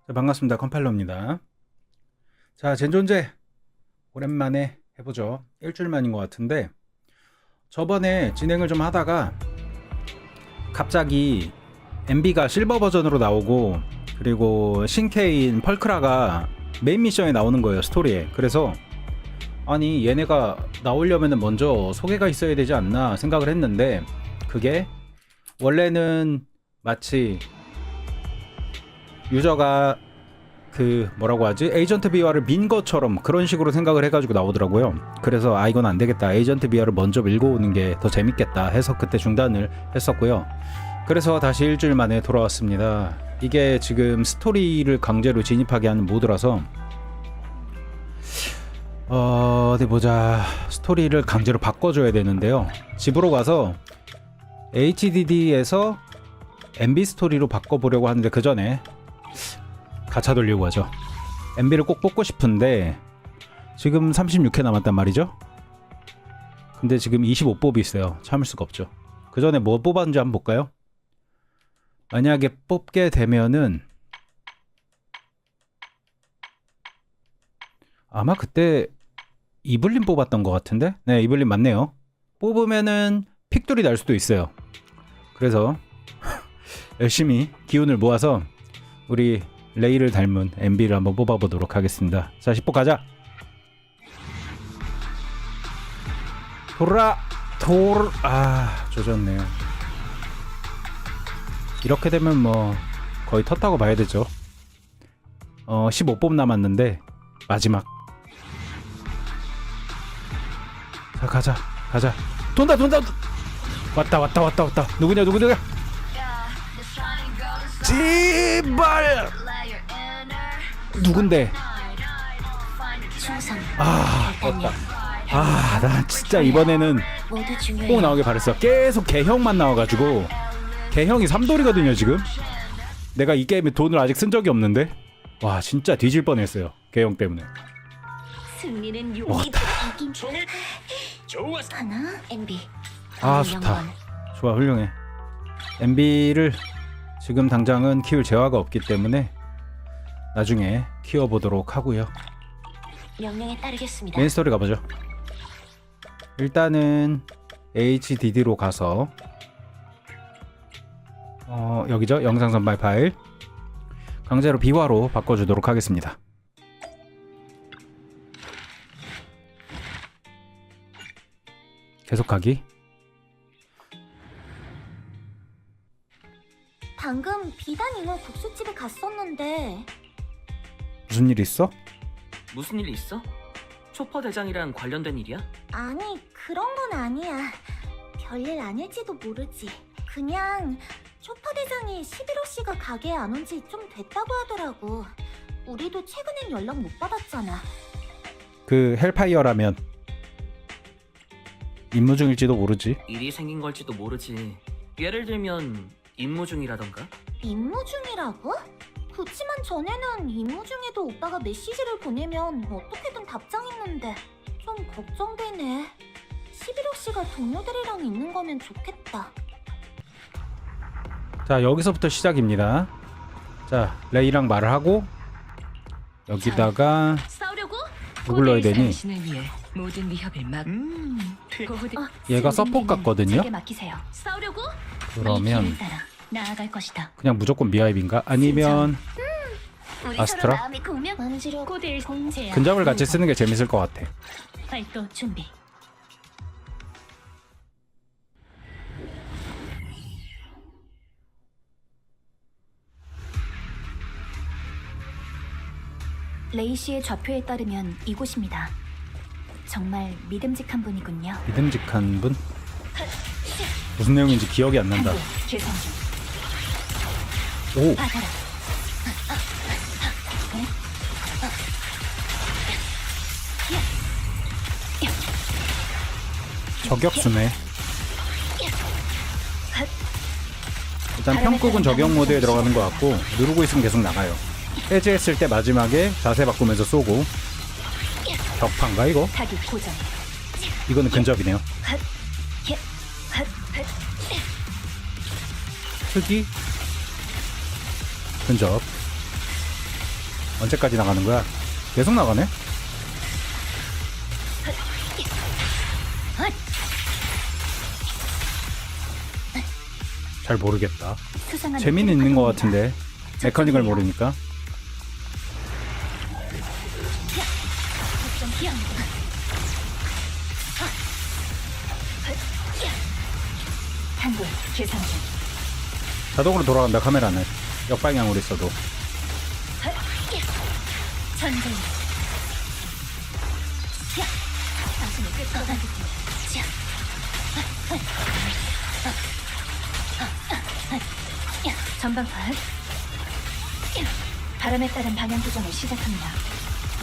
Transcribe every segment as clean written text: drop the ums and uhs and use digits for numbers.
자, 반갑습니다. 컴팔러입니다. 자, 젠존제 오랜만에 해보죠. 일주일 만인 것 같은데 저번에 진행을 좀 하다가 갑자기 MB가 실버 버전으로 나오고 그리고 신캐인 펄크라가 메인 미션에 나오는 거예요, 스토리에. 그래서 아니 얘네가 나오려면 먼저 소개가 있어야 되지 않나 생각을 했는데 그게 원래는 마치 유저가 그 뭐라고 하지? 에이전트 비화를 민 것처럼 그런 식으로 생각을 해가지고 나오더라고요. 그래서 아 이건 안 되겠다. 에이전트 비화를 먼저 밀고 오는 게 더 재밌겠다 해서 그때 중단을 했었고요. 그래서 다시 일주일 만에 돌아왔습니다. 이게 지금 스토리를 강제로 진입하게 하는 모드라서 어디 보자. 스토리를 강제로 바꿔줘야 되는데요. 집으로 가서 HDD에서 MB 스토리로 바꿔보려고 하는데 그 전에 가차 돌리고 하죠. MB를 꼭 뽑고 싶은데 지금 36회 남았단 말이죠. 근데 지금 25뽑이 있어요. 참을 수가 없죠. 그 전에 뭐 뽑았는지 한번 볼까요? 만약에 뽑게 되면은 아마 그때 이블린 뽑았던 것 같은데? 네, 이블린 맞네요. 뽑으면은 픽돌이 날 수도 있어요. 그래서 열심히 기운을 모아서 우리 레이를 닮은 MB를 한번 뽑아보도록 하겠습니다. 자, 10보 가자. 조졌네요. 이렇게 되면 뭐 거의 텄다고 봐야 되죠. 15뽑 남았는데 마지막. 자, 가자. 돈다. 왔다. 누구냐? 제발. 누군데? 떴다. 나 진짜 이번에는 꼭 나오길 바랬어. 계속 개형만 나와가지고 개형이 3돌이거든요 지금. 내가 이 게임에 돈을 아직 쓴 적이 없는데 와 진짜 뒤질 뻔했어요 개형 때문에. 왔다. 하나 MB. 좋다. 좋아, 훌륭해. MB를 지금 당장은 키울 재화가 없기 때문에 나중에 키워보도록 하고요. 명령에 따르겠습니다. 메인 스토리 가보죠. 일단은 HDD로 가서 여기죠. 영상 선발 파일 강제로 비화로 바꿔주도록 하겠습니다. 계속하기. 방금 비단 잉어 국수집에 갔었는데 무슨 일 있어? 무슨 일 있어? 초퍼 대장이랑 관련된 일이야? 아니 그런 건 아니야. 별일 아닐지도 모르지. 그냥 초파 대장이 11호씨가 가게에 안 온 지 좀 됐다고 하더라고. 우리도 최근엔 연락 못 받았잖아. 그 헬파이어라면 임무 중일지도 모르지. 일이 생긴 걸지도 모르지. 예를 들면 임무 중이라던가? 임무 중이라고? 그치만 전에는 임무 중에도 오빠가 메시지를 보내면 어떻게든 답장했는데 좀 걱정되네. 11호씨가 동료들이랑 있는 거면 좋겠다. 자, 여기서부터 시작입니다. 자, 레이랑 말을 하고 여기다가 싸우려고? 누굴 넣어야 되니? 위해 모든 위협을 막 고부들 얘가 서폿 같거든요? 제게 맡기세요. 싸우려고? 그러면 이 길을 따라 나아갈 것이다. 그냥 무조건 미하입인가? 아니면 우리 아스트라? 서로 마음이 공명 만지려 코드의 공제야. 근접을 같이 쓰는 게 재밌을 것 같아. 발도 준비. 레이 씨의 좌표에 따르면 이곳입니다. 정말 믿음직한 분이군요. 믿음직한 분? 무슨 내용인지 기억이 안 난다. 계산 중. 오! 받아라. 저격수네. 일단 평국은 저격 모드에 들어가는 것 같고 누르고 있으면 계속 나가요. 해제했을 때 마지막에 자세 바꾸면서 쏘고. 격파인가 이거? 타깃 고정. 이거는 근접이네요. 특이 근접. 언제까지 나가는 거야? 계속 나가네? 잘 모르겠다. 수상한 재미는 있는 것 같은데 메커닉을 저쪽이에요. 모르니까. 한국 계산 중. 자동으로 돌아간다. 카메라는 역방향으로 있어도. 전쟁. 당신의 끝으로 가겠지. 전방판. 바람에 따른 방향 조정을 시작합니다.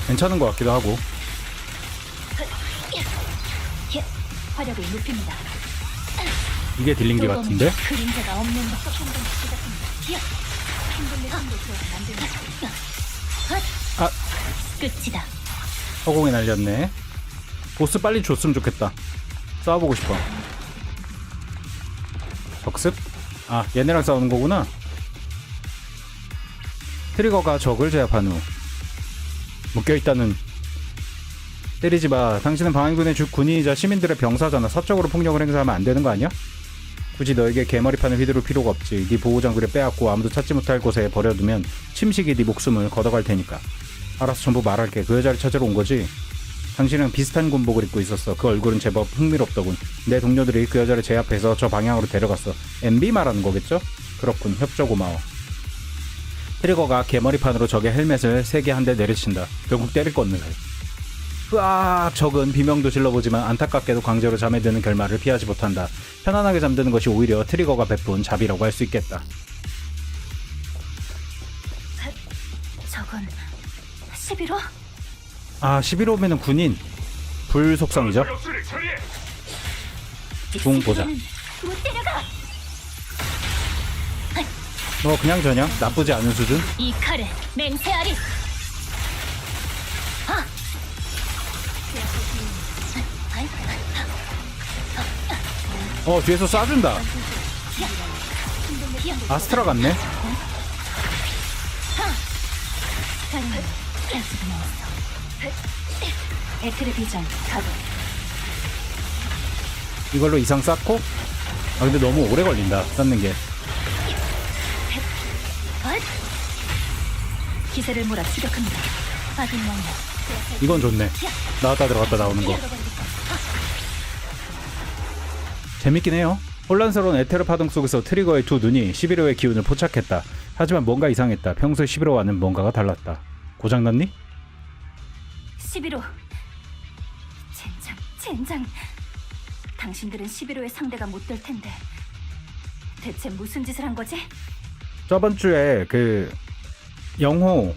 괜찮은 것 같기도 하고. 화력을 높입니다. 이게 딜링기 같은데? 그림자가 없는 것. 아, 끝이다. 허공이 날렸네. 보스 빨리 줬으면 좋겠다. 싸워보고 싶어. 적습? 아, 얘네랑 싸우는 거구나. 트리거가 적을 제압한 후 묶여있다는. 때리지 마. 당신은 방위군의 주 군인이자 시민들의 병사잖아. 사적으로 폭력을 행사하면 안 되는 거 아니야? 굳이 너에게 개머리판을 휘두를 필요가 없지. 네 보호장구를 빼앗고 아무도 찾지 못할 곳에 버려두면 침식이 네 목숨을 걷어갈 테니까. 알아서 전부 말할게. 그 여자를 찾으러 온 거지? 당신은 비슷한 군복을 입고 있었어. 그 얼굴은 제법 흥미롭더군. 내 동료들이 그 여자를 제압해서 저 방향으로 데려갔어. MB 말하는 거겠죠? 그렇군. 협조 고마워. 트리거가 개머리판으로 적의 헬멧을 세게 한 대 내리친다. 결국 때릴 거 없는 사이. 으악! 적은 비명도 질러보지만 안타깝게도 강제로 잠에 드는 결말을 피하지 못한다. 편안하게 잠드는 것이 오히려 트리거가 베푼 자비라고 할 수 있겠다. 저건 11호? 아, 11호면은 군인. 불속성이죠? 중 보자. 못 데려가. 뭐 그냥 저냥 나쁘지 않은 수준? 이 칼에 맹세하리. 뒤에서 쏴준다. 아스트라 같네. 에트르 비전 가동. 이걸로 이상 쌓고. 아, 근데 너무 오래 걸린다 쌓는 게. 기세를 몰아 추격합니다. 확인 완료. 이건 좋네. 나왔다 들어갔다 나오는 거. 재밌긴 해요. 혼란스러운 에테르 파동 속에서 트리거의 두 눈이 11호의 기운을 포착했다. 하지만 뭔가 이상했다. 평소 11호와는 뭔가가 달랐다. 고장났니? 11호. 젠장. 당신들은 11호의 상대가 못 될 텐데. 대체 무슨 짓을 한 거지? 저번 주에 그 영호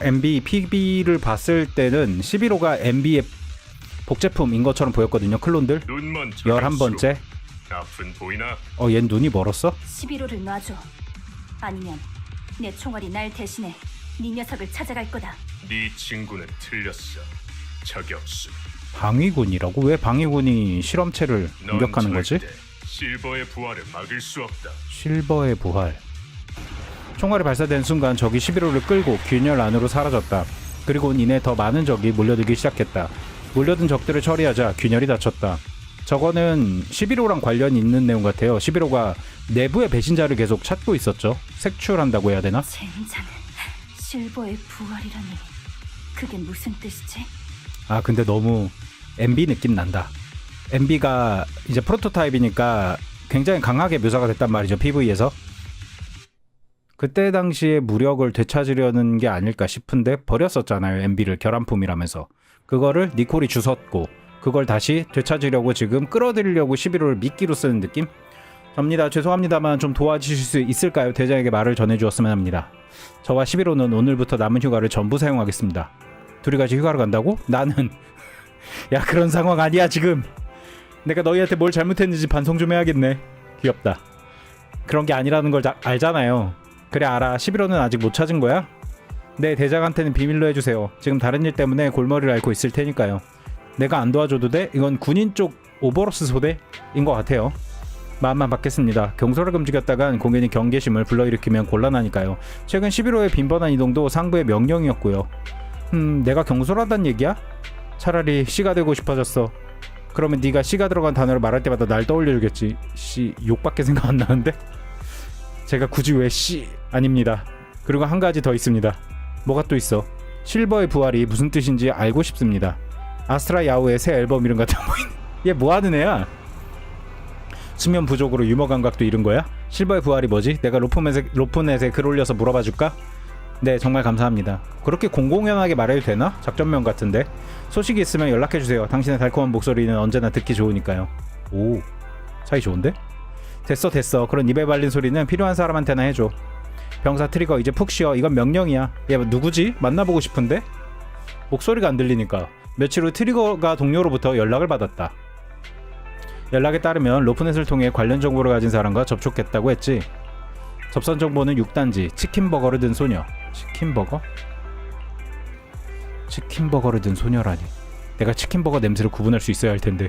MB PB를 봤을 때는 11호가 MB의 복제품인 것처럼 보였거든요. 클론들. 11번째. 아픈 보이나? 얜 눈이 멀었어? 11호를 놔줘. 아니면 내 총알이 날 대신해 네 녀석을 찾아갈 거다. 네 친구는 틀렸어. 저격수. 방위군이라고? 왜 방위군이 실험체를 넌 공격하는 거지? 절대 실버의 부활을 막을 수 없다. 실버의 부활. 총알이 발사된 순간 적이 11호를 끌고 균열 안으로 사라졌다. 그리고 이내 더 많은 적이 몰려들기 시작했다. 몰려든 적들을 처리하자 균열이 닫혔다. 저거는 11호랑 관련이 있는 내용 같아요. 11호가 내부의 배신자를 계속 찾고 있었죠. 색출한다고 해야 되나? 젠장. 실버의 부활이라니. 그게 무슨 뜻이지? 아, 근데 너무 MB 느낌 난다. MB가 이제 프로토타입이니까 굉장히 강하게 묘사가 됐단 말이죠. PV에서. 그때 당시에 무력을 되찾으려는 게 아닐까 싶은데 버렸었잖아요. MB를 결함품이라면서. 그거를 니콜이 주웠고 그걸 다시 되찾으려고 지금 끌어들이려고 11호를 미끼로 쓰는 느낌? 접니다. 죄송합니다만 좀 도와주실 수 있을까요? 대장에게 말을 전해주었으면 합니다. 저와 11호는 오늘부터 남은 휴가를 전부 사용하겠습니다. 둘이 같이 휴가를 간다고? 나는 야, 그런 상황 아니야 지금. 내가 너희한테 뭘 잘못했는지 반성 좀 해야겠네. 귀엽다. 그런 게 아니라는 걸 알잖아요. 그래 알아. 11호는 아직 못 찾은 거야? 네, 대장한테는 비밀로 해주세요. 지금 다른 일 때문에 골머리를 앓고 있을 테니까요. 내가 안 도와줘도 돼? 이건 군인 쪽 오버로스 소대인 것 같아요. 마음만 받겠습니다. 경솔하게 움직였다간 공연이 경계심을 불러일으키면 곤란하니까요. 최근 11호의 빈번한 이동도 상부의 명령이었고요. 내가 경솔하단 얘기야? 차라리 씨가 되고 싶어졌어. 그러면 네가 씨가 들어간 단어를 말할 때마다 날 떠올려주겠지. 씨 욕밖에 생각 안 나는데? 제가 굳이 왜 씨... 아닙니다. 그리고 한 가지 더 있습니다. 뭐가 또 있어? 실버의 부활이 무슨 뜻인지 알고 싶습니다. 아스트라 야후의 새 앨범 이름 같아 보이네. 얘 뭐하는 애야? 수면 부족으로 유머 감각도 잃은 거야? 실버의 부활이 뭐지? 내가 로프넷에 글 올려서 물어봐 줄까? 네, 정말 감사합니다. 그렇게 공공연하게 말해도 되나? 작전명 같은데. 소식이 있으면 연락해주세요. 당신의 달콤한 목소리는 언제나 듣기 좋으니까요. 오, 사이 좋은데? 됐어. 그런 입에 발린 소리는 필요한 사람한테나 해줘. 병사 트리거 이제 푹 쉬어. 이건 명령이야. 얘 누구지? 만나보고 싶은데? 목소리가 안 들리니까. 며칠 후 트리거가 동료로부터 연락을 받았다. 연락에 따르면 로프넷을 통해 관련 정보를 가진 사람과 접촉했다고 했지. 접선 정보는 6단지 치킨버거를 든 소녀. 치킨버거를 든 소녀라니. 내가 치킨버거 냄새를 구분할 수 있어야 할 텐데.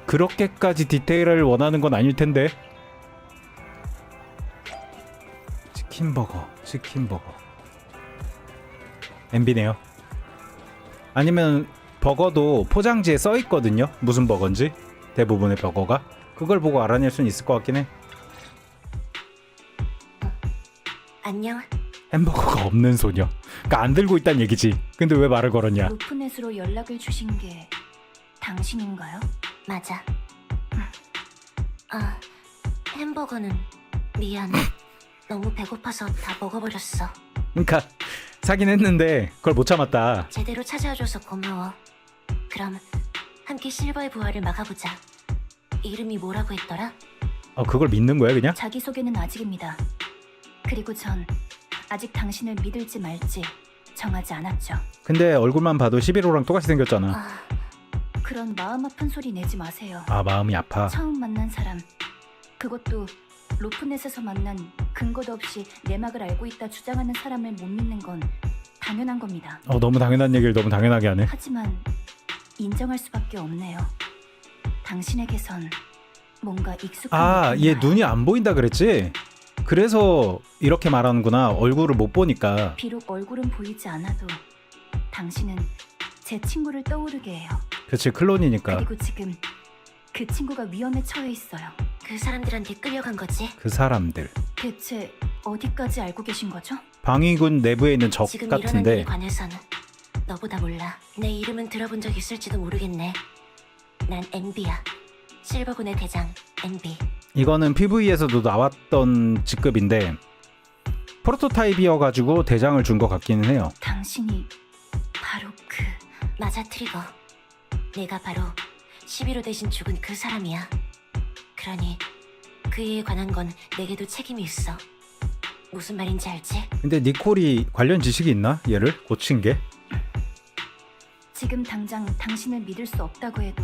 그렇게까지 디테일을 원하는 건 아닐 텐데. 치킨버거. MB네요. 아니면 버거도 포장지에 써 있거든요. 무슨 버거인지. 대부분의 버거가. 그걸 보고 알아낼 수는 있을 것 같긴 해. 안녕. 햄버거가 없는 소녀. 그러니까 안 들고 있단 얘기지. 근데 왜 말을 걸었냐? 로프넷으로 연락을 주신 게 당신인가요? 맞아. 햄버거는 미안. 너무 배고파서 다 먹어버렸어. 그러니까 사긴 했는데 그걸 못 참았다. 제대로 찾아와줘서 고마워. 그럼 함께 실버의 부활을 막아보자. 이름이 뭐라고 했더라? 그걸 믿는 거야 그냥? 자기소개는 아직입니다. 그리고 전 아직 당신을 믿을지 말지 정하지 않았죠. 근데 얼굴만 봐도 11호랑 똑같이 생겼잖아. 그런 마음 아픈 소리 내지 마세요. 마음이 아파. 처음 만난 사람, 그것도 로프넷에서 만난 근거도 없이 내막을 알고 있다 주장하는 사람을 못 믿는 건 당연한 겁니다. 너무 당연한 얘기를 너무 당연하게 하네. 하지만 인정할 수밖에 없네요. 당신에게선 뭔가 익숙한 얘 느낌이 눈이 안 보인다 그랬지? 그래서 이렇게 말하는구나. 얼굴을 못 보니까. 비록 얼굴은 보이지 않아도 당신은 제 친구를 떠오르게 해요. 그치, 클론이니까. 그리고 지금 그 친구가 위험에 처해 있어요. 그 사람들한테 끌려간 거지? 그 사람들. 대체 어디까지 알고 계신 거죠? 방위군 내부에 있는 적 지금 일어난 일에 같은데. 관해서는 너보다 몰라. 내 이름은 들어본 적 있을지도 모르겠네. 난 NB야. 실버군의 대장 NB. 이거는 PV에서도 나왔던 직급인데 프로토타입이어가지고 대장을 준 것 같기는 해요. 당신이 바로 그... 맞아, 트리거. 내가 바로 11호 대신 죽은 그 사람이야. 그러니 그에 관한 건 내게도 책임이 있어. 무슨 말인지 알지? 근데 니콜이 관련 지식이 있나? 얘를 고친 게? 지금 당장 당신을 믿을 수 없다고 해도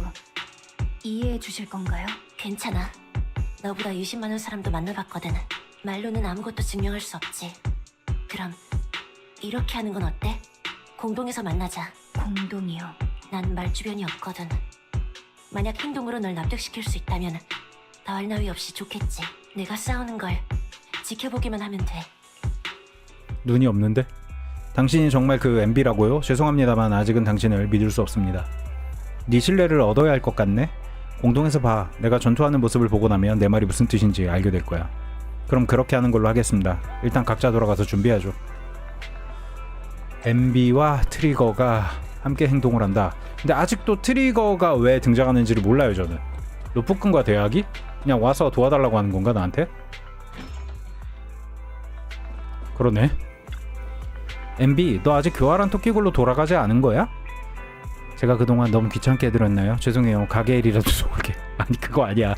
이해해 주실 건가요? 괜찮아. 너보다 유심 많은 사람도 만나봤거든. 말로는 아무것도 증명할 수 없지. 그럼 이렇게 하는 건 어때? 공동에서 만나자. 공동이요. 난 말주변이 없거든. 만약 행동으로 널 납득시킬 수 있다면 더할 나위 없이 좋겠지. 내가 싸우는 걸 지켜보기만 하면 돼. 눈이 없는데? 당신이 정말 그 MB라고요? 죄송합니다만 아직은 당신을 믿을 수 없습니다. 네 신뢰를 얻어야 할 것 같네? 공동에서 봐. 내가 전투하는 모습을 보고 나면 내 말이 무슨 뜻인지 알게 될 거야. 그럼 그렇게 하는 걸로 하겠습니다. 일단 각자 돌아가서 준비하죠. MB와 트리거가 함께 행동을 한다. 근데 아직도 트리거가 왜 등장하는지를 몰라요 저는. 로프꾼과 대학이? 그냥 와서 도와달라고 하는 건가 나한테? 그러네. MB, 너 아직 교활한 토끼굴로 돌아가지 않은 거야? 제가 그동안 너무 귀찮게 해드렸나요? 죄송해요. 가게 일이라도 쏠게. 아니 그거 아니야.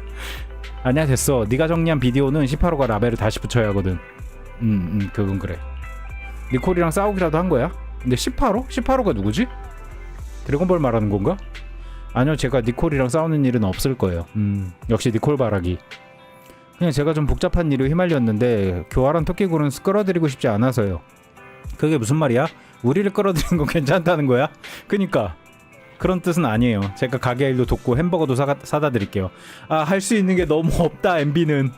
아니야 됐어. 네가 정리한 비디오는 18호가 라벨을 다시 붙여야 하거든. 그건 그래. 니콜이랑 싸우기라도 한 거야? 근데 18호? 18호가 누구지? 드래곤볼 말하는 건가? 아니요, 제가 니콜이랑 싸우는 일은 없을 거예요. 역시 니콜 바라기. 그냥 제가 좀 복잡한 일에 휘말렸는데 교활한 토끼굴은 끌어들이고 싶지 않아서요. 그게 무슨 말이야? 우리를 끌어들이는 건 괜찮다는 거야? 그니까 그런 뜻은 아니에요. 제가 가게 일도 돕고 햄버거도 사다 드릴게요. 아, 할 수 있는 게 너무 없다, MB는.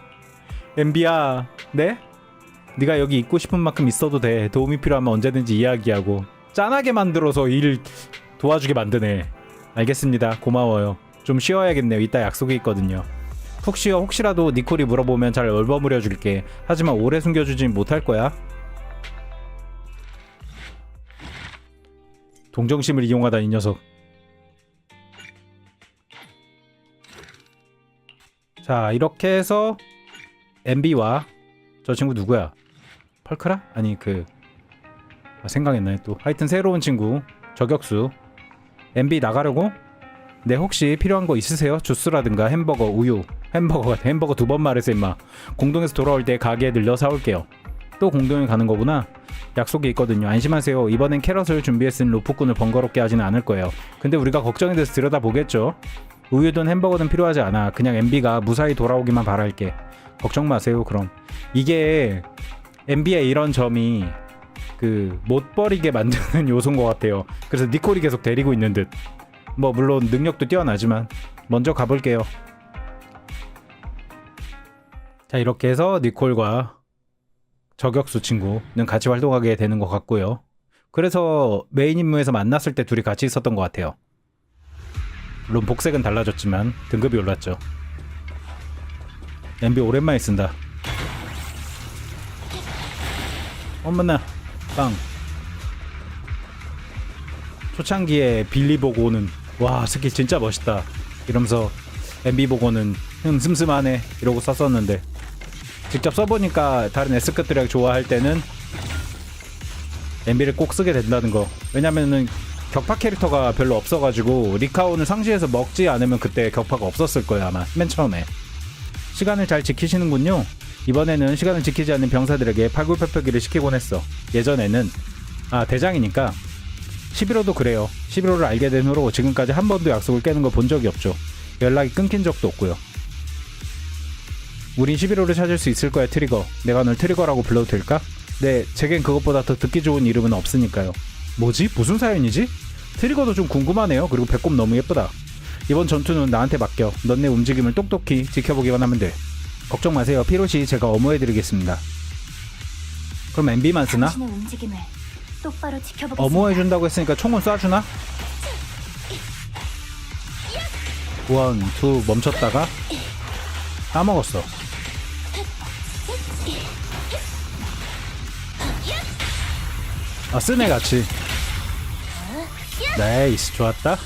MB야, 네? 네가 여기 있고 싶은 만큼 있어도 돼. 도움이 필요하면 언제든지 이야기하고. 짠하게 만들어서 일 도와주게 만드네. 알겠습니다. 고마워요. 좀 쉬어야겠네요. 이따 약속이 있거든요. 푹 쉬어. 혹시라도 니콜이 물어보면 잘 얼버무려 줄게. 하지만 오래 숨겨주진 못할 거야. 동정심을 이용하다 이 녀석. 자, 이렇게 해서 MB와 저 친구 누구야? 펄크라? 아니 생각했나요 또. 하여튼 새로운 친구 저격수 MB 나가려고? 네, 혹시 필요한 거 있으세요? 주스라든가 햄버거, 우유. 햄버거 2번 말했어 임마. 공동에서 돌아올 때 가게에 들려 사올게요. 또 공동에 가는 거구나. 약속이 있거든요. 안심하세요. 이번엔 캐럿을 준비했으니 로프꾼을 번거롭게 하지는 않을 거예요. 근데 우리가 걱정이 돼서 들여다보겠죠. 우유든 햄버거든 필요하지 않아. 그냥 MB가 무사히 돌아오기만 바랄게. 걱정 마세요. 그럼 이게 MB의 이런 점이 못 버리게 만드는 요소인 것 같아요. 그래서 니콜이 계속 데리고 있는 듯. 뭐 물론 능력도 뛰어나지만 먼저 가볼게요. 자, 이렇게 해서 니콜과 저격수 친구는 같이 활동하게 되는 것 같고요. 그래서 메인 임무에서 만났을 때 둘이 같이 있었던 것 같아요. 물론 복색은 달라졌지만 등급이 올랐죠. MB 오랜만에 쓴다. 어머나 빵. 초창기에 빌리 보고 오는 와 스킬 진짜 멋있다 이러면서 MB 보고는 슴슴하네 이러고 썼었는데 직접 써보니까 다른 S급들이 좋아할 때는 MB를 꼭 쓰게 된다는 거. 왜냐면은 격파 캐릭터가 별로 없어가지고 리카온을 상시해서 먹지 않으면 그때 격파가 없었을 거예요 아마 맨 처음에. 시간을 잘 지키시는군요. 이번에는 시간을 지키지 않는 병사들에게 팔굽혀펴기를 시키곤 했어. 예전에는 대장이니까 11호도 그래요. 11호를 알게 된 후로 지금까지 한 번도 약속을 깨는 걸 본 적이 없죠. 연락이 끊긴 적도 없고요. 우린 11호를 찾을 수 있을 거야 트리거. 내가 널 트리거라고 불러도 될까? 네, 제겐 그것보다 더 듣기 좋은 이름은 없으니까요. 뭐지? 무슨 사연이지? 트리거도 좀 궁금하네요. 그리고 배꼽 너무 예쁘다. 이번 전투는 나한테 맡겨. 넌 내 움직임을 똑똑히 지켜보기만 하면 돼. 걱정 마세요. 피로시 제가 엄호해드리겠습니다. 그럼 MB만 쓰나? 당신의 움직임을 똑바로 지켜보겠습니다. 엄호해준다고 했으니까 총은 쏴주나? 1, 2 멈췄다가 까먹었어. 쓰네 같이. 나이스 좋았다.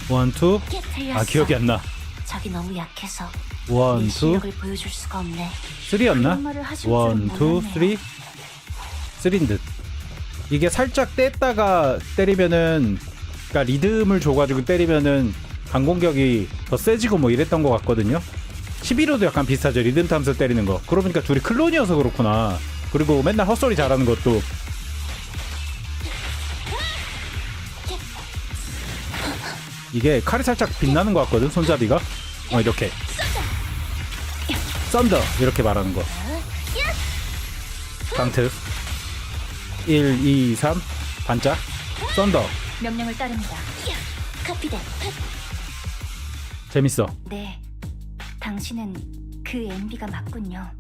원, 투. 기억이 안 나. 저기 너무 약해서 원, 내 투, 실력을 보여줄 수가 없네. 쓰리였나? 그런 말을 하실 원, 줄은 투, 몰랐네요. 쓰리. 쓰리인 듯. 이게 살짝 뗐다가 때리면은, 그러니까 리듬을 줘가지고 때리면은 강공격이 더 세지고 뭐 이랬던 것 같거든요. 11호도 약간 비슷하죠. 리듬 타면서 때리는 거. 그러고 보니까 둘이 클론이어서 그렇구나. 그리고 맨날 헛소리 잘하는 것도. 이게 칼이 살짝 빛나는 것 같거든. 손잡이가. 이렇게. 썬더 이렇게 말하는 거. 강트 1, 2, 3 반짝 썬더. 명령을 따릅니다. 카피된. 재밌어. 네, 당신은 그 MB가 맞군요.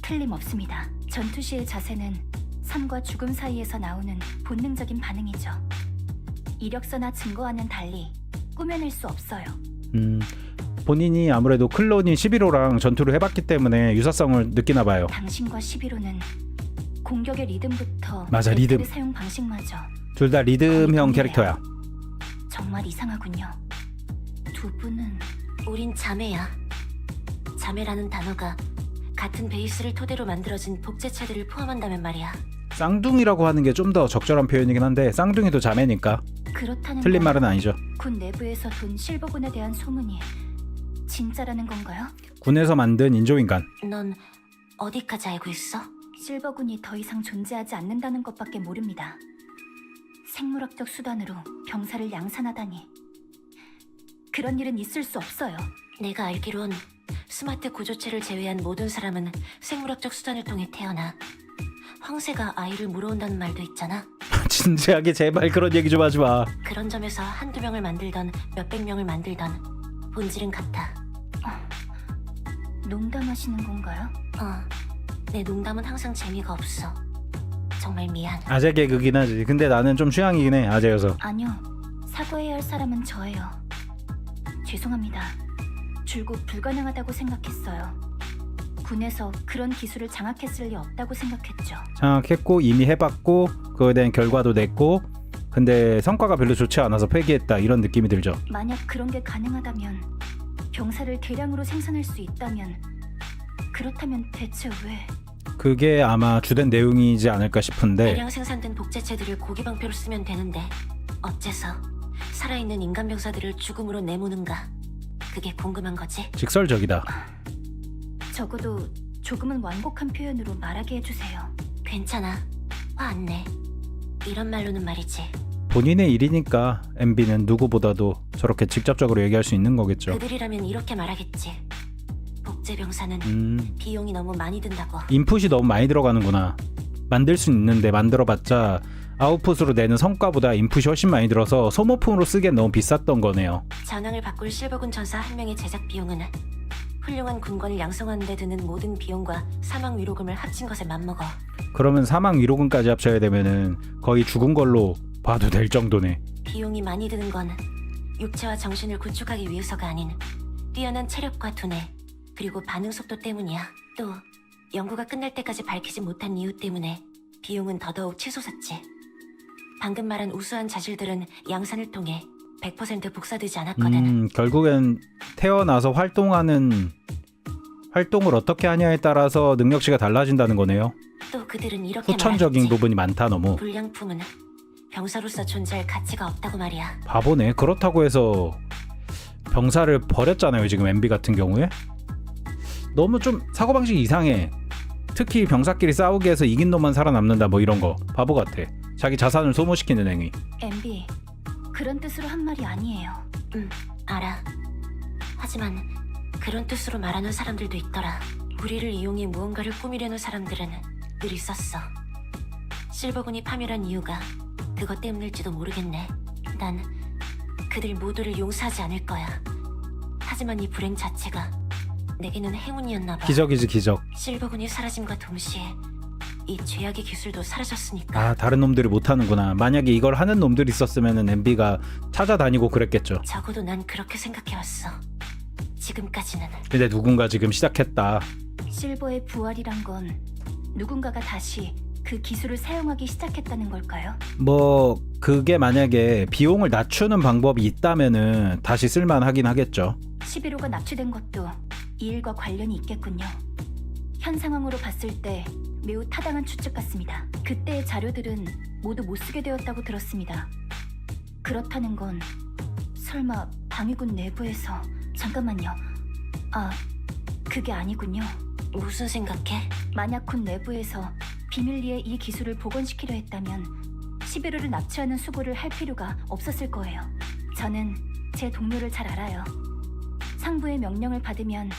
틀림없습니다. 전투 시의 자세는 삶과 죽음 사이에서 나오는 본능적인 반응이죠. 이력서나 증거와는 달리 꾸며낼 수 없어요. 본인이 아무래도 클론이 11호랑 전투를 해봤기 때문에 유사성을 느끼나 봐요. 당신과 11호는 공격의 리듬부터 맞아, 리듬. 의 사용 방식마저 둘 다 리듬형 캐릭터야. 정말 이상하군요. 두 분은 우린 자매야. 자매라는 단어가 같은 베이스를 토대로 만들어진 복제체들을 포함한다면 말이야. 쌍둥이라고 하는 게 좀 더 적절한 표현이긴 한데 쌍둥이도 자매니까 그렇다는 틀린 건 말은 아니죠. 군 내부에서 돈 실버군에 대한 소문이 진짜라는 건가요? 군에서 만든 인조인간. 넌 어디까지 알고 있어? 실버군이 더 이상 존재하지 않는다는 것밖에 모릅니다. 생물학적 수단으로 병사를 양산하다니. 그런 일은 있을 수 없어요. 내가 알기론 스마트 구조체를 제외한 모든 사람은 생물학적 수단을 통해 태어나. 황새가 아이를 물어온다는 말도 있잖아. 진지하게 제발 그런 얘기 좀 하지 마. 그런 점에서 한두 명을 만들던 몇백 명을 만들던 본질은 같아. 농담하시는 건가요? 내 농담은 항상 재미가 없어. 정말 미안. 아재 개그긴 하지. 근데 나는 좀 취향이긴 해, 아재여서. 아니요. 사과해야 할 사람은 저예요. 죄송합니다. 줄곧 불가능하다고 생각했어요. 군에서 그런 기술을 장악했을 리 없다고 생각했죠. 장악했고 이미 해봤고 그거에 대한 결과도 냈고 근데 성과가 별로 좋지 않아서 폐기했다 이런 느낌이 들죠. 만약 그런 게 가능하다면, 병사를 대량으로 생산할 수 있다면, 그렇다면 대체 왜? 그게 아마 주된 내용이지 않을까 싶은데 대량 생산된 복제체들을 고기방패로 쓰면 되는데 어째서 살아있는 인간 병사들을 죽음으로 내모는가? 그게 궁금한 거지. 직설적이다. 적어도 조금은 완곡한 표현으로 말하게 해주세요. 괜찮아. 화 안 내. 이런 말로는 말이지. 본인의 일이니까 MB는 누구보다도 저렇게 직접적으로 얘기할 수 있는 거겠죠. 그들이라면 이렇게 말하겠지. 복제 병사는 비용이 너무 많이 든다고. 인풋이 너무 많이 들어가는구나. 만들 수 있는데 만들어봤자 아웃풋으로 내는 성과보다 인풋이 훨씬 많이 들어서 소모품으로 쓰기엔 너무 비쌌던 거네요. 전황을 바꿀 실버군 전사 한 명의 제작 비용은 훌륭한 군관을 양성하는 데 드는 모든 비용과 사망 위로금을 합친 것에 맞먹어. 그러면 사망 위로금까지 합쳐야 되면은 거의 죽은 걸로 봐도 될 정도네. 비용이 많이 드는 건 육체와 정신을 구축하기 위해서가 아닌 뛰어난 체력과 두뇌, 그리고 반응 속도 때문이야. 또 연구가 끝날 때까지 밝히지 못한 이유 때문에 비용은 더더욱 치솟았지. 방금 말한 우수한 자질들은 양산을 통해 100% 복사되지 않았거든. 결국엔 태어나서 활동을 어떻게 하냐에 따라서 능력치가 달라진다는 거네요. 또 그들은 이렇게 후천적인 말하겠지. 부분이 많다 너무. 불량품은 병사로서 존재할 가치가 없다고 말이야. 바보네. 그렇다고 해서 병사를 버렸잖아요 지금 MB 같은 경우에. 너무 좀 사고방식이 이상해. 특히 병사끼리 싸우게 해서 이긴 놈만 살아남는다 뭐 이런 거 바보 같아. 자기 자산을 소모시키는 행위. MB, 그런 뜻으로 한 말이 아니에요. 알아. 하지만 그런 뜻으로 말하는 사람들도 있더라. 우리를 이용해 무언가를 꾸미려는 사람들은 늘 있었어. 실버군이 파멸한 이유가 그것 때문일지도 모르겠네. 난 그들 모두를 용서하지 않을 거야. 하지만 이 불행 자체가 내게는 행운이었나 봐. 기적이지 기적. 실버군이 사라짐과 동시에 이 죄악의 기술도 사라졌으니까. 아 다른 놈들이 못하는구나. 만약에 이걸 하는 놈들이 있었으면 MB가 찾아다니고 그랬겠죠. 적어도 난 그렇게 생각해왔어. 지금까지는. 근데 누군가 지금 시작했다. 실버의 부활이란 건 누군가가 다시 그 기술을 사용하기 시작했다는 걸까요? 뭐 그게 만약에 비용을 낮추는 방법이 있다면은 다시 쓸만하긴 하겠죠. 11호가 납치된 것도 이 일과 관련이 있겠군요. 현 상황으로 봤을 때 매우 타당한 추측 같습니다. 그때의 자료들은 모두 못 쓰게 되었다고 들었습니다. 그렇다는 건 설마 방위군 내부에서... 잠깐만요. 그게 아니군요. 무슨 생각해? 만약 군 내부에서 비밀리에 이 기술을 복원시키려 했다면 11호를 납치하는 수고를 할 필요가 없었을 거예요. 저는 제 동료를 잘 알아요. 상부의 명령을 받으면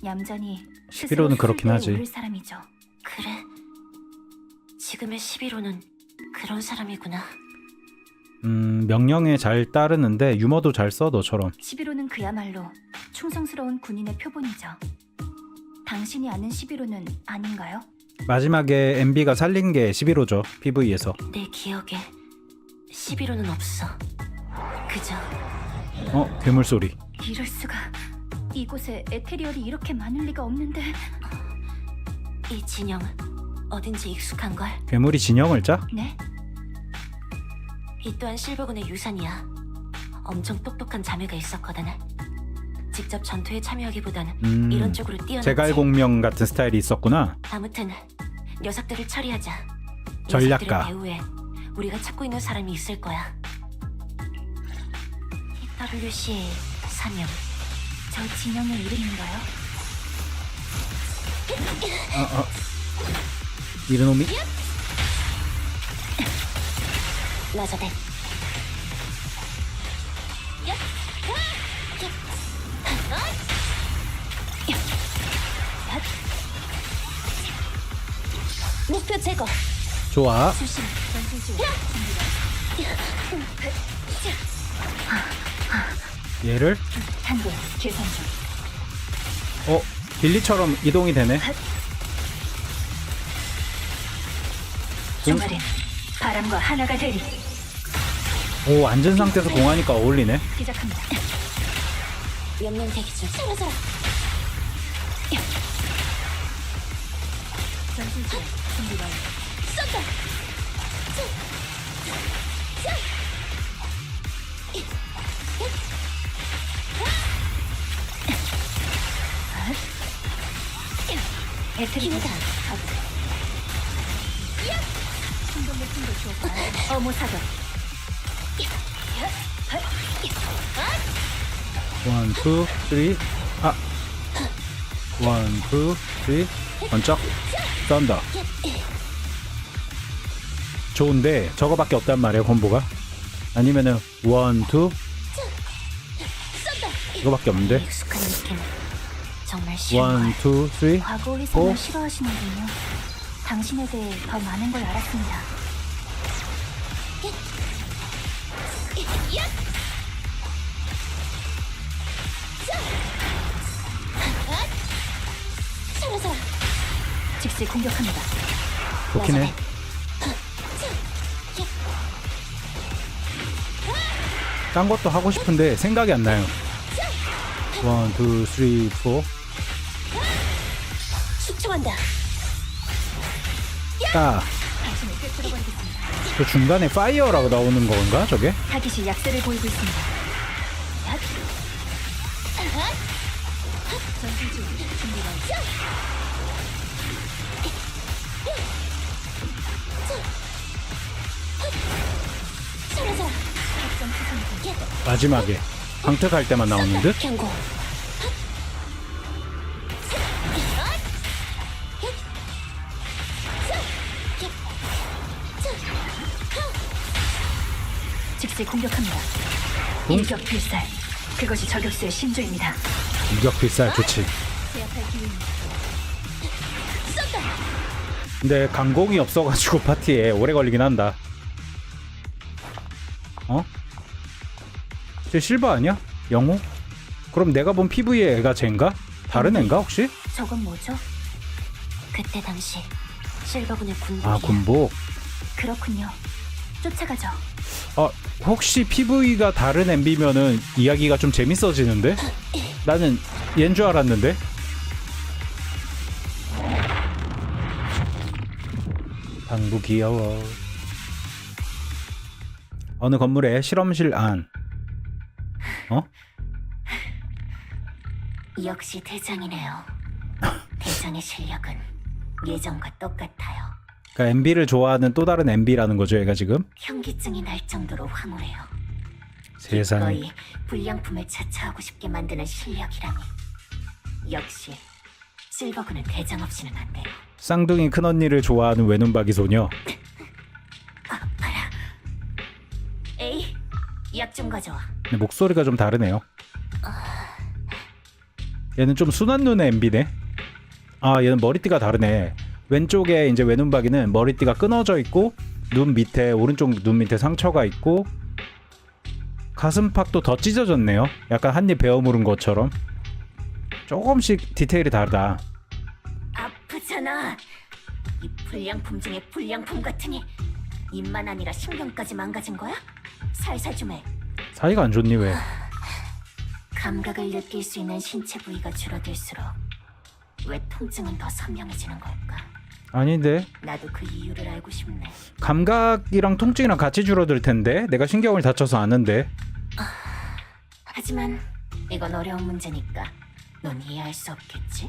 얌전히 11호는 그렇긴 하지. 오를 사람이죠. 그래. 지금의 11호는 그런 사람이구나. 명령에 잘 따르는데 유머도 잘 써 너처럼. 11호는 그야말로 충성스러운 군인의 표본이죠. 당신이 아는 11호는 아닌가요? 마지막에 MB가 살린 게 11호죠. PV에서. 내 기억에 11호는 없어. 그저 괴물 소리. 이럴 수가. 이곳에 에테리얼이 이렇게 많을 리가 없는데. 이 진영 어딘지 익숙한걸? 괴물이 진영을 짜? 네? 이 또한 실버군의 유산이야. 엄청 똑똑한 자매가 있었거든. 직접 전투에 참여하기보다는 이런 쪽으로 뛰어났지. 제갈공명 같은 스타일이 있었구나. 아무튼 녀석들을 처리하자. 전략가. 녀석들의 배후에 우리가 찾고 있는 사람이 있을 거야. WC의 사명. 저 진영의 이름인가요? 이르노미? 라자데. 목표 제거. 좋아. 수신 전술 지원 얘를 한개 계산 중. 빌리처럼 이동이 되네. 종아리 바람과 하나가 되리. 오, 앉은 상태에서 공하니까 어울리네. 시작합니다. 명령 대기 중. 사라져라. 전술 지원 준비 완료. 쏜다. 배틀이 기회다. 충동 높은 걸 주었다. 어모 사격. 원, 투, 쓰리. 아. 원, 투, 쓰리. 번쩍. 썬다. 좋은데 저거밖에 없단 말이에요, 콤보가. 아니면은 원, 투. 이거밖에 없는데. 익숙한 느낌. 정말 싫은 원, 걸. 투, 쓰리. 과거 회상을 오. 싫어하시는군요. 당신에 대해 더 많은 걸 알았습니다. 사라져라. 즉시 공격합니다. 좋긴 해. 딴 것도 하고 싶은데 생각이 안 나요. 원, 투, 쓰리, 포. 숙청한다. 딱. 당신을 꿰뚫어버리겠습니다. 그 중간에 파이어라고 나오는 건가, 저게? 타깃이 약세를 보이고 있습니다. 전술 지원 준비 완료. 사라져라. 작전 수신 중. 마지막에 강퇴할 때만 나오는 듯? 경고. 즉시 공격합니다. 응? 일격 필살. 그것이 저격수의 신조입니다. 이격 필살 좋지. 제압할 기회입니다. 근데 강공이 없어가지고 파티에 오래 걸리긴 한다. 어? 쟤 실버 아니야? 영호? 그럼 내가 본 PV의 애가 쟤인가? 다른 애인가 혹시? 저건 뭐죠? 그때 당시 실버군의 군복이야. 아, 군복. 그렇군요. 쫓아가죠. 혹시 PV가 다른 MB면은 이야기가 좀 재밌어지는데? 나는 얘인 줄 알았는데? 방부 귀여워. 어느 건물에 실험실 안. 역시 대장이네요. 대장의 실력은 예전과 똑같아요. 그러니까 MB를 좋아하는 또 다른 MB라는 거죠, 얘가 지금? 현기증이 날 정도로 황홀해요. 세상에. 기꺼이 불량품을 차차하고 싶게 만드는 실력이라니. 역시 실버군은 대장 없이는 안 돼요. 쌍둥이 큰언니를 좋아하는 외눈박이 소녀. 아파라. 에이, 약 좀 가져와. 근데 목소리가 좀 다르네요. 얘는 좀 순한 눈의 MB네. 아, 얘는 머리띠가 다르네. 왼쪽에 이제 외눈박이는 머리띠가 끊어져 있고 눈 밑에, 오른쪽 눈 밑에 상처가 있고 가슴팍도 더 찢어졌네요. 약간 한 입 베어 물은 것처럼. 조금씩 디테일이 다르다. 아프잖아. 이 불량품 중에 불량품 같으니 입만 아니라 신경까지 망가진 거야? 살살 좀 해. 사이가 안 좋니 왜? 감각을 느낄 수 있는 신체 부위가 줄어들수록 왜 통증은 더 선명해지는 걸까? 아닌데. 나도 그 이유를 알고 싶네. 감각이랑 통증이랑 같이 줄어들 텐데. 내가 신경을 다쳐서 아는데. 하지만 이건 어려운 문제니까 넌 이해할 수 없겠지?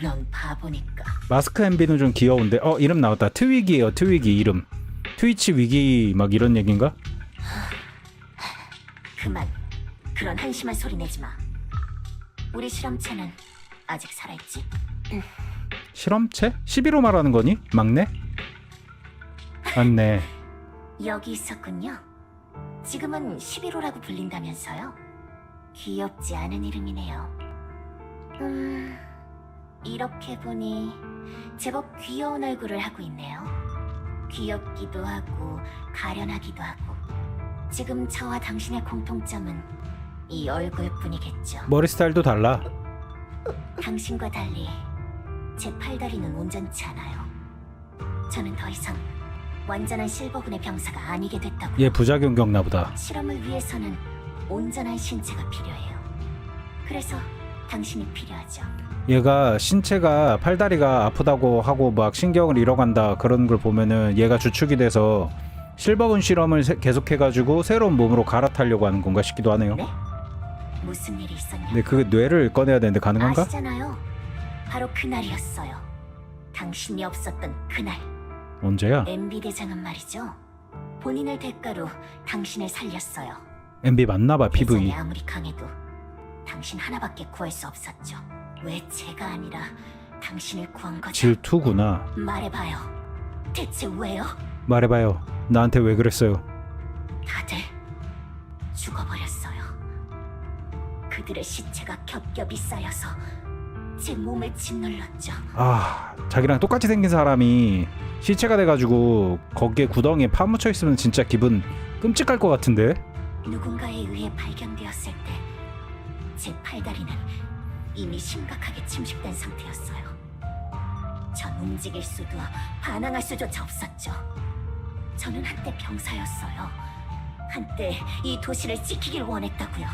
넌 바보니까. 마스크 MB는 좀 귀여운데. 이름 나왔다. 트위기예요. 트위기 이름. 트위치 위기 막 이런 얘긴가? 그만. 그런 한심한 소리 내지 마. 우리 실험체는 아직 살아있지? 실험체? 11호 말하는 거니? 막내? 맞네. 여기 있었군요. 지금은 11호라고 불린다면서요? 귀엽지 않은 이름이네요. 이렇게 보니 제법 귀여운 얼굴을 하고 있네요. 귀엽기도 하고 가련하기도 하고. 지금 저와 당신의 공통점은 이 얼굴뿐이겠죠. 머리 스타일도 달라. 당신과 달리 제 팔다리는 온전치 않아요. 저는 더 이상 완전한 실버군의 병사가 아니게 됐다고요. 얘 부작용 겪나 보다. 실험을 위해서는 온전한 신체가 필요해요. 그래서 당신이 필요하죠. 얘가 신체가 팔다리가 아프다고 하고 막 신경을 잃어간다 그런 걸 보면은 얘가 주축이 돼서 실버군 실험을 계속해가지고 새로운 몸으로 갈아타려고 하는 건가 싶기도 하네요. 네? 무슨 일이 있었냐? 근데 그 뇌를 꺼내야 되는데 가능한가? 아시잖아요. 바로 그날이었어요. 당신이 없었던 그날. 언제야? MB 대장은 말이죠. 본인을 대가로 당신을 살렸어요. MB 맞나봐 대장이 PV. 아무리 강해도 당신 하나밖에 구할 수 없었죠. 왜 제가 아니라 당신을 구한 거죠? 질투구나. 말해봐요. 대체 왜요? 말해봐요. 나한테 왜 그랬어요? 다들 죽어버렸어요. 그들의 시체가 겹겹이 쌓여서 제 몸을 짓눌렀죠. 아, 자기랑 똑같이 생긴 사람이 시체가 돼가지고 거기에 구덩이에 파묻혀 있으면 진짜 기분 끔찍할 것 같은데? 누군가에 의해 발견되었을 때 제 팔다리는 이미 심각하게 침식된 상태였어요. 전 움직일 수도 반항할 수조차 없었죠. 저는 한때 병사였어요. 한때 이 도시를 지키길 원했다고요.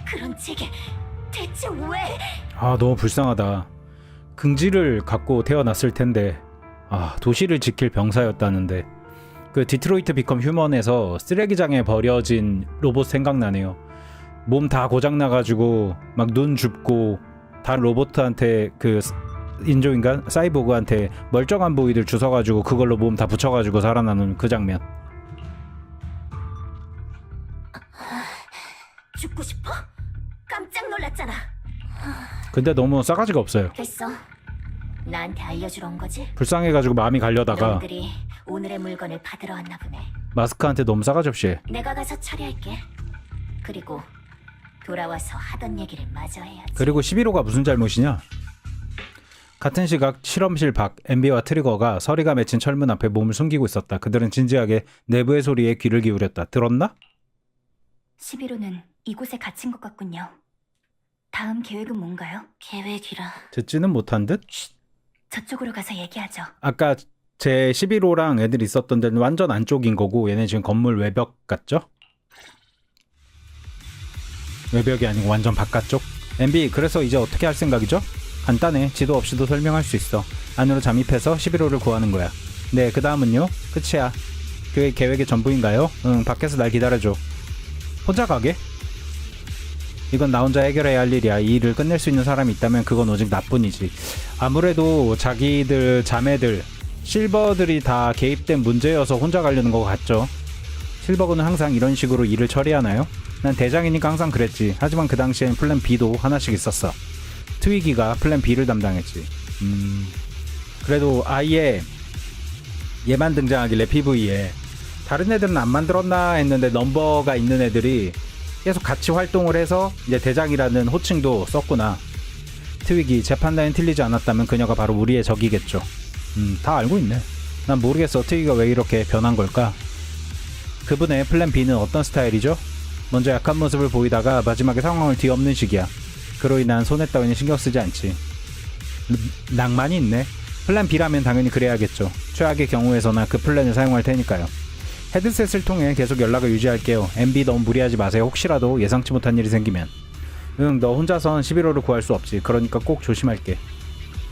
그런 제게 대체 왜? 아, 너무 불쌍하다. 긍지를 갖고 태어났을 텐데 아, 도시를 지킬 병사였다는데. 그 디트로이트 비컴 휴먼에서 쓰레기장에 버려진 로봇 생각나네요. 몸 다 고장나가지고 막 눈 줍고 다른 로봇한테 그 인조인간 사이보그한테 멀쩡한 부위들 주워가지고 그걸로 몸 다 붙여가지고 살아나는 그 장면. 죽고 싶어? 깜짝 놀랐잖아. 근데 너무 싸가지가 없어요. 됐어. 나한테 알려주러 온 거지? 불쌍해가지고 마음이 가려다가 놈들이 오늘의 물건을 받으러 왔나 보네. 마스크한테 너무 싸가지 없이 해. 내가 가서 처리할게. 그리고 돌아와서 하던 얘기를 마저 해야지. 그리고 11호가 무슨 잘못이냐? 같은 시각 실험실 밖 MB와 트리거가 서리가 맺힌 철문 앞에 몸을 숨기고 있었다. 그들은 진지하게 내부의 소리에 귀를 기울였다. 들었나? 11호는 이곳에 갇힌 것 같군요. 다음 계획은 뭔가요? 계획이라. 듣지는 못한 듯? 저쪽으로 가서 얘기하죠. 아까 제 11호랑 애들 있었던 데는 완전 안쪽인 거고 얘네 지금 건물 외벽 같죠? 외벽이 아니고 완전 바깥쪽? MB 그래서 이제 어떻게 할 생각이죠? 간단해. 지도 없이도 설명할 수 있어. 안으로 잠입해서 11호를 구하는 거야. 네, 그 다음은요? 끝이야. 그게 계획의 전부인가요? 응, 밖에서 날 기다려줘. 혼자 가게? 이건 나 혼자 해결해야 할 일이야. 이 일을 끝낼 수 있는 사람이 있다면 그건 오직 나뿐이지. 아무래도 자기들 자매들 실버들이 다 개입된 문제여서 혼자 가려는 것 같죠. 실버군은 항상 이런 식으로 일을 처리하나요? 난 대장이니까 항상 그랬지. 하지만 그 당시엔 플랜 B도 하나씩 있었어. 트위기가 플랜 B를 담당했지. 그래도 아예 얘만 등장하길래 PV에 다른 애들은 안 만들었나 했는데 넘버가 있는 애들이 계속 같이 활동을 해서 이제 대장이라는 호칭도 썼구나. 트위기, 제 판단이 틀리지 않았다면 그녀가 바로 우리의 적이겠죠. 다 알고 있네. 난 모르겠어. 트위기가 왜 이렇게 변한 걸까? 그분의 플랜 B는 어떤 스타일이죠? 먼저 약한 모습을 보이다가 마지막에 상황을 뒤엎는 식이야. 그로 인한 손해 따위는 신경 쓰지 않지. 낭만이 있네. 플랜 B라면 당연히 그래야겠죠. 최악의 경우에서나 그 플랜을 사용할 테니까요. 헤드셋을 통해 계속 연락을 유지할게요. MB 너무 무리하지 마세요. 혹시라도 예상치 못한 일이 생기면. 응, 너 혼자선 11호를 구할 수 없지. 그러니까 꼭 조심할게.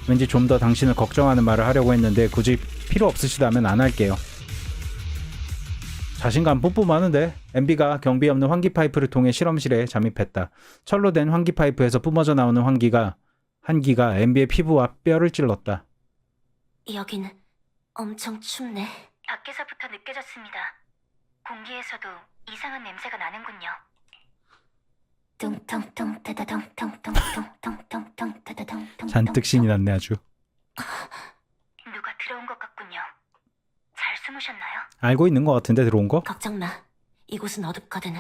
왠지 좀 더 당신을 걱정하는 말을 하려고 했는데 굳이 필요 없으시다면 안 할게요. 자신감 뿜뿜하는데. MB가 경비 없는 환기 파이프를 통해 실험실에 잠입했다. 철로 된 환기 파이프에서 뿜어져 나오는 한기가 MB의 피부와 뼈를 찔렀다. 여기는 엄청 춥네. 밖에서부터 느껴졌습니다. 공기에서도 이상한 냄새가 나는군요. 뚱뚱뚱 따다덩뚱뚱뚱뚱뚱뚱 따다덩뚱. 잔뜩 신이 났네 아주. 누가 들어온 것 같군요. 잘 숨으셨나요? 알고 있는 것 같은데 들어온 거? 걱정 마. 이곳은 어둡거든.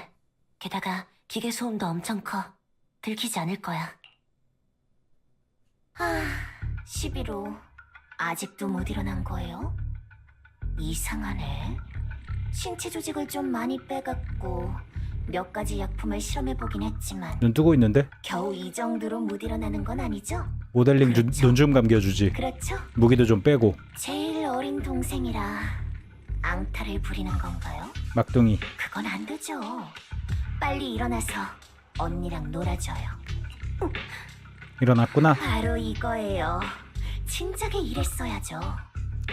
게다가 기계 소음도 엄청 커. 들키지 않을 거야. 11호 아직도 못 일어난 거예요? 이상하네. 신체 조직을 좀 많이 빼갖고 몇 가지 약품을 실험해보긴 했지만 눈 뜨고 있는데? 겨우 이 정도로 못 일어나는 건 아니죠? 모델링 그렇죠. 눈 좀 감겨주지. 그렇죠? 무기도 좀 빼고. 제일 어린 동생이라 앙탈을 부리는 건가요? 막둥이. 그건 안 되죠. 빨리 일어나서 언니랑 놀아줘요. 일어났구나. 바로 이거예요. 진작에 이랬어야죠.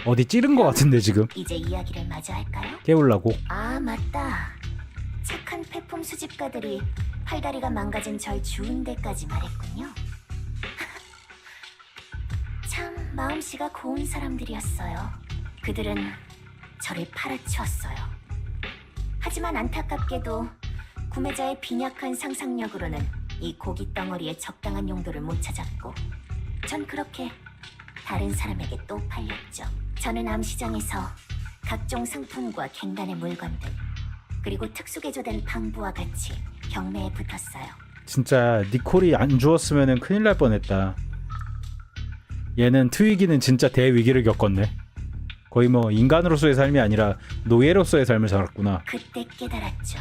어디 찌른 거 같은데 지금. 이제 이야기를 마저 할까요? 깨우려고. 아, 맞다. 착한 폐품 수집가들이 팔다리가 망가진 절 주운 데까지 말했군요. 참 마음씨가 고운 사람들이었어요. 그들은 저를 팔아치웠어요. 하지만 안타깝게도 구매자의 빈약한 상상력으로는 이 고기 덩어리의 적당한 용도를 못 찾았고 전 그렇게 다른 사람에게 또 팔렸죠. 저는 암시장에서 각종 상품과 갱단의 물건들 그리고 특수개조된 방부와 같이 경매에 붙었어요. 진짜 니콜이 안 주었으면 큰일 날 뻔했다. 얘는 트위기는 진짜 대위기를 겪었네. 거의 뭐 인간으로서의 삶이 아니라 노예로서의 삶을 살았구나. 그때 깨달았죠.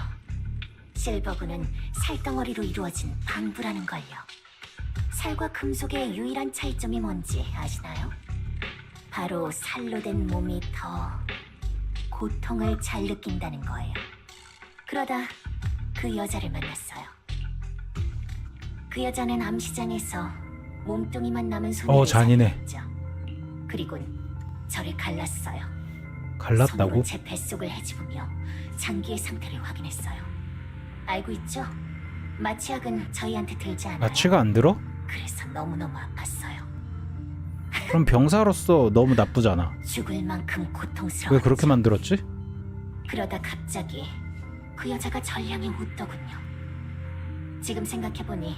실버군은 살덩어리로 이루어진 방부라는 걸요. 살과 금속의 유일한 차이점이 뭔지 아시나요? 바로 살로 된 몸이 더 고통을 잘 느낀다는 거예요. 그러다 그 여자를 만났어요. 그 여자는 암시장에서 몸뚱이만 남은 손으로 잔인해. 살해했죠. 그리곤 저를 갈랐어요. 갈랐다고? 손으로 제 뱃속을 헤집으며 장기의 상태를 확인했어요. 알고 있죠? 마취약은 저희한테 들지 않아요. 마취가 안 들어? 그래서 너무너무 아팠어요. 그럼 병사로서 너무 나쁘잖아. 죽을 만큼 고통스러웠죠. 왜 그렇게 만들었지? 그러다 갑자기 그 여자가 절 향해 웃더군요. 지금 생각해보니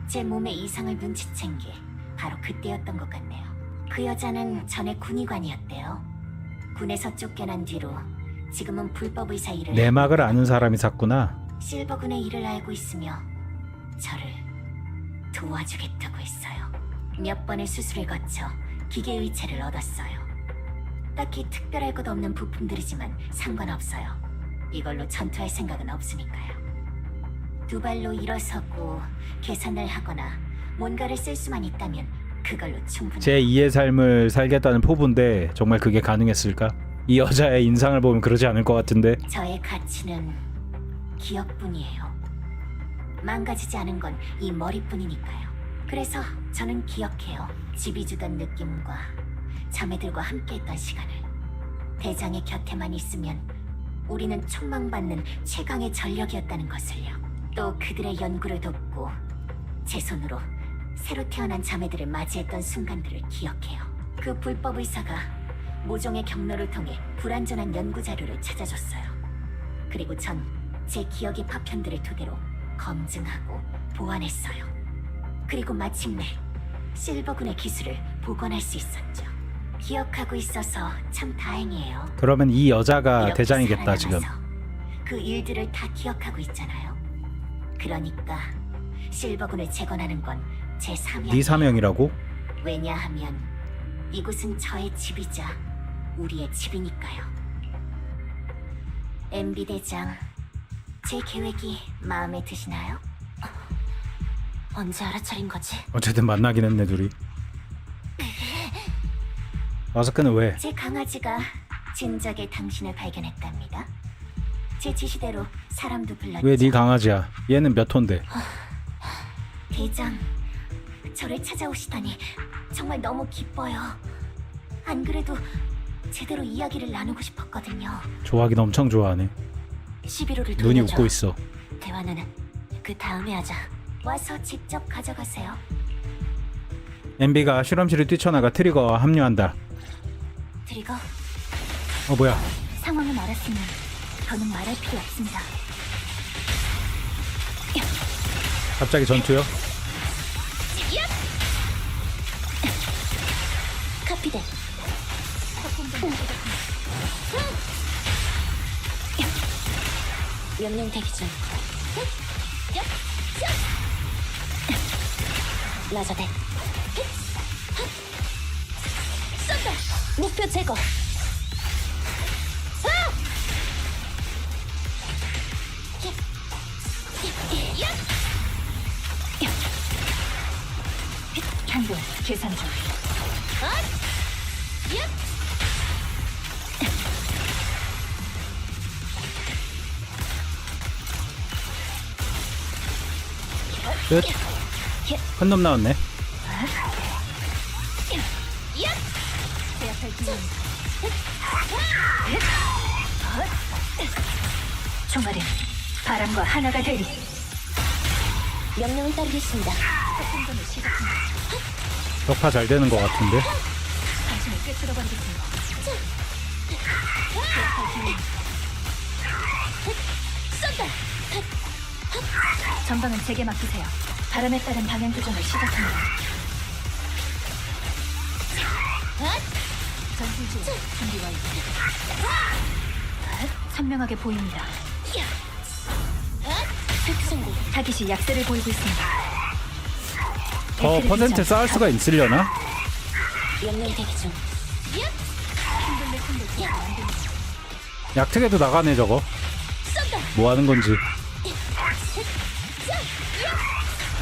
제 몸의 이상을 눈치챈 게 바로 그때였던 것 같네요. 그 여자는 전에 군의관이었대요. 군에서 쫓겨난 뒤로 지금은 불법 의사 일을 내막을 아는 사람이 샀구나. 실버군의 일을 알고 있으며 저를 도와주겠다고 했어요. 몇 번의 수술을 거쳐 기계 의체를 얻었어요. 딱히 특별할 것 없는 부품들이지만 상관없어요. 이걸로 전투할 생각은 없으니까요. 두 발로 일어서고 계산을 하거나 뭔가를 쓸 수만 있다면 그걸로 충분히. 제 2의 삶을 살겠다는 포부인데 정말 그게 가능했을까? 이 여자의 인상을 보면 그러지 않을 것 같은데. 저의 가치는 기억뿐이에요. 망가지지 않은 건 이 머리뿐이니까요. 그래서 저는 기억해요. 집이 주던 느낌과 자매들과 함께했던 시간을. 대장의 곁에만 있으면 우리는 촉망받는 최강의 전력이었다는 것을요. 또 그들의 연구를 돕고 제 손으로 새로 태어난 자매들을 맞이했던 순간들을 기억해요. 그 불법 의사가 모종의 경로를 통해 불완전한 연구 자료를 찾아줬어요. 그리고 전 제 기억의 파편들을 토대로 검증하고 보완했어요. 그리고 마침내 실버군의 기술을 복원할 수 있었죠. 기억하고 있어서 참 다행이에요. 그러면 이 여자가 이렇게 대장이겠다 지금. 살아남아서 그 일들을 다 기억하고 있잖아요. 그러니까 실버군을 재건하는 건 제 사명이에요. 네 사명이라고? 왜냐하면 이곳은 저의 집이자 우리의 집이니까요. MB 대장, 제 계획이 마음에 드시나요? 언제 알아차린 거지? 어쨌든 만나긴 했네 둘이. 마스크는 왜? 제 강아지가 진작에 당신을 발견했답니다. 제 지시대로 사람도 불렀죠. 왜 네 강아지야? 얘는 몇 호인데? 대장, 저를 찾아오시다니 정말 너무 기뻐요. 안 그래도 제대로 이야기를 나누고 싶었거든요. 좋아하긴 엄청 좋아하네. 11호를 눈이 돌려줘. 웃고 있어. 대화는 그 다음에 하자. 와서 직접 가져가세요. MB가 실험실을 뛰쳐나가 트리거와 합류한다. 트리거, 뭐야? 상황을 알았으면 더는 말할 필요 없습니다. 갑자기 전투요? 카피된. 명령 대기 중. 라자대. 쏜다! 목표 제거! 향분 계산 중. 끝. 큰 놈 나왔네. 제압할 기회입니다. 총알은 바람과 하나가 되리. 명령을 따르겠습니다. 폭풍전을 시작합니다. 격파 잘 되는 것 같은데. 당신을 꿰뚫어 버리겠습니다. 제압할 기회입니다. 쏜다! 전방은 제게 맡기세요. 바람에 따른 방향 조정을 시작합니다. 전술지 준비 완료. 선명하게 보입니다. 특성고 타깃이 약세를 보이고 있습니다. 더 퍼센트 쌓을 수가 있으려나? 명령 대기 중. 약특에도 나가네 저거. 뭐 하는 건지.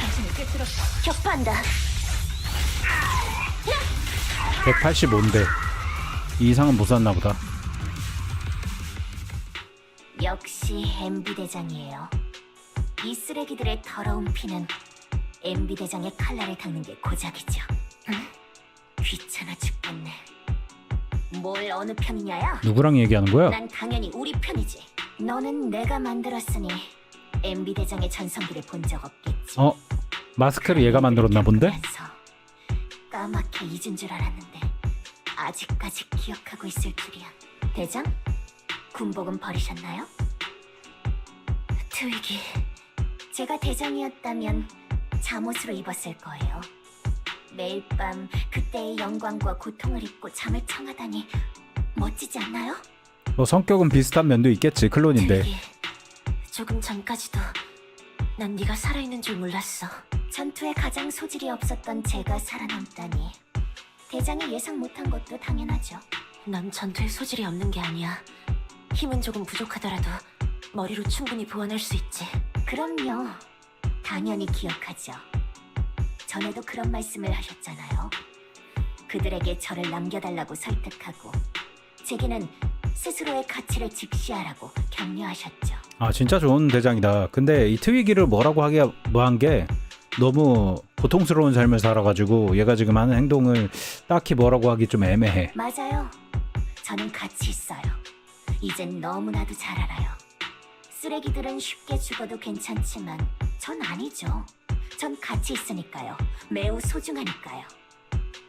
당신을 꿰뚫어. 격파한다. 185인데 이 이상은 못 샀나 보다. 역시 MB 대장이에요. 이 쓰레기들의 더러운 피는 MB 대장의 칼날을 닦는 게 고작이죠. 귀찮아 죽겠네. 뭘 어느 편이냐야? 누구랑 얘기하는 거야? 난 당연히 우리 편이지. 너는 내가 만들었으니 MB 대장의 전성기를 본 적 없겠지. 어? 마스크를 얘가 만들었나 본데? 그래서 까맣게 잊은 줄 알았는데 아직까지 기억하고 있을 줄이야. 대장? 군복은 버리셨나요? 트윅이 제가 대장이었다면 잠옷으로 입었을 거예요. 매일 밤 그때의 영광과 고통을 잊고 잠을 청하다니 멋지지 않나요? 뭐 성격은 비슷한 면도 있겠지. 클론인데. 트윅이 조금 전까지도 난 네가 살아있는 줄 몰랐어. 전투에 가장 소질이 없었던 제가 살아남다니 대장이 예상 못한 것도 당연하죠. 넌 전투에 소질이 없는 게 아니야. 힘은 조금 부족하더라도 머리로 충분히 보완할 수 있지. 그럼요. 당연히 기억하죠. 전에도 그런 말씀을 하셨잖아요. 그들에게 저를 남겨달라고 설득하고 제게는 스스로의 가치를 직시하라고 격려하셨죠. 아 진짜 좋은 대장이다. 근데 이 트위기를 뭐라고 하기가 뭐한 게 너무 고통스러운 삶을 살아가지고 얘가 지금 하는 행동을 딱히 뭐라고 하기 좀 애매해. 맞아요. 저는 가치 있어요. 이젠 너무나도 잘 알아요. 쓰레기들은 쉽게 죽어도 괜찮지만 전 아니죠. 전 가치 있으니까요. 매우 소중하니까요.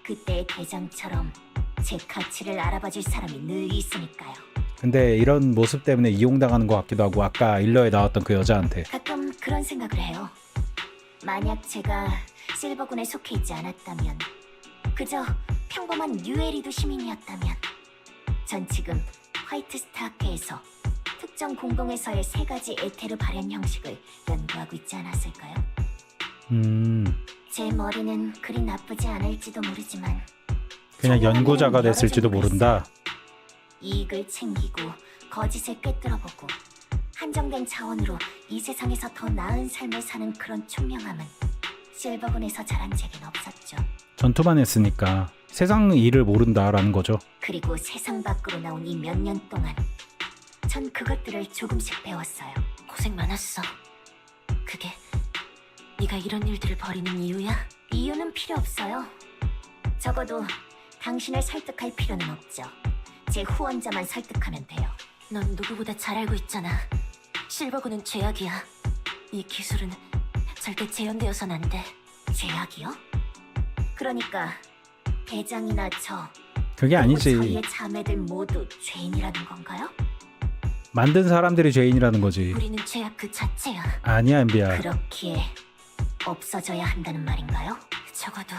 그때의 대장처럼 제 가치를 알아봐줄 사람이 늘 있으니까요. 근데 이런 모습 때문에 이용당하는 것 같기도 하고 아까 일러에 나왔던 그 여자한테. 가끔 그런 생각을 해요. 만약 제가 실버군에 속해 있지 않았다면, 그저 평범한 뉴에리도 시민이었다면, 전 지금 화이트스타 학회에서 특정 공동에서의 3가지 에테르 발현 형식을 연구하고 있지 않았을까요? 제 머리는 그리 나쁘지 않을지도 모르지만 그냥 정말 연구자가 여러 됐을지도 재미가 모른다. 이익을 챙기고 거짓을 꿰뚫어보고 한정된 차원으로 이 세상에서 더 나은 삶을 사는 그런 총명함은 실버군에서 자란 적은 없었죠. 전투만 했으니까 세상 일을 모른다라는 거죠. 그리고 세상 밖으로 나온 이 몇 년 동안 전 그것들을 조금씩 배웠어요. 고생 많았어. 그게 네가 이런 일들을 벌이는 이유야? 이유는 필요 없어요. 적어도 당신을 설득할 필요는 없죠. 제 후원자만 설득하면 돼요. 넌 누구보다 잘 알고 있잖아. 실버군은 죄악이야. 이 기술은 절대 재현되어선 안 돼. 제약이요? 그러니까 대장이나 저 그게 그리고 아니지. 저희의 자매들 모두 죄인이라는 건가요? 만든 사람들이 죄인이라는 거지. 우리는 죄악 그 자체야. 아니야 엠비야. 그렇기에 없어져야 한다는 말인가요? 적어도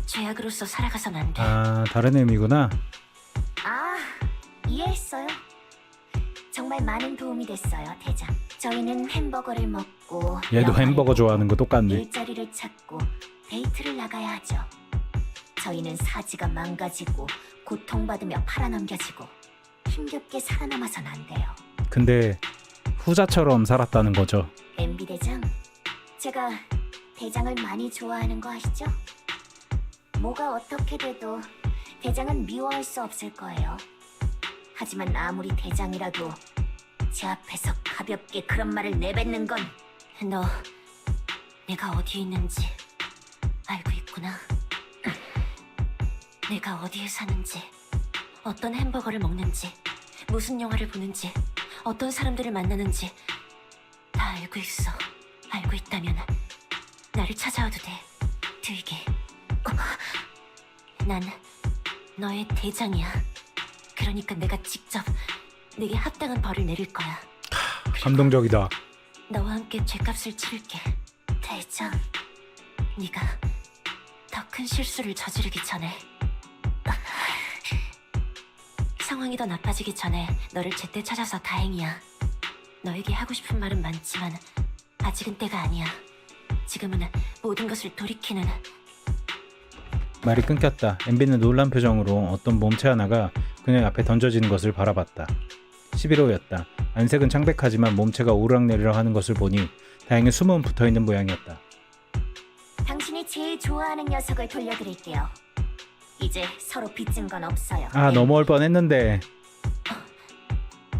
죄악으로서 살아가선 안 돼. 아 다른 의미구나. 아, 이해했어요. 정말 많은 도움이 됐어요, 대장. 저희는 햄버거를 먹고 얘도 영화를 햄버거 좋아하는 거 똑같네. 일자리를 찾고 데이트를 나가야 하죠. 저희는 사지가 망가지고 고통받으며 팔아넘겨지고 힘겹게 살아남아선 안 돼요. 근데 후자처럼 살았다는 거죠. MB 대장, 제가 대장을 많이 좋아하는 거 아시죠? 뭐가 어떻게 돼도 대장은 미워할 수 없을 거예요. 하지만 아무리 대장이라도 제 앞에서 가볍게 그런 말을 내뱉는 건 너 내가 어디에 있는지 알고 있구나. 내가 어디에 사는지, 어떤 햄버거를 먹는지, 무슨 영화를 보는지, 어떤 사람들을 만나는지 다 알고 있어. 알고 있다면 나를 찾아와도 돼, 트위기. 난 너의 대장이야. 그러니까 내가 직접 내게 합당한 벌을 내릴 거야. 감동적이다. 너와 함께 죗값을 치를게. 대장, 네가 더 큰 실수를 저지르기 전에, 상황이 더 나빠지기 전에 너를 제때 찾아서 다행이야. 너에게 하고 싶은 말은 많지만 아직은 때가 아니야. 지금은 모든 것을 돌이키는. 말이 끊겼다. MB는 놀란 표정으로 어떤 몸체 하나가 그녀의 앞에 던져지는 것을 바라봤다. 11호였다. 안색은 창백하지만 몸체가 오르락내리락 하는 것을 보니 다행히 숨은 붙어있는 모양이었다. 당신이 제일 좋아하는 녀석을 돌려드릴게요. 이제 서로 빚진 건 없어요. 아, 넘어올 뻔했는데.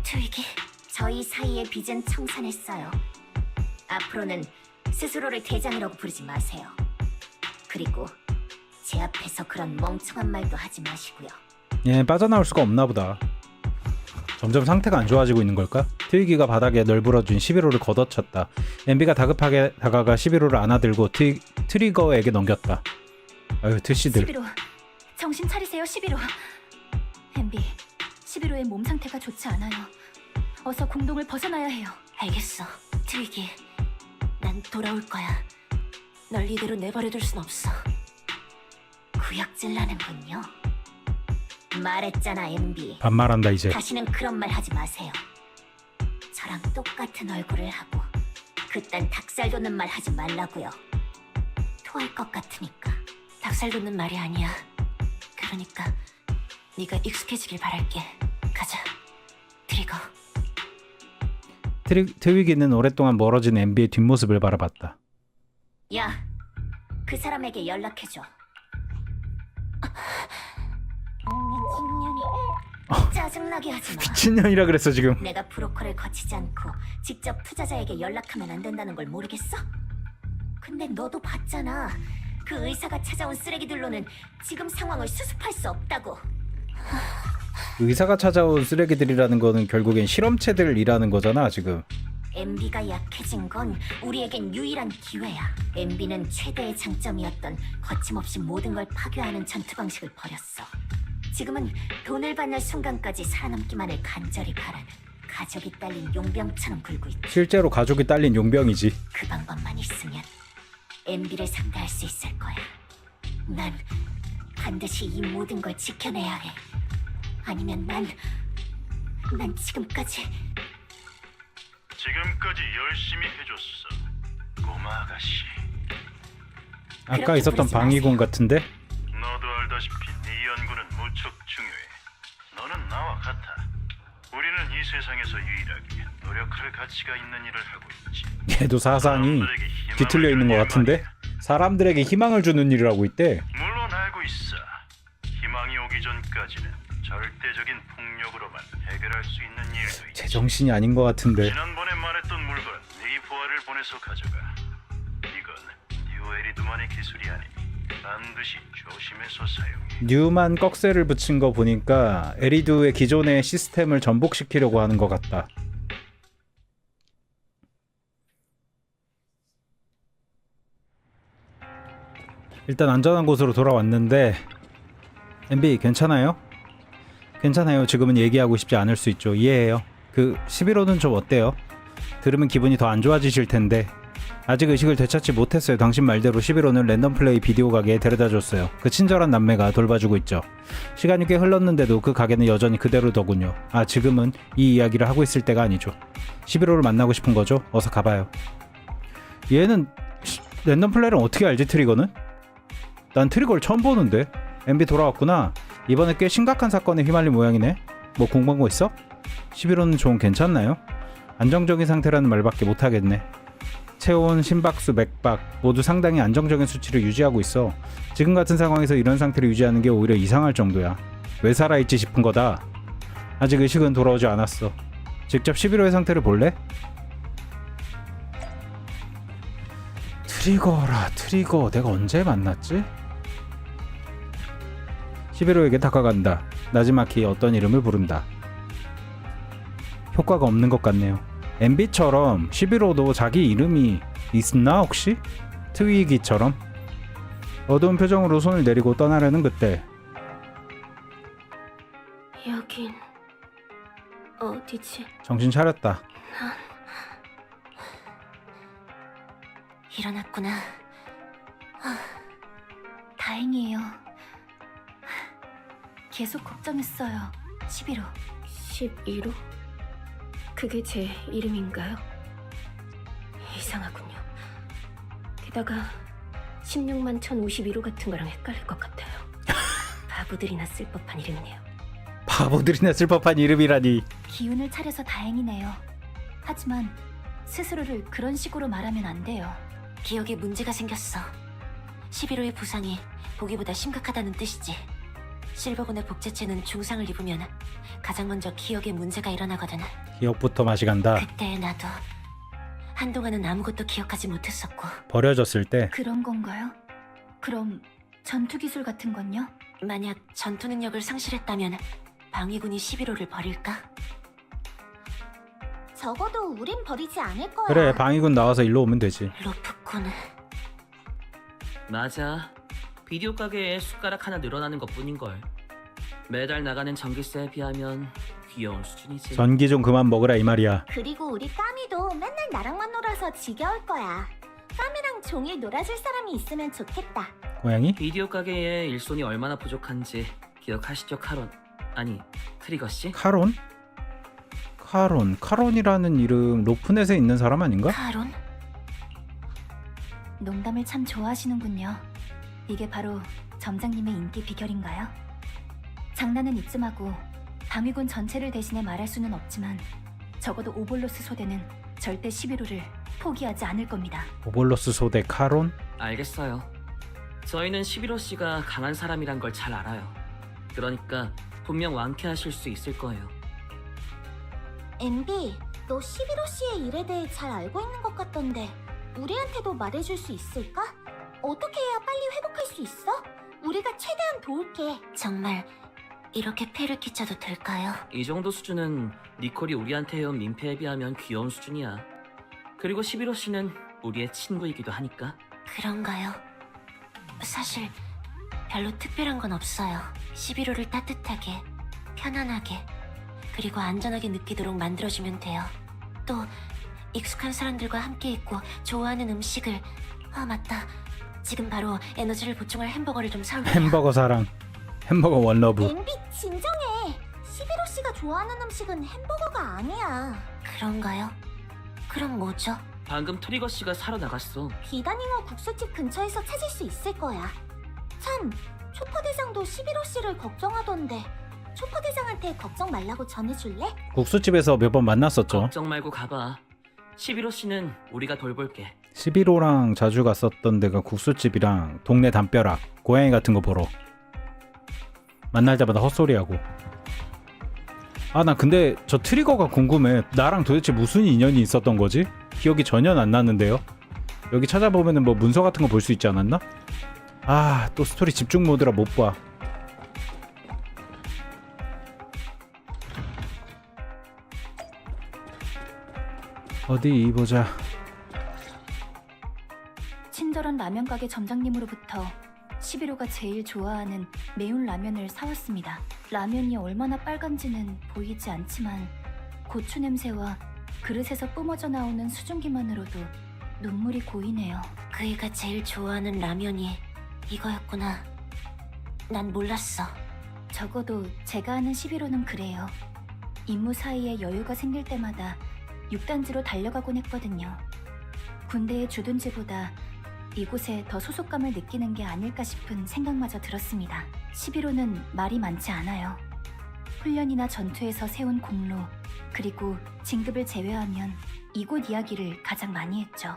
트위기, 저희 사이의 빚은 청산했어요. 앞으로는 스스로를 대장이라고 부르지 마세요. 그리고 제 앞에서 그런 멍청한 말도 하지 마시고요. 얘 빠져나올 수가 없나 보다. 점점 상태가 안 좋아지고 있는 걸까? 트위기가 바닥에 널브러진 11호를 걷어쳤다. MB가 다급하게 다가가 11호를 안아들고 트리거에게 넘겼다. 아유, 트씨들. 11호, 정신 차리세요, 11호. MB, 11호의 몸 상태가 좋지 않아요. 어서 공동을 벗어나야 해요. 알겠어. 트위기, 난 돌아올 거야. 널 이대로 내버려둘 순 없어. 구역질 나는군요. 말했잖아, MB. 반말한다 이제. 다시는 그런 말 하지 마세요. 저랑 똑같은 얼굴을 하고 그딴 닭살 돋는 말 하지 말라고요. 토할 것 같으니까. 닭살 돋는 말이 아니야. 그러니까 네가 익숙해지길 바랄게. 가자, 트리거. 트위기는 오랫동안 멀어진 MB의 뒷모습을 바라봤다. 야, 그 사람에게 연락해줘. 미친년이. 짜증나게 하지 마. 미친년이라 그랬어 지금. 내가 브로커를 거치지 않고 직접 투자자에게 연락하면 안 된다는 걸 모르겠어? 근데 너도 봤잖아. 그 의사가 찾아온 쓰레기들로는 지금 상황을 수습할 수 없다고. 의사가 찾아온 쓰레기들이라는 거는 결국엔 실험체들이라는 거잖아 지금. MB가 약해진 건 우리에겐 유일한 기회야. MB는 최대의 장점이었던 거침없이 모든 걸 파괴하는 전투 방식을 버렸어. 지금은 돈을 받는 순간까지 살아남기만을 간절히 바라는 가족이 딸린 용병처럼 굴고 있다. 실제로 가족이 딸린 용병이지. 그 방법만 있으면 MB를 상대할 수 있을 거야. 난 반드시 이 모든 걸 지켜내야 해. 아니면 난 지금까지 열심히 해줬어, 꼬마 아가씨. 아까 그렇게 있었던 부르지 방위군 마세요. 같은데? 너도 알다시피 네 연구는 무척 중요해. 너는 나와 같아. 우리는 이 세상에서 유일하게 노력할 가치가 있는 일을 하고 있지. 얘도 사상이 사람들에게 희망을 뒤틀려 있는 것 주는 같은데? 일 사람들에게 희망을 주는 일을 하고 있대. 물론 알고 있어. 희망이 오기 전까지는 절대적인 폭력으로만 해결할 수 있는 일도 있지. 제정신이 아닌 것 같은데. 지난번에 말했던 물건 네 부하를 보내서 가져가. 이건 뉴에리드만의 기술이 아니니 반드시 조심해서 사용해. 뉴만 꺽쇠를 붙인 거 보니까 에리두의 기존의 시스템을 전복시키려고 하는 것 같다. 일단 안전한 곳으로 돌아왔는데 MB 괜찮아요? 괜찮아요. 지금은 얘기하고 싶지 않을 수 있죠. 이해해요. 그 11호는 좀 어때요? 들으면 기분이 더 안 좋아지실 텐데 아직 의식을 되찾지 못했어요. 당신 말대로 11호는 랜덤 플레이 비디오 가게에 데려다줬어요. 그 친절한 남매가 돌봐주고 있죠. 시간이 꽤 흘렀는데도 그 가게는 여전히 그대로더군요. 아, 지금은 이 이야기를 하고 있을 때가 아니죠. 11호를 만나고 싶은 거죠? 어서 가봐요. 얘는 랜덤 플레이를 어떻게 알지, 트리거는? 난 트리거를 처음 보는데. MB 돌아왔구나. 이번에 꽤 심각한 사건에 휘말린 모양이네. 뭐 궁금한 거 있어? 11호는 좀 괜찮나요? 안정적인 상태라는 말밖에 못하겠네. 체온, 심박수, 맥박 모두 상당히 안정적인 수치를 유지하고 있어. 지금 같은 상황에서 이런 상태를 유지하는 게 오히려 이상할 정도야. 왜 살아있지 싶은 거다. 아직 의식은 돌아오지 않았어. 직접 11호의 상태를 볼래? 트리거라, 트리거. 내가 언제 만났지? 11호에게 다가간다. 나지마키 어떤 이름을 부른다. 효과가 없는 것 같네요. MB처럼 11호도 자기 이름이 있나 혹시? 트위기처럼? 어두운 표정으로 손을 내리고 떠나려는 그때 여긴 어디지? 정신 차렸다. 일어났구나. 다행이에요. 계속 걱정했어요. 11호. 11호? 그게 제 이름인가요? 이상하군요. 게다가 16만 1051호 같은 거랑 헷갈릴 것 같아요. 바보들이나 쓸 법한 이름이네요. 바보들이나 쓸 법한 이름이라니. 기운을 차려서 다행이네요. 하지만 스스로를 그런 식으로 말하면 안 돼요. 기억에 문제가 생겼어. 11호의 부상이 보기보다 심각하다는 뜻이지. 실버군의 복제체는 중상을 입으면 가장 먼저 기억에 문제가 일어나거든. 기억부터 맛이 간다. 그때 나도 한동안은 아무것도 기억하지 못했었고. 버려졌을 때 그런 건가요? 그럼 전투 기술 같은 건요? 만약 전투 능력을 상실했다면 방위군이 11호를 버릴까? 적어도 우린 버리지 않을 거야. 그래, 방위군 나와서 일로 오면 되지. 로프군. 맞아. 비디오 가게에 숟가락 하나 늘어나는 것뿐인걸. 매달 나가는 전기세에 비하면 귀여운 수준이지. 전기 좀 그만 먹으라 이 말이야. 그리고 우리 까미도 맨날 나랑만 놀아서 지겨울 거야. 까미랑 종일 놀아줄 사람이 있으면 좋겠다. 고양이? 비디오 가게에 일손이 얼마나 부족한지 기억하시죠, 카론? 아니, 트리거 씨? 카론? 카론이라는 이름 로프넷에 있는 사람 아닌가? 카론? 농담을 참 좋아하시는군요. 이게 바로 점장님의 인기 비결인가요? 장난은 이쯤 하고 방위군 전체를 대신해 말할 수는 없지만 적어도 오볼로스 소대는 절대 11호를 포기하지 않을 겁니다. 오볼로스 소대 카론? 알겠어요. 저희는 11호 씨가 강한 사람이란 걸 잘 알아요. 그러니까 분명 완쾌하실 수 있을 거예요. MB, 너 11호 씨의 일에 대해 잘 알고 있는 것 같던데 우리한테도 말해줄 수 있을까? 어떻게 해야 빨리 회복할 수 있어? 우리가 최대한 도울게. 정말 이렇게 폐를 끼쳐도 될까요? 이 정도 수준은 니콜이 우리한테 해온 민폐에 비하면 귀여운 수준이야. 그리고 11호 씨는 우리의 친구이기도 하니까. 그런가요? 사실 별로 특별한 건 없어요. 11호를 따뜻하게, 편안하게, 그리고 안전하게 느끼도록 만들어주면 돼요. 또 익숙한 사람들과 함께 있고 좋아하는 음식을... 아 맞다. 지금 바로 에너지를 보충할 햄버거를 좀 사올게요. 햄버거 사랑. 햄버거 원러브. MB 진정해. 11호 씨가 좋아하는 음식은 햄버거가 아니야. 그런가요? 그럼 뭐죠? 방금 트리거 씨가 사러 나갔어. 비단잉어 국수집 근처에서 찾을 수 있을 거야. 참, 초퍼대장도 11호 씨를 걱정하던데 초퍼대장한테 걱정 말라고 전해줄래? 국수집에서 몇 번 만났었죠. 걱정 말고 가봐. 11호 씨는 우리가 돌볼게. 11호랑 자주 갔었던 데가 국수집이랑 동네 담벼락 고양이 같은 거 보러 만날 때마다 헛소리하고. 아, 나 근데 저 트리거가 궁금해. 나랑 도대체 무슨 인연이 있었던 거지? 기억이 전혀 안 나는데요. 여기 찾아보면은 뭐 문서 같은 거 볼 수 있지 않았나? 아, 또 스토리 집중 모드라 못 봐. 어디 보자. 친절한 라면 가게 점장님으로부터 11호가 제일 좋아하는 매운 라면을 사왔습니다. 라면이 얼마나 빨간지는 보이지 않지만 고추 냄새와 그릇에서 뿜어져 나오는 수증기만으로도 눈물이 고이네요. 그이가 제일 좋아하는 라면이 이거였구나. 난 몰랐어. 적어도 제가 아는 11호는 그래요. 임무 사이에 여유가 생길 때마다 육단지로 달려가곤 했거든요. 군대에 주둔지보다 이곳에 더 소속감을 느끼는 게 아닐까 싶은 생각마저 들었습니다. 11호는 말이 많지 않아요. 훈련이나 전투에서 세운 공로, 그리고 진급을 제외하면 이곳 이야기를 가장 많이 했죠.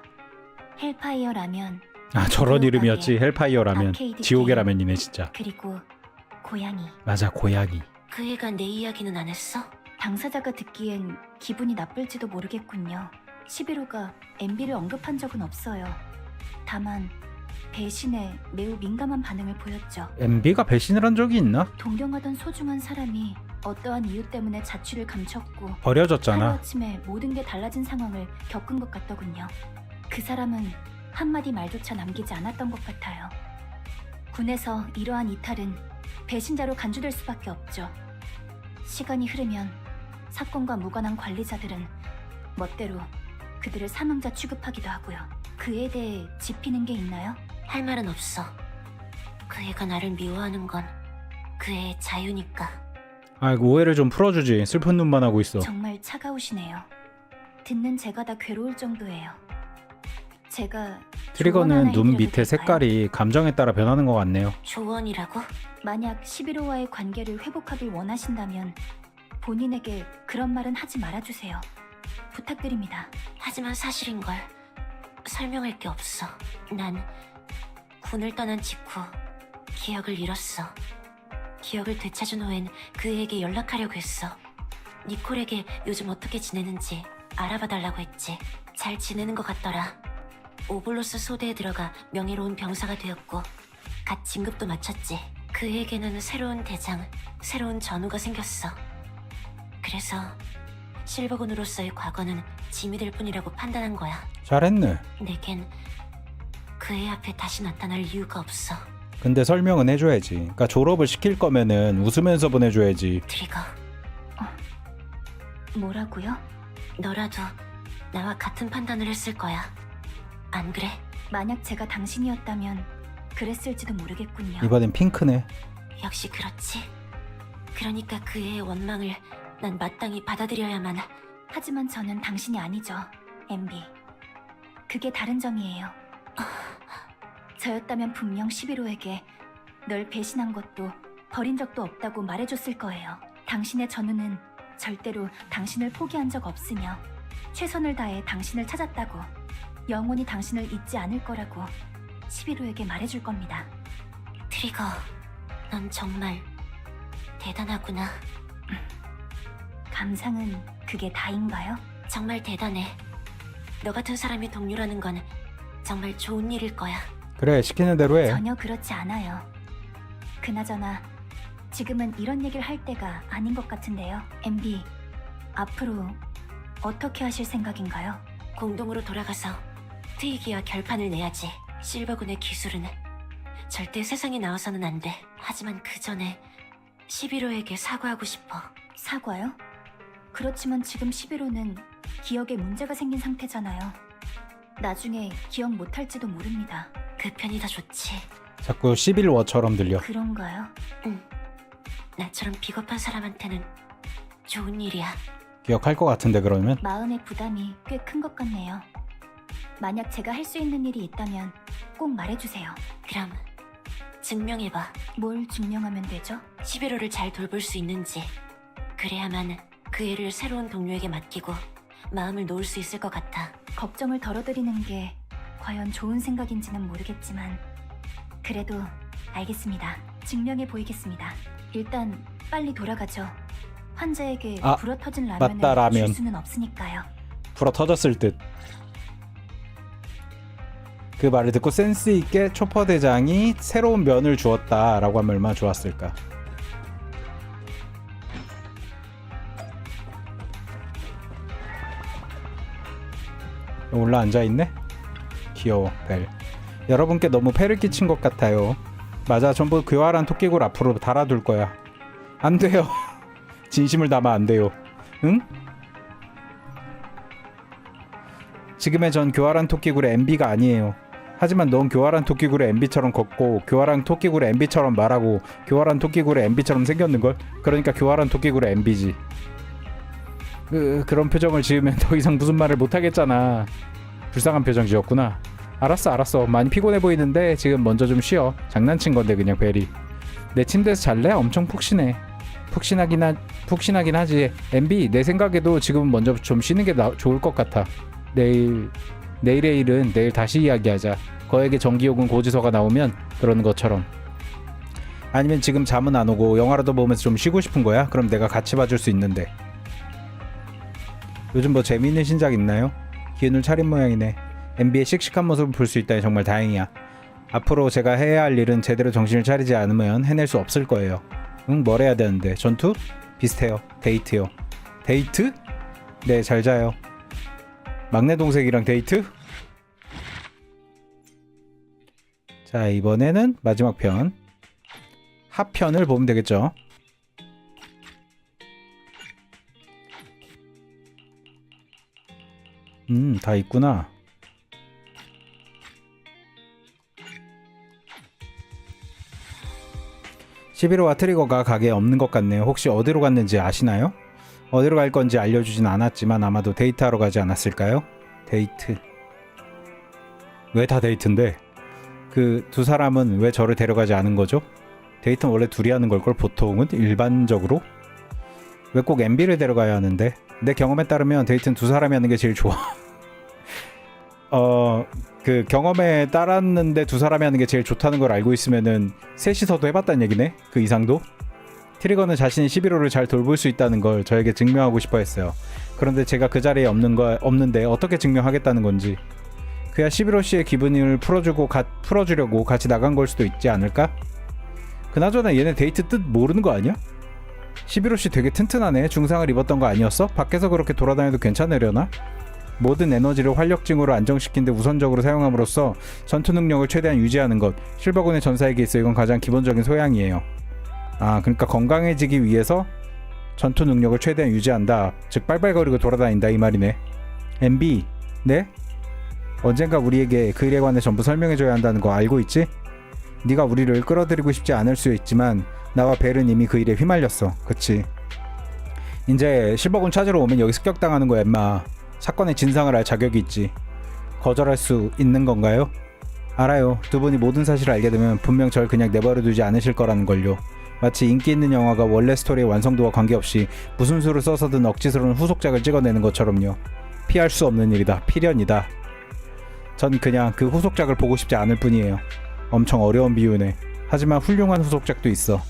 헬파이어 라면, 아 저런 지옥 이름이었지. 헬파이어 라면. 아케이드 지옥의 게임. 라면이네 진짜. 그리고 고양이. 맞아 고양이. 그 애가 내 이야기는 안 했어? 당사자가 듣기엔 기분이 나쁠지도 모르겠군요. 11호가 MB를 언급한 적은 없어요. 다만 배신에 매우 민감한 반응을 보였죠. MB가 배신을 한 적이 있나? 동경하던 소중한 사람이 어떠한 이유 때문에 자취를 감췄고 버려졌잖아. 하루아침에 모든 게 달라진 상황을 겪은 것 같더군요. 그 사람은 한마디 말조차 남기지 않았던 것 같아요. 군에서 이러한 이탈은 배신자로 간주될 수밖에 없죠. 시간이 흐르면 사건과 무관한 관리자들은 멋대로 그들을 사망자 취급하기도 하고요. 그에 대해 짚이는 게 있나요? 할 말은 없어. 그 애가 나를 미워하는 건 그 애의 자유니까. 아이고 오해를 좀 풀어주지. 슬픈 눈만 하고 있어. 정말 차가우시네요. 듣는 제가 다 괴로울 정도예요. 제가 조언 트리거는 하나 눈 해드려도 밑에 될까요? 색깔이 감정에 따라 변하는 것 같네요. 조언이라고? 만약 11호와의 관계를 회복하길 원하신다면 본인에게 그런 말은 하지 말아주세요. 부탁드립니다. 하지만 사실인걸. 설명할 게 없어. 난 군을 떠난 직후 기억을 잃었어. 기억을 되찾은 후엔 그 애에게 연락하려고 했어. 니콜에게 요즘 어떻게 지내는지 알아봐달라고 했지. 잘 지내는 것 같더라. 오블로스 소대에 들어가 명예로운 병사가 되었고 갓 진급도 마쳤지. 그 애에게는 새로운 대장, 새로운 전우가 생겼어. 그래서 실버군으로서의 과거는 짐이 될 뿐이라고 판단한 거야. 잘했네. 내겐 그 애 앞에 다시 나타날 이유가 없어. 근데 설명은 해줘야지. 그러니까 졸업을 시킬 거면은 웃으면서 보내줘야지. 트리거, 뭐라고요? 너라도 나와 같은 판단을 했을 거야. 안 그래? 만약 제가 당신이었다면 그랬을지도 모르겠군요. 이번엔 핑크네. 역시 그렇지. 그러니까 그 애의 원망을 난 마땅히 받아들여야만. 하지만 저는 당신이 아니죠, MB. 그게 다른 점이에요. 저였다면 분명 11호에게 널 배신한 것도 버린 적도 없다고 말해줬을 거예요. 당신의 전우는 절대로 당신을 포기한 적 없으며 최선을 다해 당신을 찾았다고, 영원히 당신을 잊지 않을 거라고 11호에게 말해줄 겁니다. 트리거, 넌 정말 대단하구나. 감상은 그게 다인가요? 정말 대단해. 너 같은 사람이 동료라는 건 정말 좋은 일일 거야. 그래 시키는 대로 해. 전혀 그렇지 않아요. 그나저나 지금은 이런 얘기를 할 때가 아닌 것 같은데요. MB, 앞으로 어떻게 하실 생각인가요? 공동으로 돌아가서 트이기와 결판을 내야지. 실버군의 기술은 절대 세상에 나와서는 안 돼. 하지만 그 전에 11호에게 사과하고 싶어. 사과요? 그렇지만 지금 11호는 기억에 문제가 생긴 상태잖아요. 나중에 기억 못할지도 모릅니다. 그 편이 더 좋지. 자꾸 11워처럼 들려. 그런가요? 나처럼 비겁한 사람한테는 좋은 일이야. 기억할 것 같은데 그러면? 마음의 부담이 꽤 큰 것 같네요. 만약 제가 할 수 있는 일이 있다면 꼭 말해주세요. 그럼 증명해봐. 뭘 증명하면 되죠? 11호를 잘 돌볼 수 있는지. 그래야만 그 애를 새로운 동료에게 맡기고 마음을 놓을 수 있을 것 같아. 걱정을 덜어드리는 게 과연 좋은 생각인지는 모르겠지만 그래도 알겠습니다. 증명해 보이겠습니다. 일단 빨리 돌아가죠. 환자에게 아, 불어터진 맞다, 라면을 라면. 줄 수는 없으니까요. 불어 터졌을 듯. 그 말을 듣고 센스 있게 초퍼 대장이 새로운 면을 주었다라고 하면 얼마나 좋았을까. 올라 앉아 있네. 귀여워 벨. 여러분께 너무 폐를 끼친 것 같아요. 맞아, 전부 교활한 토끼굴 앞으로 달아둘 거야. 안 돼요. 진심을 담아 안 돼요. 응? 지금의 전 교활한 토끼굴의 MB가 아니에요. 하지만 넌 교활한 토끼굴의 MB처럼 걷고 교활한 토끼굴의 MB처럼 말하고 교활한 토끼굴의 MB처럼 생겼는걸? 그러니까 교활한 토끼굴의 MB지. 그런 표정을 지으면 더 이상 무슨 말을 못하겠잖아. 불쌍한 표정 지었구나. 알았어. 많이 피곤해 보이는데 지금 먼저 좀 쉬어. 장난친 건데 그냥 베리. 내 침대에서 잘래? 엄청 푹신해. 푹신하긴 하지. MB 내 생각에도 지금은 먼저 좀 쉬는 게 좋을 것 같아. 내일의 일은 내일 다시 이야기하자. 거액의 전기요금 고지서가 나오면 그러는 것처럼. 아니면 지금 잠은 안 오고 영화라도 보면서 좀 쉬고 싶은 거야? 그럼 내가 같이 봐줄 수 있는데. 요즘 뭐 재미있는 신작 있나요? 기운을 차린 모양이네. MB의 씩씩한 모습을 볼 수 있다니 정말 다행이야. 앞으로 제가 해야 할 일은 제대로 정신을 차리지 않으면 해낼 수 없을 거예요. 응, 뭘 해야 되는데? 전투? 비슷해요. 데이트요. 데이트? 네, 잘 자요. 막내 동생이랑 데이트? 자, 이번에는 마지막 편 하편을 보면 되겠죠. 다 있구나. 11호와 트리거가 가게에 없는 것 같네요. 혹시 어디로 갔는지 아시나요? 어디로 갈 건지 알려주진 않았지만 아마도 데이트하러 가지 않았을까요? 데이트. 왜 다 데이트인데? 그 두 사람은 왜 저를 데려가지 않은 거죠? 데이트는 원래 둘이 하는 걸걸 보통은 일반적으로? 왜 꼭 MB를 데려가야 하는데? 내 경험에 따르면 데이트는 두 사람이 하는 게 제일 좋아. 그 경험에 따랐는데 두 사람이 하는 게 제일 좋다는 걸 알고 있으면은 셋이서도 해봤다는 얘기네. 그 이상도. 트리거는 자신이 11호를 잘 돌볼 수 있다는 걸 저에게 증명하고 싶어 했어요. 그런데 제가 그 자리에 없는데 어떻게 증명하겠다는 건지. 그야 11호 씨의 기분을 풀어주려고 같이 나간 걸 수도 있지 않을까? 그나저나 얘네 데이트 뜻 모르는 거 아니야? 11호 씨 되게 튼튼하네. 중상을 입었던 거 아니었어? 밖에서 그렇게 돌아다녀도 괜찮으려나? 모든 에너지를 활력증으로 안정시킨 데 우선적으로 사용함으로써 전투 능력을 최대한 유지하는 것. 실버군의 전사에게 있어 이건 가장 기본적인 소양이에요. 아, 그러니까 건강해지기 위해서 전투 능력을 최대한 유지한다. 즉 빨빨거리고 돌아다닌다 이 말이네. MB, 네? 언젠가 우리에게 그 일에 관해 전부 설명해줘야 한다는 거 알고 있지? 네가 우리를 끌어들이고 싶지 않을 수 있지만 나와 벨은 이미 그 일에 휘말렸어. 그치? 이제 실버군 찾으러 오면 여기 습격당하는 거야 임마. 사건의 진상을 알 자격이 있지. 거절할 수 있는 건가요? 알아요. 두 분이 모든 사실을 알게 되면 분명 절 그냥 내버려두지 않으실 거라는 걸요. 마치 인기 있는 영화가 원래 스토리의 완성도와 관계없이 무슨 수를 써서든 억지스러운 후속작을 찍어내는 것처럼요. 피할 수 없는 일이다. 필연이다. 전 그냥 그 후속작을 보고 싶지 않을 뿐이에요. 엄청 어려운 비유네. 하지만 훌륭한 후속작도 있어.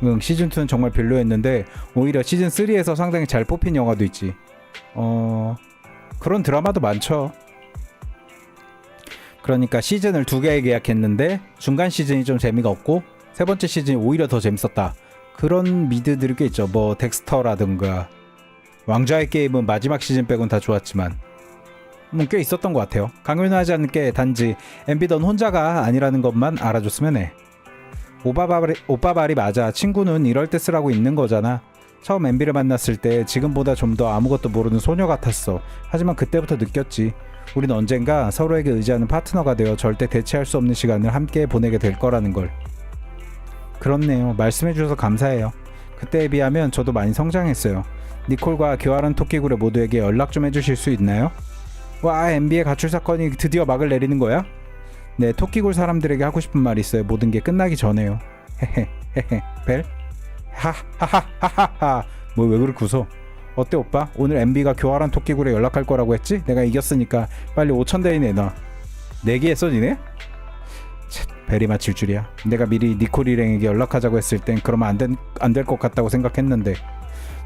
응, 시즌2는 정말 별로였는데 오히려 시즌3에서 상당히 잘 뽑힌 영화도 있지. 그런 드라마도 많죠. 그러니까 시즌을 2개 계약했는데 중간 시즌이 좀 재미가 없고 세 번째 시즌이 오히려 더 재밌었다. 그런 미드들이 꽤 있죠. 뭐 덱스터라든가 왕좌의 게임은 마지막 시즌 빼곤 다 좋았지만 꽤 있었던 것 같아요. 강요하지 않게 단지 MB 넌 혼자가 아니라는 것만 알아줬으면 해. 오빠 말이 맞아. 친구는 이럴 때 쓰라고 있는 거잖아. 처음 MB를 만났을 때 지금보다 좀 더 아무것도 모르는 소녀 같았어. 하지만 그때부터 느꼈지. 우린 언젠가 서로에게 의지하는 파트너가 되어 절대 대체할 수 없는 시간을 함께 보내게 될 거라는 걸. 그렇네요. 말씀해주셔서 감사해요. 그때에 비하면 저도 많이 성장했어요. 니콜과 교활한 토끼굴의 모두에게 연락 좀 해주실 수 있나요? 와, MB의 가출 사건이 드디어 막을 내리는 거야? 네, 토끼굴 사람들에게 하고 싶은 말이 있어요. 모든 게 끝나기 전에요. 헤헤 벨? 하하하하하. 뭐 왜 그렇게 웃어? 어때 오빠? 오늘 MB가 교활한 토끼굴에 연락할 거라고 했지? 내가 이겼으니까 빨리 5,000대인 내놔. 내기했어 니네? 벨이 맞힐 줄이야. 내가 미리 니콜 일행에게 연락하자고 했을 땐 그러면 안 될 것 같다고 생각했는데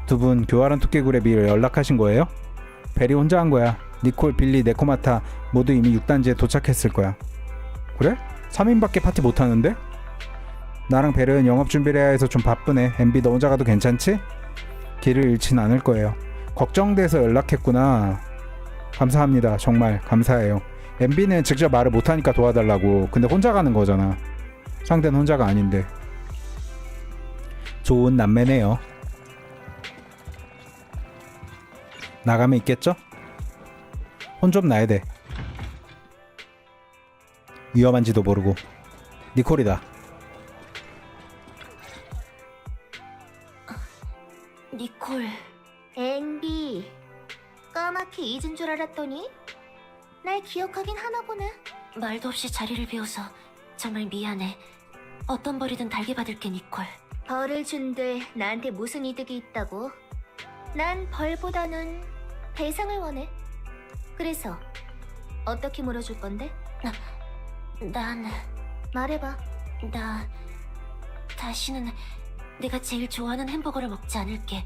두 분 교활한 토끼굴에 미리 연락하신 거예요? 벨이 혼자 한 거야. 니콜, 빌리, 네코마타 모두 이미 6단지에 도착했을 거야. 그래? 3인밖에 파티 못하는데? 나랑 벨은 영업 준비를 해야 해서 좀 바쁘네. MB 너 혼자 가도 괜찮지? 길을 잃진 않을 거예요. 걱정돼서 연락했구나. 감사합니다. 정말 감사해요. MB는 직접 말을 못하니까 도와달라고. 근데 혼자 가는 거잖아. 상대는 혼자가 아닌데. 좋은 남매네요. 나가면 있겠죠? 혼 좀 나야 돼. 위험한지도 모르고. 니콜이다. 니콜. MB 까맣게 잊은 줄 알았더니 날 기억하긴 하나 보네. 말도 없이 자리를 비워서 정말 미안해. 어떤 벌이든 달게 받을게, 니콜. 벌을 준들 나한테 무슨 이득이 있다고? 난 벌보다는 배상을 원해. 그래서 어떻게 물어줄 건데? 난... 말해봐. 나... 다시는 내가 제일 좋아하는 햄버거를 먹지 않을게.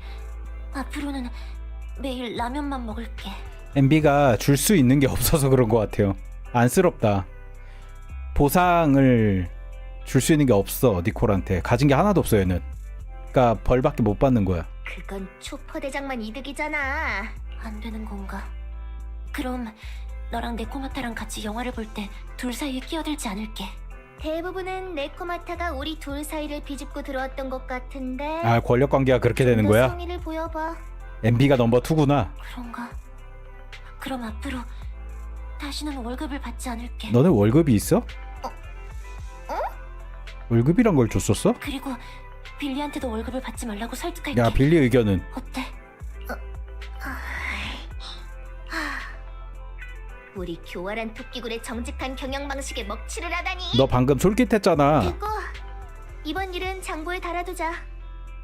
앞으로는 매일 라면만 먹을게. MB가 줄 수 있는 게 없어서 그런 것 같아요. 안쓰럽다. 보상을 줄 수 있는 게 없어. 니콜한테 가진 게 하나도 없어 얘는. 그러니까 벌밖에 못 받는 거야. 그건 초퍼대장만 이득이잖아. 안 되는 건가? 그럼 너랑 네코마타랑 같이 영화를 볼 때 둘 사이에 끼어들지 않을게. 대부분은 네코마타가 우리 둘 사이를 비집고 들어왔던 것 같은데. 아, 권력 관계가 그렇게 되는 좀 더 거야? 성의를 보여봐. MB가 넘버 2구나. 그런가? 그럼 앞으로 다시는 월급을 받지 않을게. 너네 월급이 있어? 월급이란 걸 줬었어? 그리고 빌리한테도 월급을 받지 말라고 설득할게. 야, 빌리 의견은? 어때? 우리 교활한 토끼굴의 정직한 경영 방식에 먹칠을 하다니. 너 방금 솔깃했잖아. 됐고, 이번 일은 장부에 달아두자.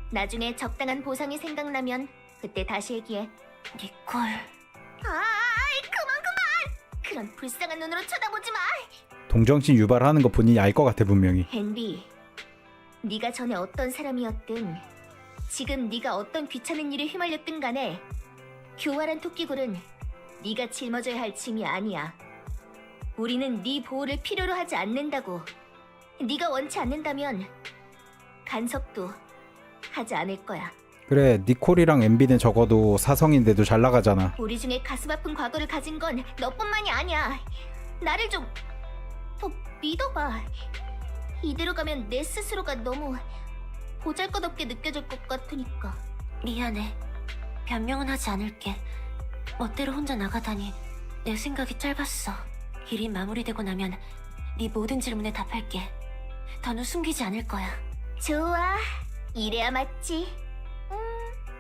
나중에 적당한 보상이 생각나면 그때 다시 얘기해. 니콜. 그만. 그런 불쌍한 눈으로 쳐다보지 마. 동정심 유발하는 거 본인이 알 것 같아 분명히. 헨리, 네가 전에 어떤 사람이었든 지금 네가 어떤 귀찮은 일에 휘말렸든 간에 교활한 토끼굴은 네가 짊어져야 할 짐이 아니야. 우리는 네 보호를 필요로 하지 않는다고. 네가 원치 않는다면 간섭도 하지 않을 거야. 그래, 니콜이랑 MB는 적어도 사성인데도 잘 나가잖아. 우리 중에 가슴 아픈 과거를 가진 건 너뿐만이 아니야. 나를 좀 더 믿어봐. 이대로 가면 내 스스로가 너무 보잘것없게 느껴질 것 같으니까. 미안해. 변명은 하지 않을게. 멋대로 혼자 나가다니 내 생각이 짧았어. 일이 마무리되고 나면 네 모든 질문에 답할게. 더는 숨기지 않을 거야. 좋아. 이래야 맞지.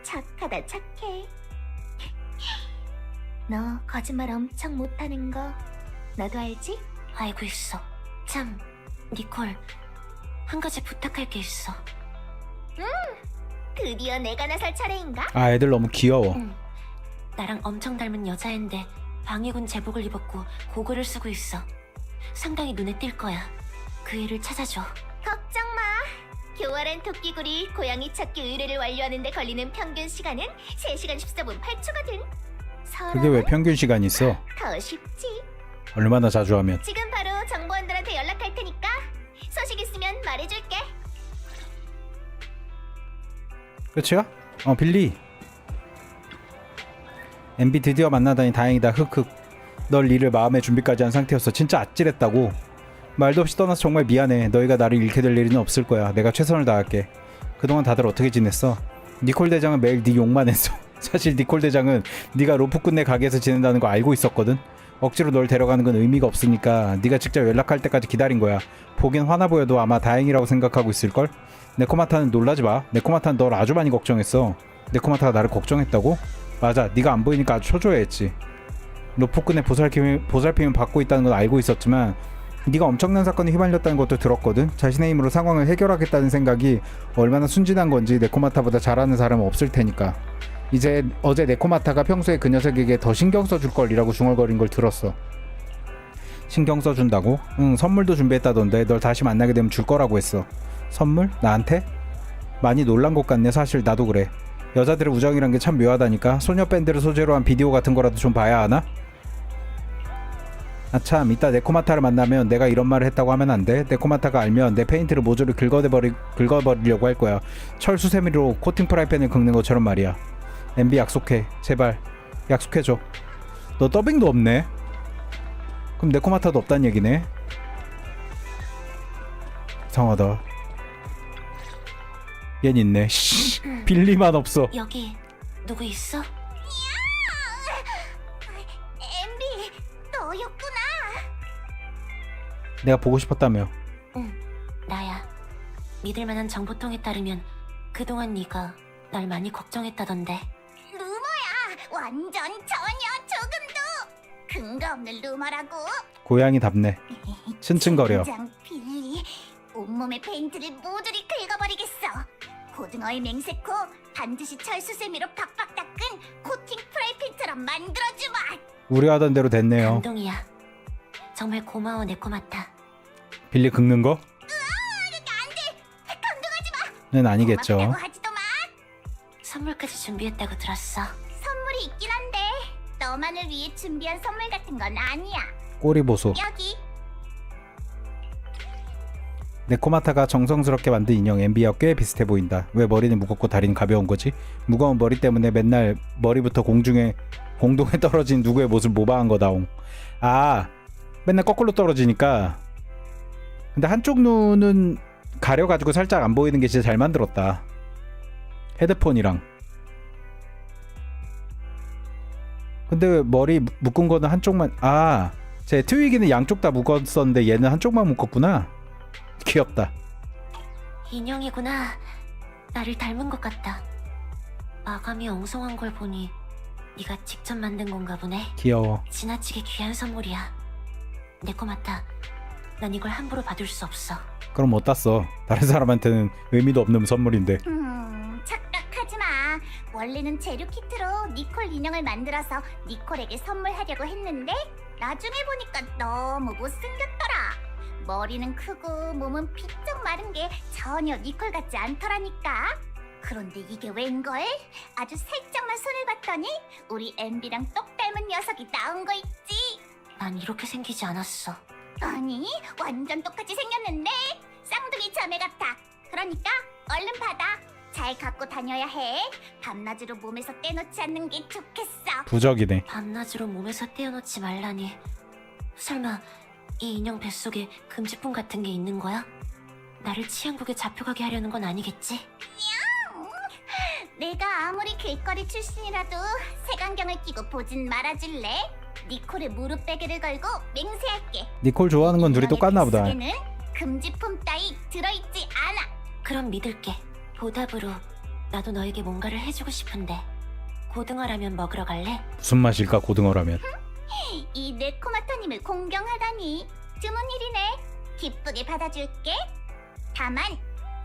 착하다 착해. 너 거짓말 엄청 못하는 거 나도 알지? 알고 있어. 참, 니콜. 한 가지 부탁할 게 있어. 드디어 내가 나설 차례인가? 아, 애들 너무 귀여워. 응. 나랑 엄청 닮은 여자인데 방위군 제복을 입었고 고글을 쓰고 있어. 상당히 눈에 띌 거야. 그 애를 찾아줘. 걱정 마. 교활한 토끼굴이 고양이 찾기 의뢰를 완료하는 데 걸리는 평균 시간은 3시간 14분 8초거든. 그게 왜 평균 시간이 있어? 더 쉽지. 얼마나 자주 하면? 지금 바로 정보원들한테 연락할 테니까 소식 있으면 말해줄게. 끝이야? 빌리. MB 드디어 만나다니 다행이다. 흑흑. 널 잃을 마음의 준비까지 한 상태였어. 진짜 아찔했다고. 말도 없이 떠나서 정말 미안해. 너희가 나를 잃게 될 일은 없을 거야. 내가 최선을 다할게. 그동안 다들 어떻게 지냈어? 니콜 대장은 매일 네 욕만 했어. 사실 니콜 대장은 네가 로프 끝내 가게에서 지낸다는 거 알고 있었거든. 억지로 널 데려가는 건 의미가 없으니까 네가 직접 연락할 때까지 기다린 거야. 보긴 화나 보여도 아마 다행이라고 생각하고 있을걸? 네코마타는 놀라지 마. 네코마타는 널 아주 많이 걱정했어. 네코마타가 나를 걱정했다고? 맞아. 네가 안 보이니까 아주 초조해했지. 로프꾼의 보살핌을 받고 있다는 건 알고 있었지만 네가 엄청난 사건에 휘말렸다는 것도 들었거든. 자신의 힘으로 상황을 해결하겠다는 생각이 얼마나 순진한 건지 네코마타보다 잘하는 사람은 없을 테니까. 이제 어제 네코마타가 평소에 그 녀석에게 더 신경 써줄 걸이라고 중얼거린 걸 들었어. 신경 써준다고? 응, 선물도 준비했다던데. 널 다시 만나게 되면 줄 거라고 했어. 선물? 나한테? 많이 놀란 것 같네. 사실 나도 그래. 여자들의 우정이란 게 참 묘하다니까. 소녀 밴드를 소재로 한 비디오 같은 거라도 좀 봐야 하나? 아참, 이따 네코마타를 만나면 내가 이런 말을 했다고 하면 안 돼. 네코마타가 알면 내 페인트를 모조리 긁어버리려고 할 거야. 철 수세미로 코팅 프라이팬을 긁는 것처럼 말이야. MB 약속해. 제발 약속해줘. 너 더빙도 없네. 그럼 네코마타도 없단 얘기네. 이상하다. 얜 있네. 씨, 빌리만 없어. 여기 누구 있어? 엠비, 너였구나. 내가 보고 싶었다며. 응, 나야. 믿을 만한 정보통에 따르면 그동안 네가 날 많이 걱정했다던데. 루머야. 완전 전혀 조금도. 근거 없는 루머라고. 고양이답네. 층층거려. 장 빌리, 온몸의 페인트를 모조리 긁어버리겠어. 고등어의 맹세코 반드시 철수세미로 박박 닦은 코팅 프라이팬처럼 만들어주마. 우려하던 대로 됐네요. 감동이야. 정말 고마워 네코마타. 빌리 긁는 거? 는 아니겠죠. 고맙다고 하지도 마. 선물까지 준비했다고 들었어. 선물이 있긴 한데 너만을 위해 준비한 선물 같은 건 아니야. 꼬리 보소. 여기. 네코마타가 정성스럽게 만든 인형 엠비와 꽤 비슷해 보인다. 왜 머리는 무겁고 다리는 가벼운 거지? 무거운 머리 때문에 맨날 머리부터 공동에 떨어진 누구의 모습을 모방한 거다옹. 아, 맨날 거꾸로 떨어지니까. 근데 한쪽 눈은 가려가지고 살짝 안 보이는 게 진짜 잘 만들었다. 헤드폰이랑. 근데 왜 머리 묶은 거는 한쪽만. 아, 제 트위기는 양쪽 다 묶었었는데 얘는 한쪽만 묶었구나. 귀엽다. 인형이구나. 나를 닮은 것 같다. 마감이 엉성한 걸 보니 네가 직접 만든 건가 보네. 귀여워. 지나치게 귀한 선물이야. 네코마타, 난 이걸 함부로 받을 수 없어. 그럼 못 땄어. 다른 사람한테는 의미도 없는 선물인데. 착각하지 마. 원래는 재료 키트로 니콜 인형을 만들어서 니콜에게 선물하려고 했는데 나중에 보니까 너무 못생겼더라. 머리는 크고 몸은 비쩍 마른 게 전혀 니콜 같지 않더라니까. 그런데 이게 웬걸? 아주 살짝만 손을 봤더니 우리 엠비랑 똑 닮은 녀석이 나온 거 있지. 난 이렇게 생기지 않았어. 아니, 완전 똑같이 생겼는데 쌍둥이 자매 같아. 그러니까 얼른 받아. 잘 갖고 다녀야 해. 밤낮으로 몸에서 떼놓지 않는 게 좋겠어. 부적이네. 밤낮으로 몸에서 떼어놓지 말라니. 설마 이 인형 뱃속에 금지품 같은 게 있는 거야? 나를 치안국에 잡혀가게 하려는 건 아니겠지? 내가 아무리 길거리 출신이라도 색안경을 끼고 보진 말아줄래? 니콜의 무릎 베개를 걸고 맹세할게. 니콜 좋아하는 건 둘이 똑같나 보다. 뱃속에는 금지품 따위 들어있지 않아. 그럼 믿을게. 보답으로 나도 너에게 뭔가를 해주고 싶은데 고등어라면 먹으러 갈래? 무슨 맛일까 고등어라면. 이 네코마타님을 공경하다니 드문 일이네. 기쁘게 받아줄게. 다만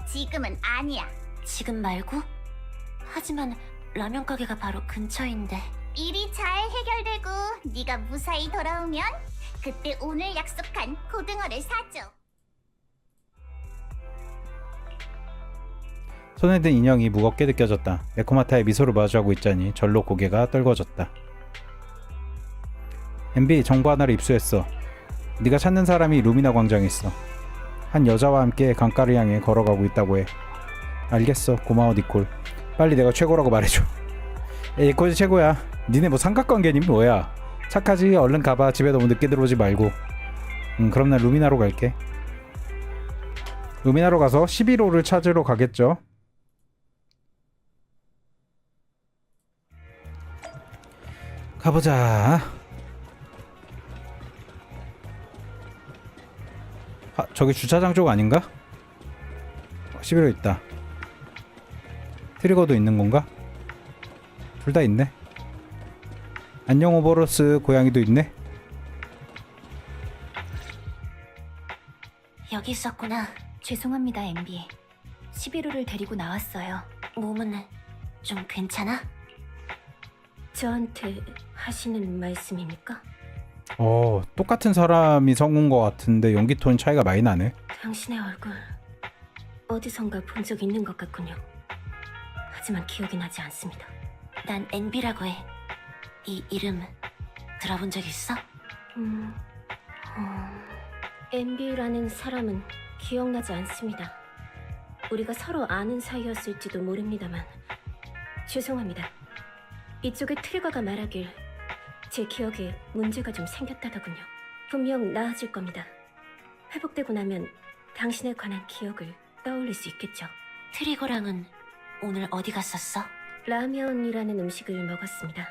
지금은 아니야. 지금 말고? 하지만 라면 가게가 바로 근처인데. 일이 잘 해결되고 네가 무사히 돌아오면 그때 오늘 약속한 고등어를 사줘. 손에 든 인형이 무겁게 느껴졌다. 네코마타의 미소를 마주하고 있자니 절로 고개가 떨궈졌다. 엠비, 정보 하나를 입수했어. 네가 찾는 사람이 루미나 광장에 있어. 한 여자와 함께 강가를 향해 걸어가고 있다고 해. 알겠어. 고마워 니콜. 빨리 내가 최고라고 말해줘. 니콜이 최고야. 니네 뭐 삼각관계니 뭐야. 착하지. 얼른 가봐. 집에 너무 늦게 들어오지 말고. 그럼 난 루미나로 갈게. 루미나로 가서 11호를 찾으러 가겠죠. 가보자. 아, 저기 주차장 쪽 아닌가? 11호 있다. 트리거도 있는 건가? 둘 다 있네. 안녕 오버로스. 고양이도 있네. 여기 있었구나. 죄송합니다, 엠비. 11호를 데리고 나왔어요. 몸은 좀 괜찮아? 저한테 하시는 말씀입니까? 똑같은 사람이 성운 것 같은데 연기 톤 차이가 많이 나네. 당신의 얼굴 어디선가 본 적 있는 것 같군요. 하지만 기억이 나지 않습니다. 난 엔비라고 해. 이 이름 들어본 적 있어? 엠비라는 사람은 기억나지 않습니다. 우리가 서로 아는 사이였을지도 모릅니다만 죄송합니다. 이쪽의 트리거가 말하길 제 기억에 문제가 좀 생겼다더군요. 분명 나아질 겁니다. 회복되고 나면 당신에 관한 기억을 떠올릴 수 있겠죠. 트리거랑은 오늘 어디 갔었어? 라면이라는 음식을 먹었습니다.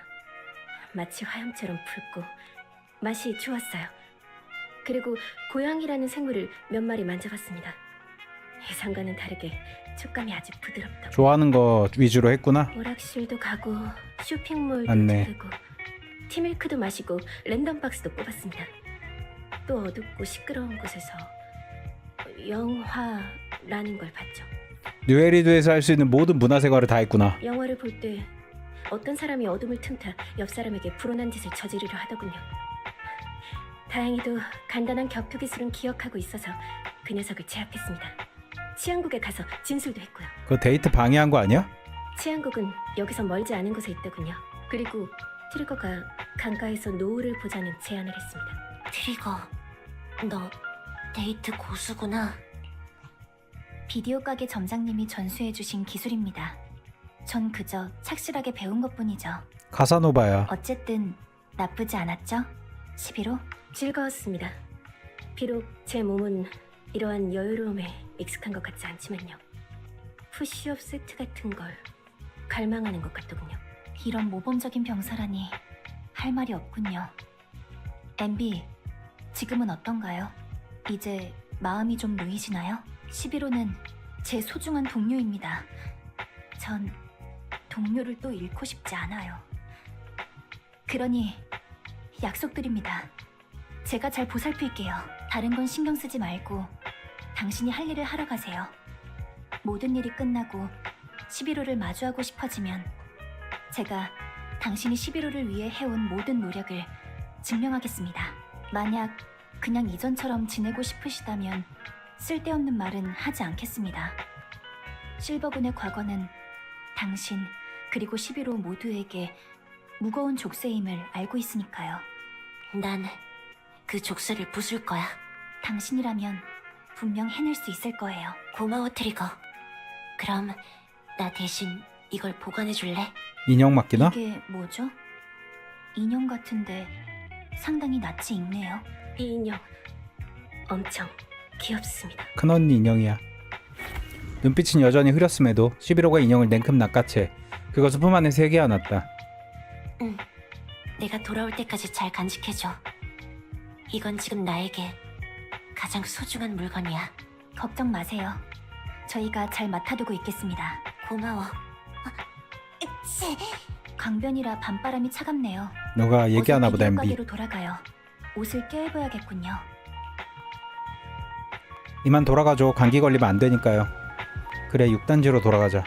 마치 화염처럼 붉고 맛이 좋았어요. 그리고 고양이라는 생물을 몇 마리 만져봤습니다. 예상과는 다르게 촉감이 아주 부드럽다고. 좋아하는 거 위주로 했구나. 오락실도 가고 쇼핑몰도 맞네. 들르고 티밀크도 마시고 랜덤 박스도 뽑았습니다. 또 어둡고 시끄러운 곳에서 영화라는 걸 봤죠. 뉴에리드에서 할 수 있는 모든 문화생활을 다 했구나. 영화를 볼 때 어떤 사람이 어둠을 틈타 옆 사람에게 불온한 짓을 저지르려 하더군요. 다행히도 간단한 격투 기술은 기억하고 있어서 그 녀석을 제압했습니다. 치안국에 가서 진술도 했고요. 그거 데이트 방해한 거 아니야? 치안국은 여기서 멀지 않은 곳에 있더군요. 그리고 트리거가 강가에서 노을을 보자는 제안을 했습니다. 트리거, 너 데이트 고수구나. 비디오 가게 점장님이 전수해주신 기술입니다. 전 그저 착실하게 배운 것뿐이죠. 카사노바야. 어쨌든 나쁘지 않았죠? 11호? 즐거웠습니다. 비록 제 몸은 이러한 여유로움에 익숙한 것 같지 않지만요. 푸시업 세트 같은 걸 갈망하는 것 같더군요. 이런 모범적인 병사라니 할 말이 없군요. MB, 지금은 어떤가요? 이제 마음이 좀 놓이시나요? 11호는 제 소중한 동료입니다. 전 동료를 또 잃고 싶지 않아요. 그러니 약속드립니다. 제가 잘 보살필게요. 다른 건 신경 쓰지 말고 당신이 할 일을 하러 가세요. 모든 일이 끝나고 11호를 마주하고 싶어지면 제가 당신이 11호를 위해 해온 모든 노력을 증명하겠습니다. 만약 그냥 이전처럼 지내고 싶으시다면 쓸데없는 말은 하지 않겠습니다. 실버군의 과거는 당신 그리고 11호 모두에게 무거운 족쇄임을 알고 있으니까요. 난 그 족쇄를 부술 거야. 당신이라면 분명 해낼 수 있을 거예요. 고마워, 트리거. 그럼 나 대신 이걸 보관해 줄래? 인형 맡기나? 이게 뭐죠? 인형 같은데 상당히 낯이 익네요. 이 인형 엄청 귀엽습니다. 큰언니 인형이야. 눈빛은 여전히 흐렸음에도 11호가 인형을 냉큼 낚아채 그것을 품 안에 새겨 안았다. 응. 내가 돌아올 때까지 잘 간직해줘. 이건 지금 나에게 가장 소중한 물건이야. 걱정 마세요. 저희가 잘 맡아두고 있겠습니다. 고마워. 강변이라 밤바람이 차갑네요. 너가 얘기하나 보다 어서 MB. 비디오 가게로 돌아가요. 옷을 껴입어야겠군요. 이만 돌아가죠. 감기 걸리면 안 되니까요. 그래 6단지로 돌아가자.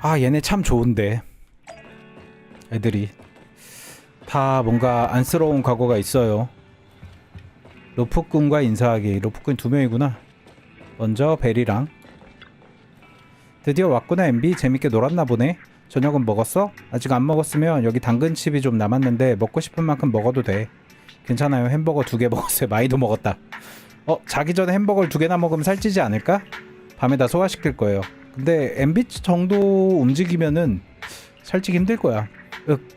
아 얘네 참 좋은데 애들이 다 뭔가 안쓰러운 과거가 있어요. 로프꾼과 인사하기. 로프꾼 2명이구나. 먼저 베리랑. 드디어 왔구나 MB. 재밌게 놀았나 보네. 저녁은 먹었어? 아직 안 먹었으면 여기 당근칩이 좀 남았는데 먹고 싶은 만큼 먹어도 돼. 괜찮아요. 햄버거 2개 먹었어요. 많이도 먹었다. 자기 전에 햄버거를 2개나 먹으면 살찌지 않을까? 밤에 다 소화시킬 거예요. 근데 MB 정도 움직이면은 살찌기 힘들 거야.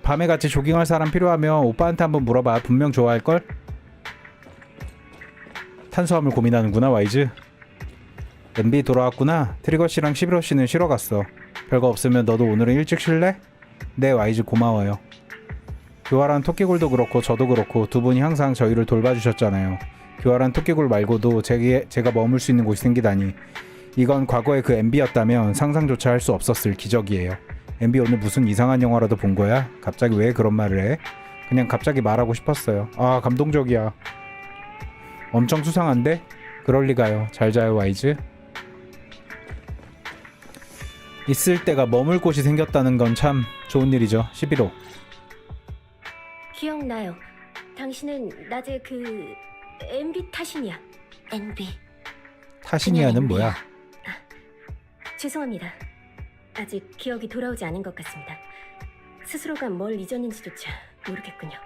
밤에 같이 조깅할 사람 필요하면 오빠한테 한번 물어봐. 분명 좋아할걸? 탄수화물 고민하는구나 와이즈. MB 돌아왔구나. 트리거씨랑 11호씨는 쉬러 갔어. 별거 없으면 너도 오늘은 일찍 쉴래? 네 와이즈 고마워요. 교활한 토끼굴도 그렇고 저도 그렇고 두 분이 항상 저희를 돌봐주셨잖아요. 교활한 토끼굴 말고도 제가 머물 수 있는 곳이 생기다니. 이건 과거의 그 MB였다면 상상조차 할 수 없었을 기적이에요. MB 오늘 무슨 이상한 영화라도 본 거야? 갑자기 왜 그런 말을 해? 그냥 갑자기 말하고 싶었어요. 아 감동적이야. 엄청 수상한데? 그럴리가요. 잘 자요 와이즈. 있을 때가 머물 곳이 생겼다는 건 참 좋은 일이죠. 11호. 기억나요. 당신은 낮에 그 MB 타신이야. NB. 타시니아는 뭐야? 죄송합니다. 아직 기억이 돌아오지 않은 것 같습니다. 스스로가 뭘 잊었는지조차 모르겠군요.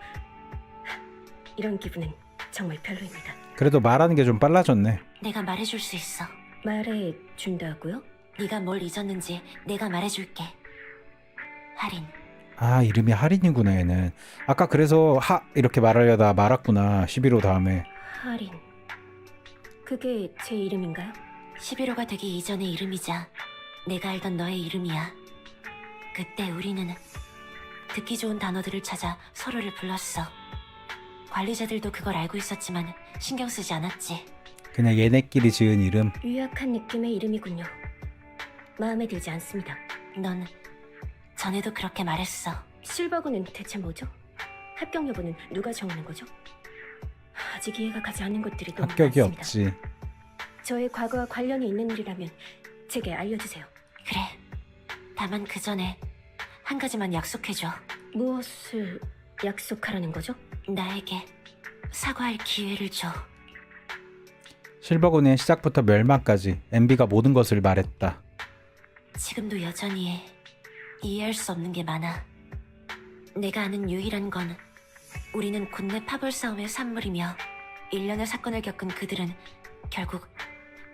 이런 기분은 정말 별로입니다. 그래도 말하는 게 좀 빨라졌네. 내가 말해줄 수 있어. 말해 준다고요? 네가 뭘 잊었는지 내가 말해줄게. 할인. 아 이름이 할인이구나 얘는. 아까 그래서 이렇게 말하려다 말았구나. 11호 다음에. 할인. 그게 제 이름인가요? 11호가 되기 이전의 이름이자 내가 알던 너의 이름이야. 그때 우리는 듣기 좋은 단어들을 찾아 서로를 불렀어. 관리자들도 그걸 알고 있었지만 신경 쓰지 않았지. 그냥 얘네끼리 지은 이름. 유약한 느낌의 이름이군요. 마음에 들지 않습니다. 넌 전에도 그렇게 말했어. 실버군은 대체 뭐죠? 합격 여부는 누가 정하는 거죠? 아직 이해가 가지 않는 것들이 너무 합격이 많습니다. 없지. 저의 과거와 관련이 있는 일이라면 제게 알려주세요. 그래. 다만 그 전에 한 가지만 약속해줘. 무엇을 약속하라는 거죠? 나에게 사과할 기회를 줘. 실버군의 시작부터 멸망까지 MB가 모든 것을 말했다. 지금도 여전히 이해할 수 없는 게 많아. 내가 아는 유일한 건 우리는 군내 파벌 싸움의 산물이며 일련의 사건을 겪은 그들은 결국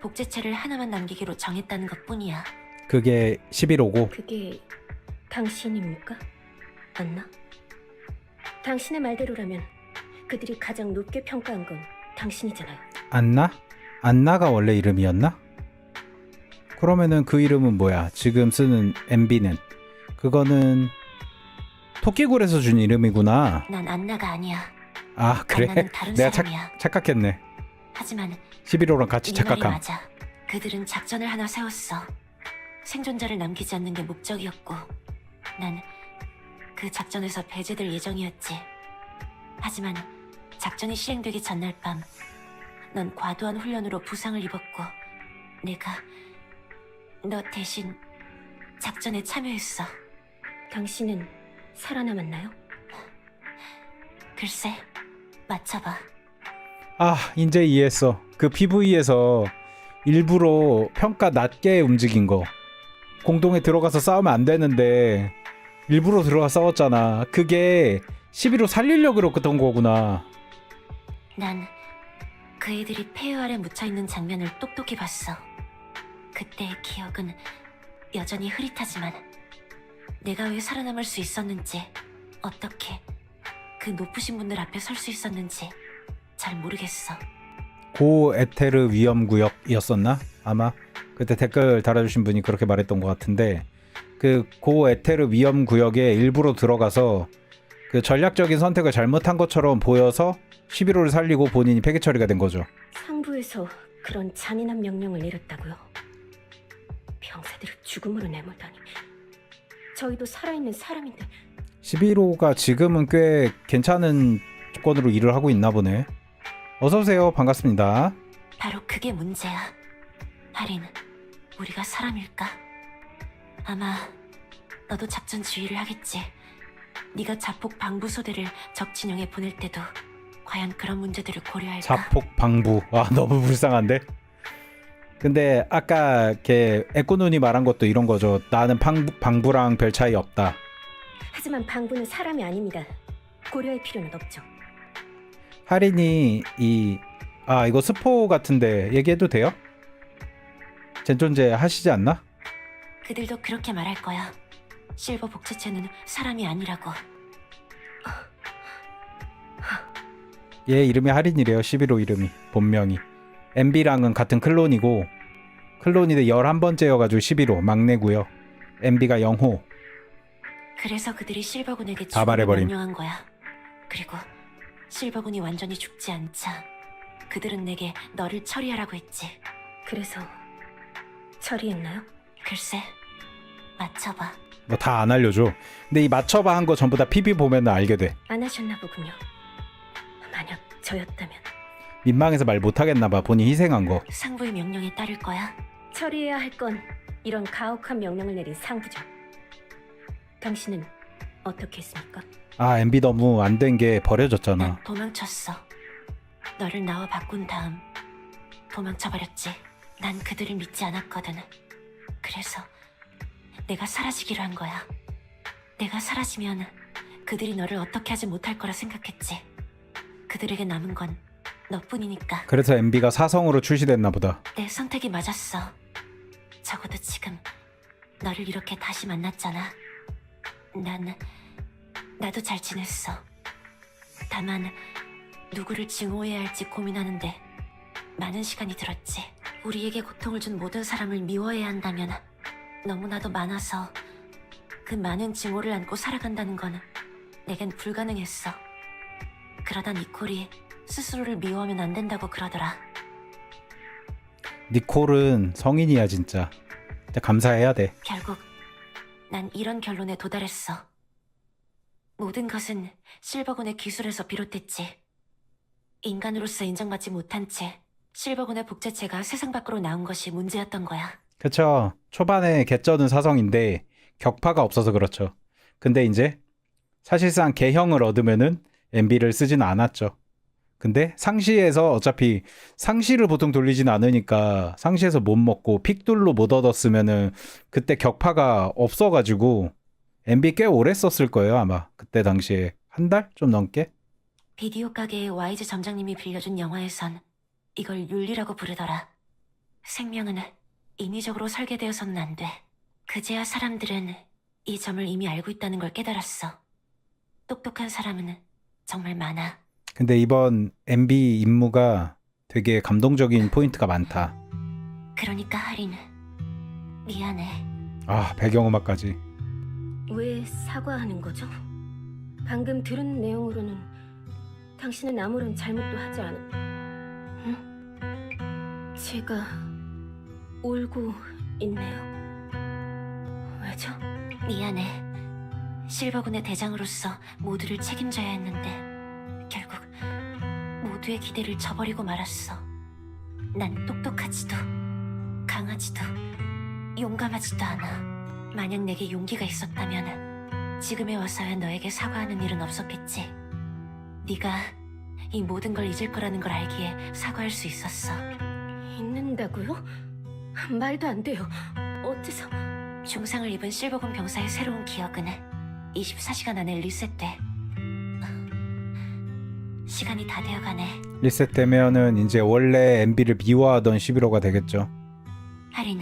복제체를 하나만 남기기로 정했다는 것뿐이야. 그게 11호고 그게 당신입니까? 안나? 당신의 말대로라면 그들이 가장 높게 평가한 건 당신이잖아요. 안나? 안나가 원래 이름이었나? 그러면은 그 이름은 뭐야? 지금 쓰는 MB는 그거는 토끼굴에서 준 이름이구나. 난 안나가 아니야. 아 그래? 안나는 다른 내가 사람이야. 착각했네. 하지만 11호랑 같이 네 말이 착각함. 맞아. 그들은 작전을 하나 세웠어. 생존자를 남기지 않는 게 목적이었고 난 그 작전에서 배제될 예정이었지. 하지만 작전이 실행되기 전날 밤 넌 과도한 훈련으로 부상을 입었고 내가 너 대신 작전에 참여했어. 당신은 살아남았나요? 글쎄, 맞춰봐. 아 이제 이해했어. 그 PV에서 일부러 평가 낮게 움직인 거. 공동에 들어가서 싸우면 안 되는데 일부러 들어가 싸웠잖아. 그게 11호 살리려고 그랬던 거구나. 난 그 애들이 폐허 아래 묻혀있는 장면을 똑똑히 봤어. 그때의 기억은 여전히 흐릿하지만 내가 왜 살아남을 수 있었는지, 어떻게 그 높으신 분들 앞에 설 수 있었는지 잘 모르겠어. 고 에테르 위험구역이었었나? 아마 그때 댓글 달아주신 분이 그렇게 말했던 것 같은데 그 고 에테르 위험구역에 일부러 들어가서 그 전략적인 선택을 잘못한 것처럼 보여서 11호를 살리고 본인이 폐기 처리가 된 거죠. 상부에서 그런 잔인한 명령을 내렸다고요? 병사들을 죽음으로 내몰다니. 저희도 살아있는 사람인데. 11호가 지금은 꽤 괜찮은 조건으로 일을 하고 있나 보네. 어서오세요. 반갑습니다. 바로 그게 문제야. 하린, 우리가 사람일까? 아마 너도 작전 지휘를 하겠지. 네가 자폭 방부소대를 적 진영에 보낼 때도 과연 그런 문제들을 고려할까? 자폭 방부. 아 너무 불쌍한데. 근데 아까 걔 에코눈이 말한 것도 이런 거죠. 나는 방부랑 별 차이 없다. 하지만 방부는 사람이 아닙니다. 고려할 필요는 없죠. 할인이 이거 스포 같은데 얘기해도 돼요? 젠존제 하시지 않나? 그들도 그렇게 말할 거야. 실버 복제체는 사람이 아니라고. 얘 이름이 할인이래요. 11호 이름이 본명이. MB랑은 같은 클론이고 클론인데 11번째여가지고 11호 막내고요. MB가 0호. 그래서 그들이 실버군에게 다 죽음을 말해버림. 명령한 거야. 그리고 실버군이 완전히 죽지 않자 그들은 내게 너를 처리하라고 했지. 그래서 처리했나요? 글쎄, 맞춰봐. 뭐 다 안 알려줘. 근데 이 맞춰봐 한 거 전부 다 PB 보면 알게 돼. 안 하셨나 보군요. 만약 저였다면 민망해서 말 못하겠나봐. 본인 희생한 거. 상부의 명령에 따를 거야. 처리해야 할 건 이런 가혹한 명령을 내린 상부죠. 당신은 어떻게 했습니까? 아 MB 너무 안 된 게 버려졌잖아. 난 도망쳤어. 너를 나와 바꾼 다음 도망쳐버렸지. 난 그들을 믿지 않았거든. 그래서 내가 사라지기로 한 거야. 내가 사라지면 그들이 너를 어떻게 하지 못할 거라 생각했지. 그들에게 남은 건 너뿐이니까. 그래서 MB가 사성으로 출시됐나 보다. 내 선택이 맞았어. 적어도 지금 너를 이렇게 다시 만났잖아. 나도 잘 지냈어. 다만 누구를 증오해야 할지 고민하는데 많은 시간이 들었지. 우리에게 고통을 준 모든 사람을 미워해야 한다면 너무나도 많아서 그 많은 증오를 안고 살아간다는 건 내겐 불가능했어. 그러다 니콜이 스스로를 미워하면 안 된다고 그러더라. 니콜은 성인이야 진짜. 진짜 감사해야 돼. 결국 난 이런 결론에 도달했어. 모든 것은 실버군의 기술에서 비롯됐지. 인간으로서 인정받지 못한 채 실버군의 복제체가 세상 밖으로 나온 것이 문제였던 거야. 그쵸. 초반에 개쩌는 사성인데 격파가 없어서 그렇죠. 근데 이제 사실상 개형을 얻으면은 MB를 쓰지는 않았죠. 근데 상시에서 어차피 상시를 보통 돌리진 않으니까 상시에서 못 먹고 픽둘로 못 얻었으면은 그때 격파가 없어가지고 MB 꽤 오래 썼을 거예요 아마. 그때 당시에 한 달 좀 넘게. 비디오 가게의 와이즈 점장님이 빌려준 영화에선 이걸 윤리라고 부르더라. 생명은 인위적으로 설계되어서는 안 돼. 그제야 사람들은 이 점을 이미 알고 있다는 걸 깨달았어. 똑똑한 사람은 정말 많아. 근데 이번 MB 임무가 되게 감동적인 포인트가 많다. 그러니까 하린, 미안해. 아 배경음악까지. 왜 사과하는 거죠? 방금 들은 내용으로는 당신은 아무런 잘못도 하지 않은... 응? 제가 울고 있네요. 왜죠? 미안해. 실버군의 대장으로서 모두를 책임져야 했는데 결국 모두의 기대를 저버리고 말았어. 난 똑똑하지도 강하지도 용감하지도 않아. 만약 내게 용기가 있었다면 지금에 와서야 너에게 사과하는 일은 없었겠지. 네가 이 모든 걸 잊을 거라는 걸 알기에 사과할 수 있었어. 잊는다고요? 말도 안 돼요. 어째서... 중상을 입은 실버군 병사의 새로운 기억은 24시간 안에 리셋돼. 시간이 다 되어가네. 리셋되면은 이제 원래 MB를 미워하던 11호가 되겠죠. 하린,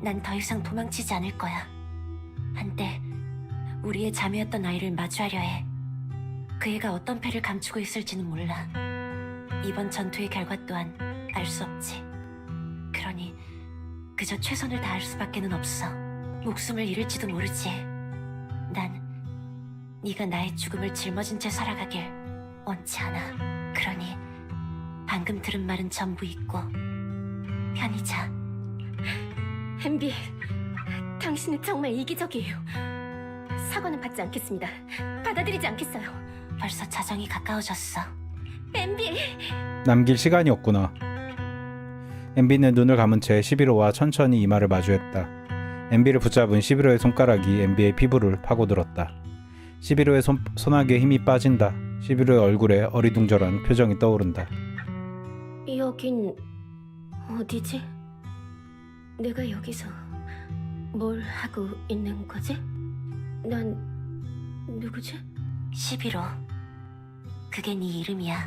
난 더 이상 도망치지 않을 거야. 한때 우리의 자매였던 아이를 마주하려 해. 그 애가 어떤 패를 감추고 있을지는 몰라. 이번 전투의 결과 또한 알 수 없지. 그러니 그저 최선을 다할 수밖에는 없어. 목숨을 잃을지도 모르지. 난 네가 나의 죽음을 짊어진 채 살아가길 원치 않아. 그러니 방금 들은 말은 전부 잊고 편히 자. 햄비, 당신은 정말 이기적이에요. 사과는 받지 않겠습니다. 받아들이지 않겠어요. 벌써 자정이 가까워졌어. 햄비! 남길 시간이 없구나. MB는 눈을 감은 채 11호와 천천히 이마를 마주했다. MB를 붙잡은 11호의 손가락이 MB의 피부를 파고들었다. 11호의 손아귀에 힘이 빠진다. 11호의 얼굴에 어리둥절한 표정이 떠오른다. 여긴 어디지? 내가 여기서 뭘 하고 있는 거지? 난 누구지? 11호. 그게 네 이름이야.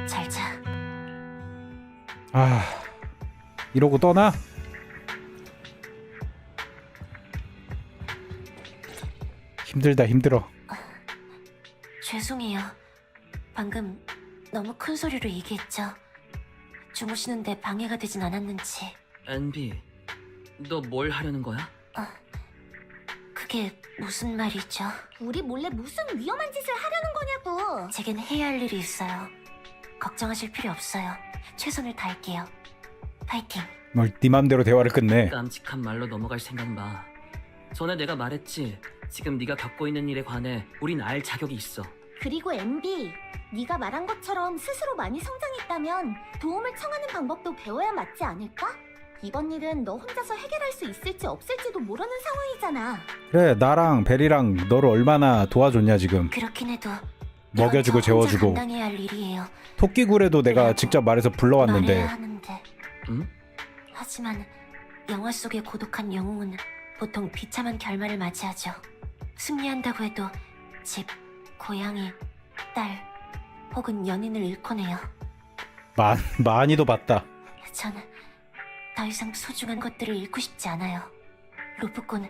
잘 자. 아, 이러고 떠나? 힘들다 힘들어. 죄송해요. 방금 너무 큰 소리로 얘기했죠. 주무시는데 방해가 되진 않았는지. NB, 너 뭘 하려는 거야? 그게 무슨 말이죠? 우리 몰래 무슨 위험한 짓을 하려는 거냐고. 제겐 해야 할 일이 있어요. 걱정하실 필요 없어요. 최선을 다할게요. 파이팅. 뭘 네 맘대로 대화를 끝내. 깜찍한 말로 넘어갈 생각 마. 전에 내가 말했지. 지금 네가 겪고 있는 일에 관해 우린 알 자격이 있어. 그리고 MB, 네가 말한 것처럼 스스로 많이 성장했다면 도움을 청하는 방법도 배워야 맞지 않을까? 이번 일은 너 혼자서 해결할 수 있을지 없을지도 모르는 상황이잖아. 그래 나랑 벨이랑 너를 얼마나 도와줬냐 지금. 그렇긴 해도 먹여주고 이건 저 혼자 재워주고. 감당해야 할 일이에요. 토끼굴에도 내가 직접 말해서 불러왔는데. 말해야 하는데. 응? 하지만 영화 속의 고독한 영웅은 보통 비참한 결말을 맞이하죠. 승리한다고 해도 집, 고양이, 딸 혹은 연인을 잃곤 해요. 많이도 봤다. 저는 더 이상 소중한 것들을 잃고 싶지 않아요. 로프콘,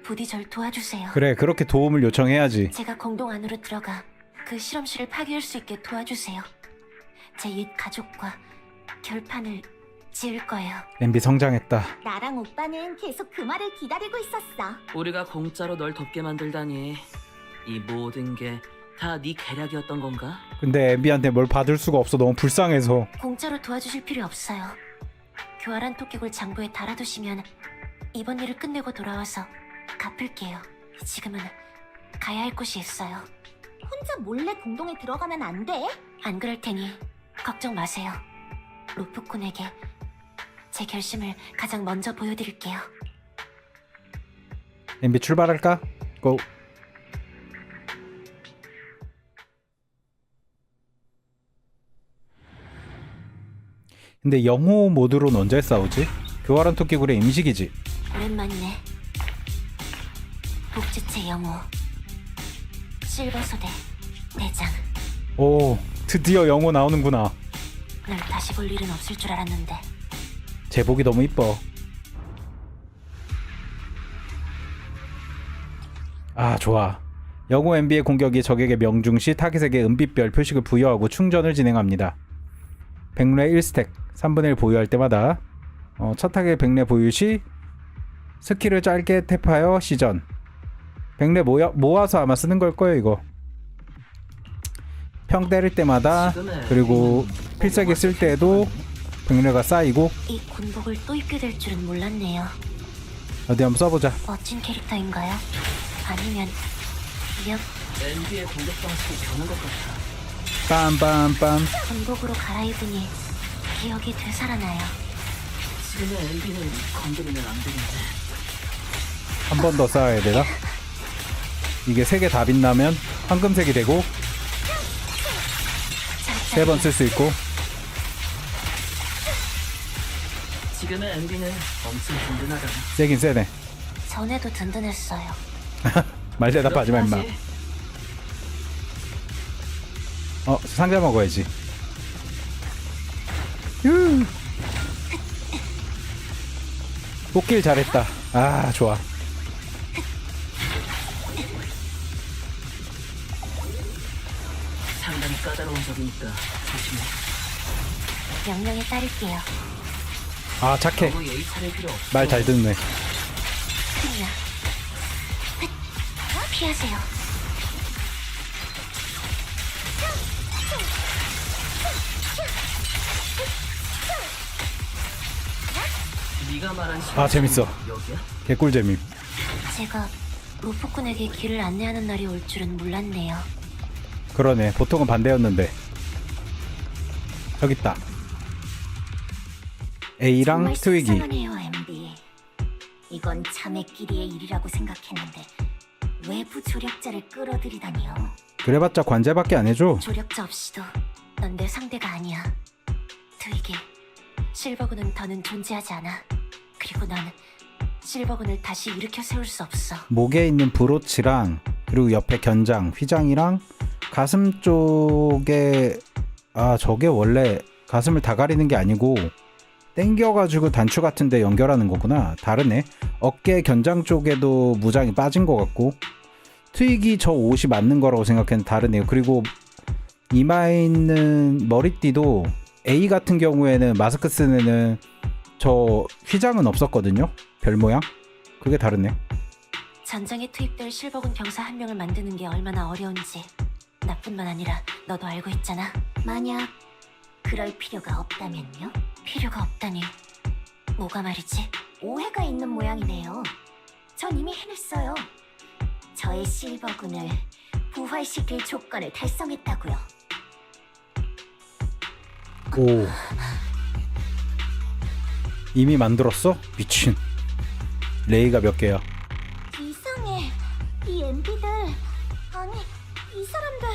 부디 절 도와주세요. 그래 그렇게 도움을 요청해야지. 제가 공동 안으로 들어가 그 실험실을 파괴할 수 있게 도와주세요. 제 옛 가족과 결판을 지을 거예요. MB 성장했다. 나랑 오빠는 계속 그 말을 기다리고 있었어. 우리가 공짜로 널 돕게 만들다니. 이 모든 게 다 네 계략이었던 건가? 근데 MB한테 뭘 받을 수가 없어. 너무 불쌍해서. 공짜로 도와주실 필요 없어요. 교활한 토끼굴 장부에 달아두시면 이번 일을 끝내고 돌아와서 갚을게요. 지금은 가야 할 곳이 있어요. 혼자 몰래 공동에 들어가면 안 돼? 안 그럴 테니 걱정 마세요. 로프꾼에게 제 결심을 가장 먼저 보여드릴게요. MB 출발할까? 고. 근데 영호 모드로는 언제 싸우지? 교활한 토끼굴의 임식이지. 오랜만이네. 복지체 영호 실버소대 대장. 오, 드디어 영호 나오는구나. 널 다시 볼 일은 없을 줄 알았는데 제복이 너무 이뻐. 아, 좋아. 영호 MB의 공격이 적에게 명중시 타깃에게 은빛별 표식을 부여하고 충전을 진행합니다. 백뢰 1스택 3분의 1 보유할 때마다 첫 타겟 백뢰 보유 시 스킬을 짧게 탭하여 시전. 백뢰 모아서 아마 쓰는 걸 거예요 이거. 평 때릴 때마다 그리고 필살기 쓸 때에도 백뢰가 쌓이고. 이 군복을 또 입게 될 줄은 몰랐네요. 어디 한번 써보자. 멋진 캐릭터인가요? 아니면 역 MB의 공격 방식이 변한 것 같아. 빰빰빰. 군복으로 갈아입으니 기억이 되살아나요. 지금의 MB는 건드리면 안 되는데. 한 번 더 쌓아야 되나? 이게 3개 다 빛나면 황금색이 되고 3번 쓸 수 있고. 지금의 MB는 엄청 든든하다. 세긴 세네. 전에도 든든했어요. 말 대답하지 마 임마. 상자 먹어야지. 휴. 뽑길 잘했다. 아, 좋아. 상당히 까다로운 적이니까 조심해. 명령에 따를게요. 아, 착해. 너무 예의 차릴 필요 없어. 말 잘 듣네. 큰이야. 피하세요. 네가 말한 아, 재밌어. 여기야? 개꿀잼임. 제가 로프꾼에게 길을 안내하는 날이 올 줄은 몰랐네요. 그러네. 보통은 반대였는데. 저기 있다. A랑 정말 트위기. 속상하네요, MB. 이건 자매끼리의 일이라고 생각했는데 외부 조력자를 끌어들이다니요. 그래봤자 관제밖에 안 해줘. 조력자 없이도 넌 내 상대가 아니야. 트위기, 실버군은 더는 존재하지 않아. 그리고 넌 실버군을 다시 일으켜 세울 수 없어. 목에 있는 브로치랑 그리고 옆에 견장, 휘장이랑 가슴 쪽에 저게 원래 가슴을 다 가리는 게 아니고 땡겨가지고 단추 같은데 연결하는 거구나. 다르네. 어깨 견장 쪽에도 무장이 빠진 것 같고 트윅이 저 옷이 맞는 거라고 생각했는데 다르네요. 그리고 이마에 있는 머리띠도 A 같은 경우에는 마스크 쓰는 애는 저 휘장은 없었거든요. 별 모양. 그게 다르네요. 전장에 투입될 실버군 병사 한 명을 만드는 게 얼마나 어려운지 나뿐만 아니라 너도 알고 있잖아. 만약 그럴 필요가 없다면요? 필요가 없다니. 뭐가 말이지? 오해가 있는 모양이네요. 전 이미 해냈어요. 저의 실버군을 부활시킬 조건을 달성했다고요. 오. 이미 만들었어? 미친. 레이가 몇 개야? 이상해. 이 MB들 아니 이 사람들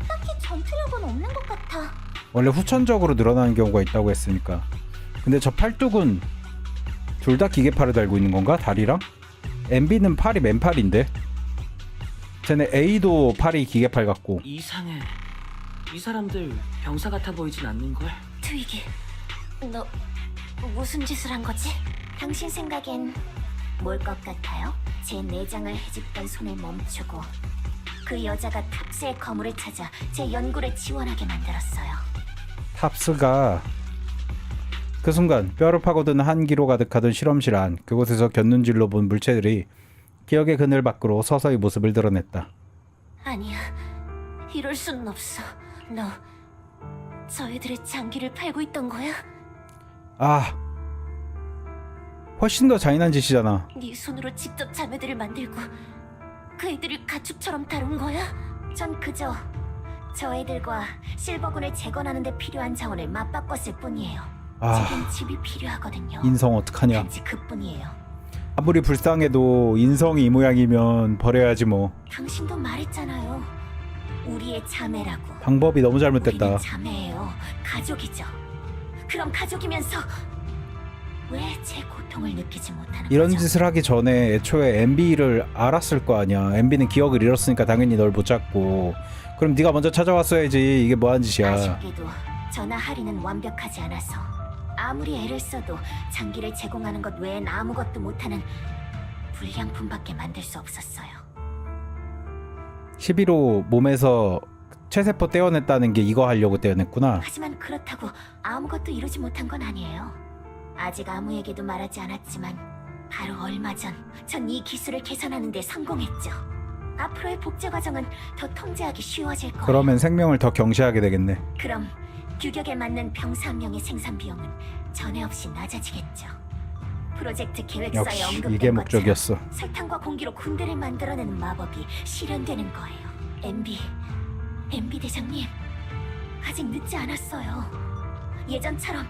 딱히 전투력은 없는 것 같아. 원래 후천적으로 늘어나는 경우가 있다고 했으니까. 근데 저 팔뚝은 둘 다 기계팔을 달고 있는 건가? 다리랑? MB는 팔이 맨팔인데. 쟤네 A도 팔이 기계팔 같고. 이상해. 이 사람들 병사 같아 보이진 않는걸? 트위기, 너 무슨 짓을 한 거지? 당신 생각엔 뭘 것 같아요? 제 내장을 헤집던 손을 멈추고 그 여자가 탑스의 거물을 찾아 제 연구를 지원하게 만들었어요. 탑스가 그 순간 뼈를 파고드는 한기로 가득하던 실험실 안 그곳에서 곁눈질로 본 물체들이 기억의 그늘 밖으로 서서히 모습을 드러냈다. 아니야, 이럴 수는 없어. 너 저희들의 장기를 팔고 있던 거야? 훨씬 더 잔인한 짓이잖아. 네 손으로 직접 자매들을 만들고 그 애들을 가축처럼 다룬 거야? 전 그저 저 애들과 실버군을 재건하는 데 필요한 자원을 맞바꿨을 뿐이에요. 아, 지금 집이 필요하거든요. 인성 어떡하냐. 단지 그뿐이에요. 아무리 불쌍해도 인성이 이 모양이면 버려야지 뭐. 당신도 말했잖아요. 우리의 자매라고. 방법이 너무 우리는 잘못됐다. 자매예요. 가족이죠. 그럼 가족이면서 왜 제 고통을 느끼지 못하는 이런 거죠? 짓을 하기 전에 애초에 MB를 알았을 거 아니야. MB는 기억을 잃었으니까 당연히 널 못 잡고. 그럼 네가 먼저 찾아왔어야지. 이게 뭐하는 짓이야. 아쉽게도 전화 할인은 완벽하지 않아서 아무리 애를 써도 장기를 제공하는 것 외엔 아무것도 못하는 불량품밖에 만들 수 없었어요. 11호 몸에서 체세포 떼어냈다는 게 이거 하려고 떼어냈구나. 하지만 그렇다고 아무것도 이루지 못한 건 아니에요. 아직 아무에게도 말하지 않았지만 바로 얼마 전 전 이 기술을 개선하는 데 성공했죠. 앞으로의 복제 과정은 더 통제하기 쉬워질 거예요. 그러면 생명을 더 경시하게 되겠네. 그럼 규격에 맞는 병사 한 명의 생산 비용은 전에 없이 낮아지겠죠. 프로젝트 계획서에 역시 언급된 이게 것처럼 목적이었어. 설탕과 공기로 군대를 만들어내는 마법이 실현되는 거예요. MB 대장님, 아직 늦지 않았어요. 예전처럼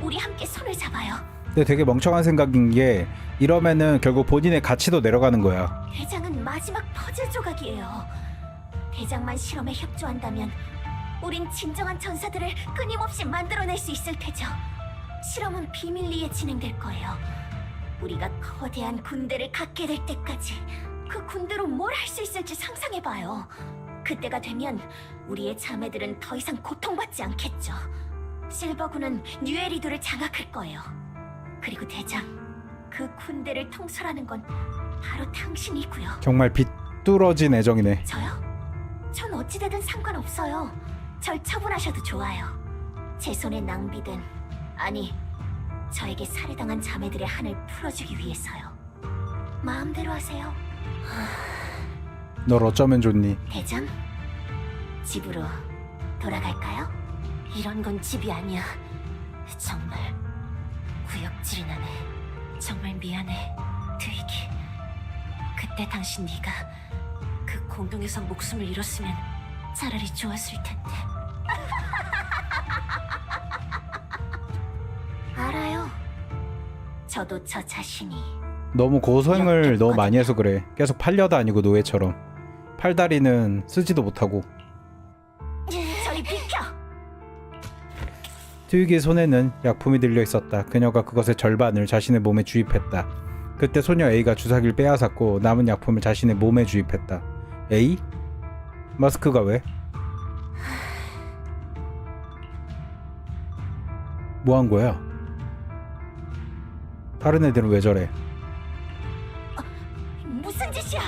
우리 함께 손을 잡아요. 근데 되게 멍청한 생각인 게 이러면은 결국 본인의 가치도 내려가는 거야. 대장은 마지막 퍼즐 조각이에요. 대장만 실험에 협조한다면 우린 진정한 전사들을 끊임없이 만들어낼 수 있을 테죠. 실험은 비밀리에 진행될 거예요. 우리가 거대한 군대를 갖게 될 때까지 그 군대로 뭘 할 수 있을지 상상해봐요. 그때가 되면 우리의 자매들은 더 이상 고통받지 않겠죠. 실버군은 뉴에리도를 장악할 거예요. 그리고 대장, 그 군대를 통솔하는 건 바로 당신이고요. 정말 비뚤어진 애정이네. 저요? 전 어찌되든 상관없어요. 절 처분하셔도 좋아요. 제 손에 낭비된, 아니, 저에게 살해당한 자매들의 한을 풀어주기 위해서요. 마음대로 하세요. 널 어쩌면 좋니? 대장, 집으로 돌아갈까요? 이런 건 집이 아니야. 정말 구역질이 나네. 정말 미안해, 트위기. 그때 당신 네가 그 공동에서 목숨을 잃었으면 차라리 좋았을 텐데. 알아요. 저도 저 자신이 너무 고생을 너무 많이 해서 그래. 계속 팔려다니고 노예처럼. 팔다리는 쓰지도 못하고. 저리 비켜! 트위기의 손에는 약품이 들려 있었다. 그녀가 그것의 절반을 자신의 몸에 주입했다. 그때 소녀 A가 주사기를 빼앗았고 남은 약품을 자신의 몸에 주입했다. A? 마스크가 왜? 뭐 한 거야? 다른 애들은 왜 저래? 무슨 짓이야?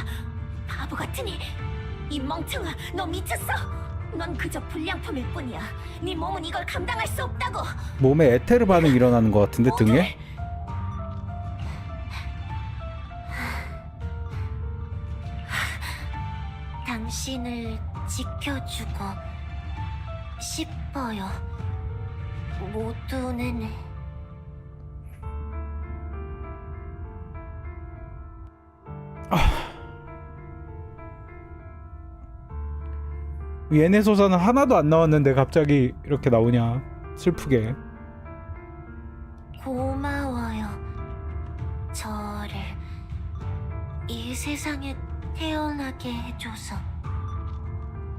바보 같으니. 이 멍청아, 너 미쳤어? 넌 그저 불량품일 뿐이야. 네 몸은 이걸 감당할 수 없다고. 몸에 에테르 반응 일어나는 것 같은데 등에? 당신을 지켜주고 싶어요. 모두는 얘네 소사는 하나도 안 나왔는데 갑자기 이렇게 나오냐. 슬프게. 고마워요. 저를 이 세상에 태어나게 해줘서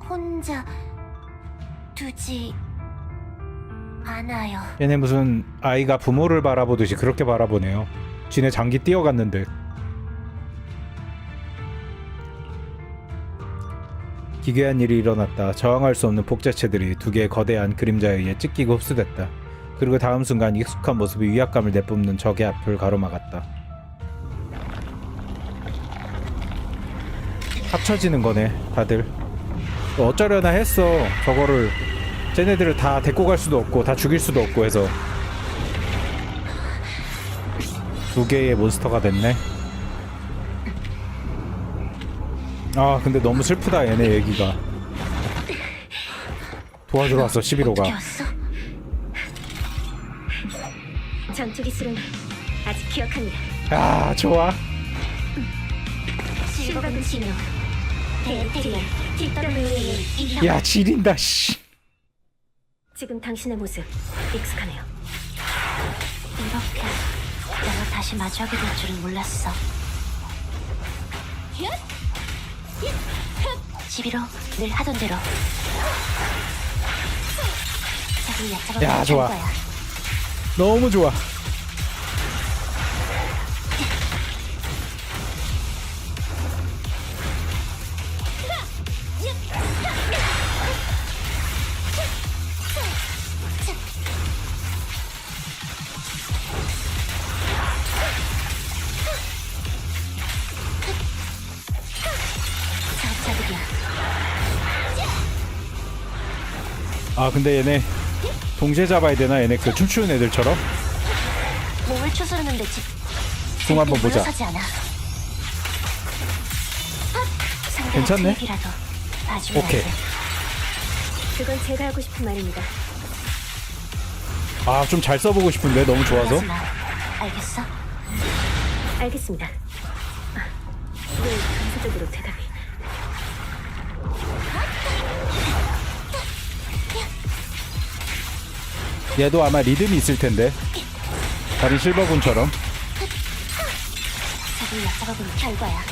혼자 두지 않아요. 얘네 무슨 아이가 부모를 바라보듯이 그렇게 바라보네요. 지네 장기 뛰어갔는데. 기괴한 일이 일어났다. 저항할 수 없는 복제체들이 두 개의 거대한 그림자에 의해 찢기고 흡수됐다. 그리고 다음 순간 익숙한 모습이 위압감을 내뿜는 적의 앞을 가로막았다. 합쳐지는 거네, 다들. 어쩌려나 했어. 저거를 쟤네들을 다 데리고 갈 수도 없고 다 죽일 수도 없고 해서 두 개의 몬스터가 됐네. 아 근데 너무 슬프다 얘네 얘기가. 도와주러 왔어 11호가. 어떻게 왔어? 전투 기술은 아직 기억합니다. 아 좋아. 실버금 신호. 에테리얼 TWA 이형. 야 지린다 씨. 지금 당신의 모습 익숙하네요. 이렇게 내가 다시 마주하게 될 줄은 몰랐어. 11호 늘 하던 대로. 자기 얕잡아 야, 좋아. 거야. 너무 좋아. 자극이야. 아 근데 얘네 동시에 잡아야 되나? 얘네 그 춤추는 애들처럼? 몸을 추스르는데 궁 한번 보자. 물러서지 않아. 상대가 괜찮네. 그 얘기라도 봐주면 오케이. 안 돼. 그건 제가 하고 싶은 말입니다. 아 좀 잘 써보고 싶은데 너무 좋아서. 하지 마. 알겠어? 알겠습니다. 왜 감사적으로 대답이? 얘도 아마 리듬이 있을 텐데. 다른 실버군처럼. 자기 얕잡아 본 결과야.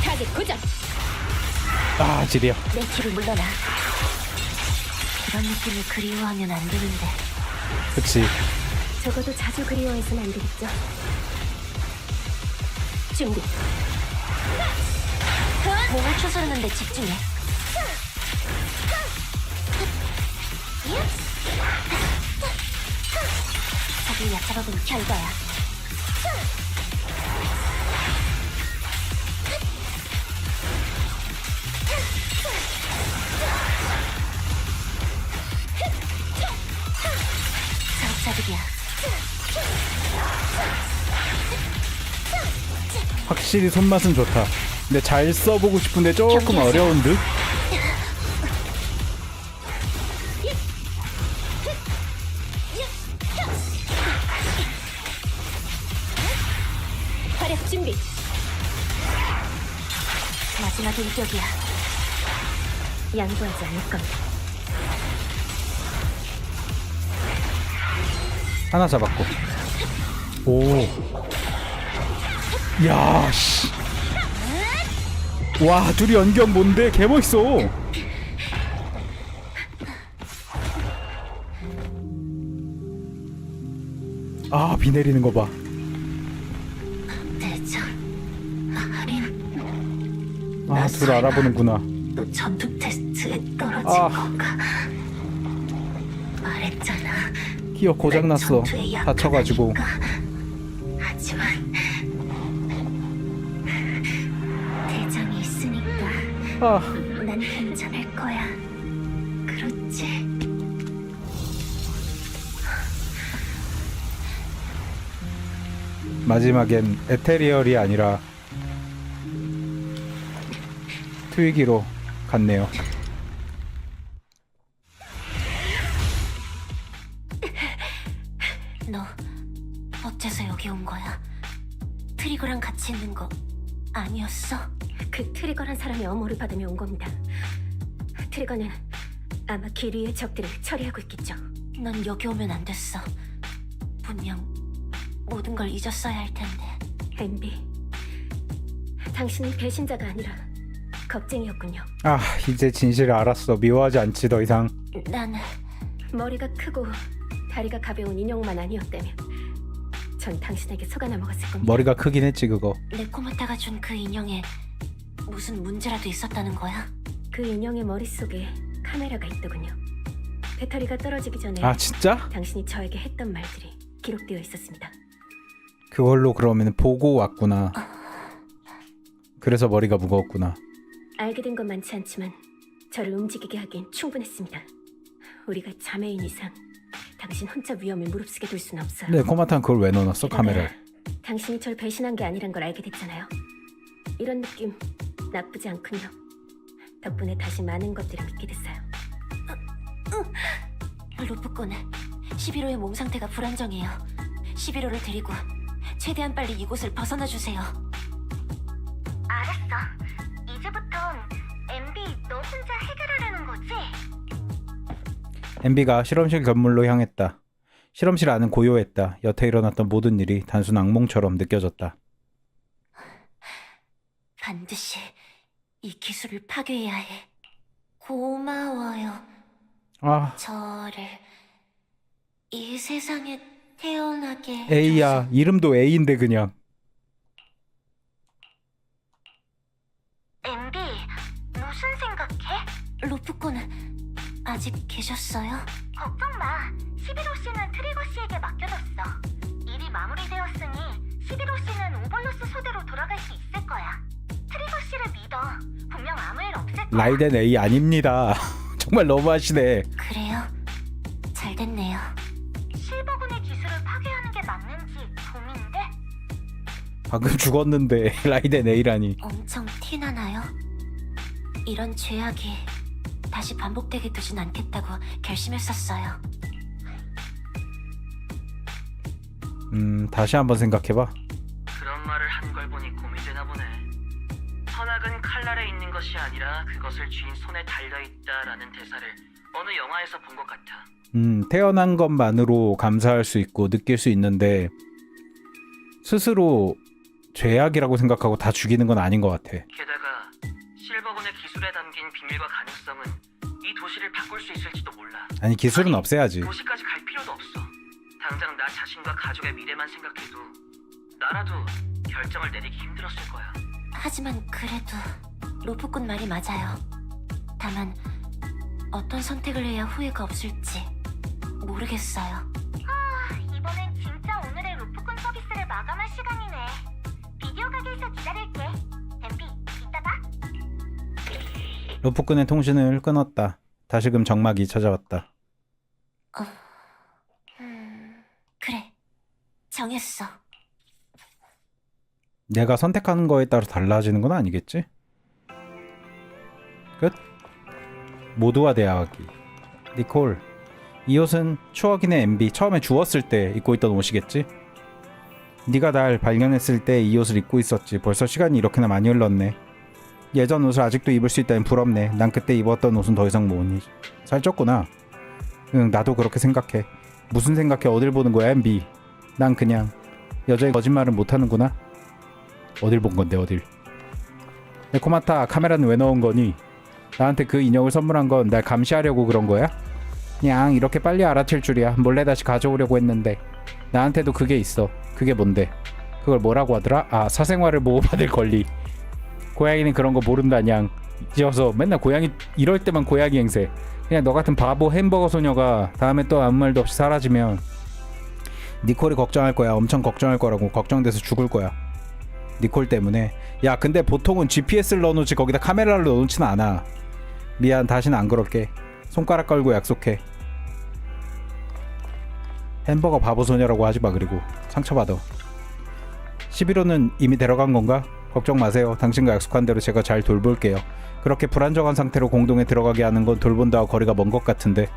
타겟 고정. 아 지려. 내 뒤로 물러나. 그런 느낌을 그리워하면 안 되는데. 그치. 적어도 자주 그리워해서는 안 되겠죠. 준비. 몸을 추스르는데 집중해. 자기 얕잡아 본 결과야. 자극이야. 확실히 손맛은 좋다. 근데 잘 써보고 싶은데 조금 어려운 듯? 활약 준비. 마지막 일격이야. 양보하지 않을 겁니다. 하나 잡았고. 오. 야, 씨. 와, 둘이 연기력 뭔데? 개 멋있어. 아, 비 내리는 거 봐. 대장, 아린, 아, 둘 알아보는구나. 너 전투 테스트에 떨어진 아. 건가? 말했잖아. 기어 고장 났어. 전투에 약하다니까. 다쳐가지고. 하지만 대장이 있으니까 아, 난 괜찮을 거야. 그렇지? 마지막엔 에테리얼이 아니라 트위기로 갔네요. 너 어째서 여기 온 거야? 트리거랑 같이 있는 거 아니었어? 그 트리거란 사람의 엄호를 받으며 온 겁니다. 트리거는 아마 길 위의 적들을 처리하고 있겠죠. 넌 여기 오면 안 됐어. 분명 모든 걸 잊었어야 할 텐데. MB, 당신은 배신자가 아니라 겁쟁이였군요. 아, 이제 진실을 알았어. 미워하지 않지 더 이상. 난 머리가 크고 다리가 가벼운 인형만 아니었다면 전 당신에게 속아나 먹었을 겁니다. 머리가 크긴 했지 그거. 네코마타가 준 그 인형에 무슨 문제라도 있었다는 거야? 그 인형의 머릿속에 카메라가 있더군요. 배터리가 떨어지기 전에 아 진짜? 당신이 저에게 했던 말들이 기록되어 있었습니다. 그걸로 그러면 보고 왔구나. 그래서 머리가 무거웠구나. 알게 된 건 많지 않지만 저를 움직이게 하기엔 충분했습니다. 우리가 자매인 이상 당신 혼자 위험을 무릅쓰게 둘 수는 없어요. 근데 코마탄 그걸 왜 넣어놨어 카메라를? 당신이 절 배신한 게 아니란 걸 알게 됐잖아요. 이런 느낌 나쁘지 않군요. 덕분에 다시 많은 것들을 믿게 됐어요. 로프꾼, 11호의 몸 상태가 불안정해요. 11호를 데리고 최대한 빨리 이곳을 벗어나 주세요. 알았어. 이제부턴 MB 너 혼자 해결하려는 거지? MB가 실험실 건물로 향했다. 실험실 안은 고요했다. 여태 일어났던 모든 일이 단순 악몽처럼 느껴졌다. 반드시 이 기술을 파괴해야 해. 고마워요. 아, 저를 이 세상에 태어나게 A야. 이름도 A인데 그냥. MB 무슨 생각해? 로프꾼 아직 계셨어요? 걱정 마. 11호 씨는 트리거 씨에게 맡겨뒀어. 일이 마무리되었으니 11호 씨는 오벌로스 소대로 돌아갈 수 있을 거야. 트리거 씨를 믿어. 분명 아무 일 없을 거야. 라이덴 A 아닙니다. 정말 너무하시네. 그래요? 잘 됐네요. 실버군의 기술을 파괴하는 게 맞는지 고민돼? 방금 죽었는데 라이덴 A라니. 엄청 티나나요? 이런 죄악이 다시 반복되게 두진 않겠다고 결심했었어요. 다시 한번 생각해봐. 그런 말을 한 걸 보니 고민되나 보네. 선악은 칼날에 있는 것이 아니라 그것을 쥐인 손에 달려있다라는 대사를 어느 영화에서 본 것 같아. 태어난 것만으로 감사할 수 있고 느낄 수 있는데 스스로 죄악이라고 생각하고 다 죽이는 건 아닌 것 같아. 게다가 실버군의 기술에 담긴 비밀과 가능성은 이 도시를 바꿀 수 있을지도 몰라. 아니 기술은 아니, 없애야지. 도시까지 갈 필요도 없어. 당장 나 자신과 가족의 미래만 생각해도 나라도 결정을 내리기 힘들었을 거야. 하지만 그래도 로프꾼 말이 맞아요. 다만 어떤 선택을 해야 후회가 없을지 모르겠어요. 이번엔 진짜 오늘의 로프꾼 서비스를 마감할 시간이네. 비디오 가게에서 기다릴게. MB 이따 봐. 로프꾼의 통신을 끊었다. 다시금 정막이 찾아왔다. 그래, 정했어. 내가 선택하는 거에 따라 달라지는 건 아니겠지? 끝. 모두와 대화하기. 니콜, 이 옷은 추억이네. MB 처음에 주웠을 때 입고 있던 옷이겠지? 네가 날 발견했을 때 이 옷을 입고 있었지. 벌써 시간이 이렇게나 많이 흘렀네. 예전 옷을 아직도 입을 수 있다니 부럽네. 난 그때 입었던 옷은 더 이상 못 입. 살쪘구나. 응, 나도 그렇게 생각해. 무슨 생각해? 어딜 보는 거야, MB? 난 그냥 여자의 거짓말은 못하는구나. 어딜 본 건데, 어딜? 네코마타, 카메라는 왜 넣은 거니? 나한테 그 인형을 선물한 건 날 감시하려고 그런 거야? 그냥 이렇게 빨리 알아챌 줄이야. 몰래 다시 가져오려고 했는데. 나한테도 그게 있어. 그게 뭔데? 그걸 뭐라고 하더라? 아, 사생활을 보호받을 권리. 고양이는 그런 거 모른다냥. 이어서 맨날 고양이 이럴 때만 고양이 행세. 그냥 너 같은 바보 햄버거 소녀가 다음에 또 아무 말도 없이 사라지면 니콜이 걱정할 거야. 엄청 걱정할 거라고. 걱정돼서 죽을 거야. 니콜 때문에. 야, 근데 보통은 GPS를 넣어놓지 거기다 카메라를 넣어놓지는 않아. 미안, 다시는 안 그럴게. 손가락 걸고 약속해. 햄버거 바보 소녀라고 하지마. 그리고 상처받아. 11호는 이미 데려간 건가? 걱정 마세요. 당신과 약속한 대로 제가 잘 돌볼게요. 그렇게 불안정한 상태로 공동에 들어가게 하는 건 돌본다와 거리가 먼 것 같은데.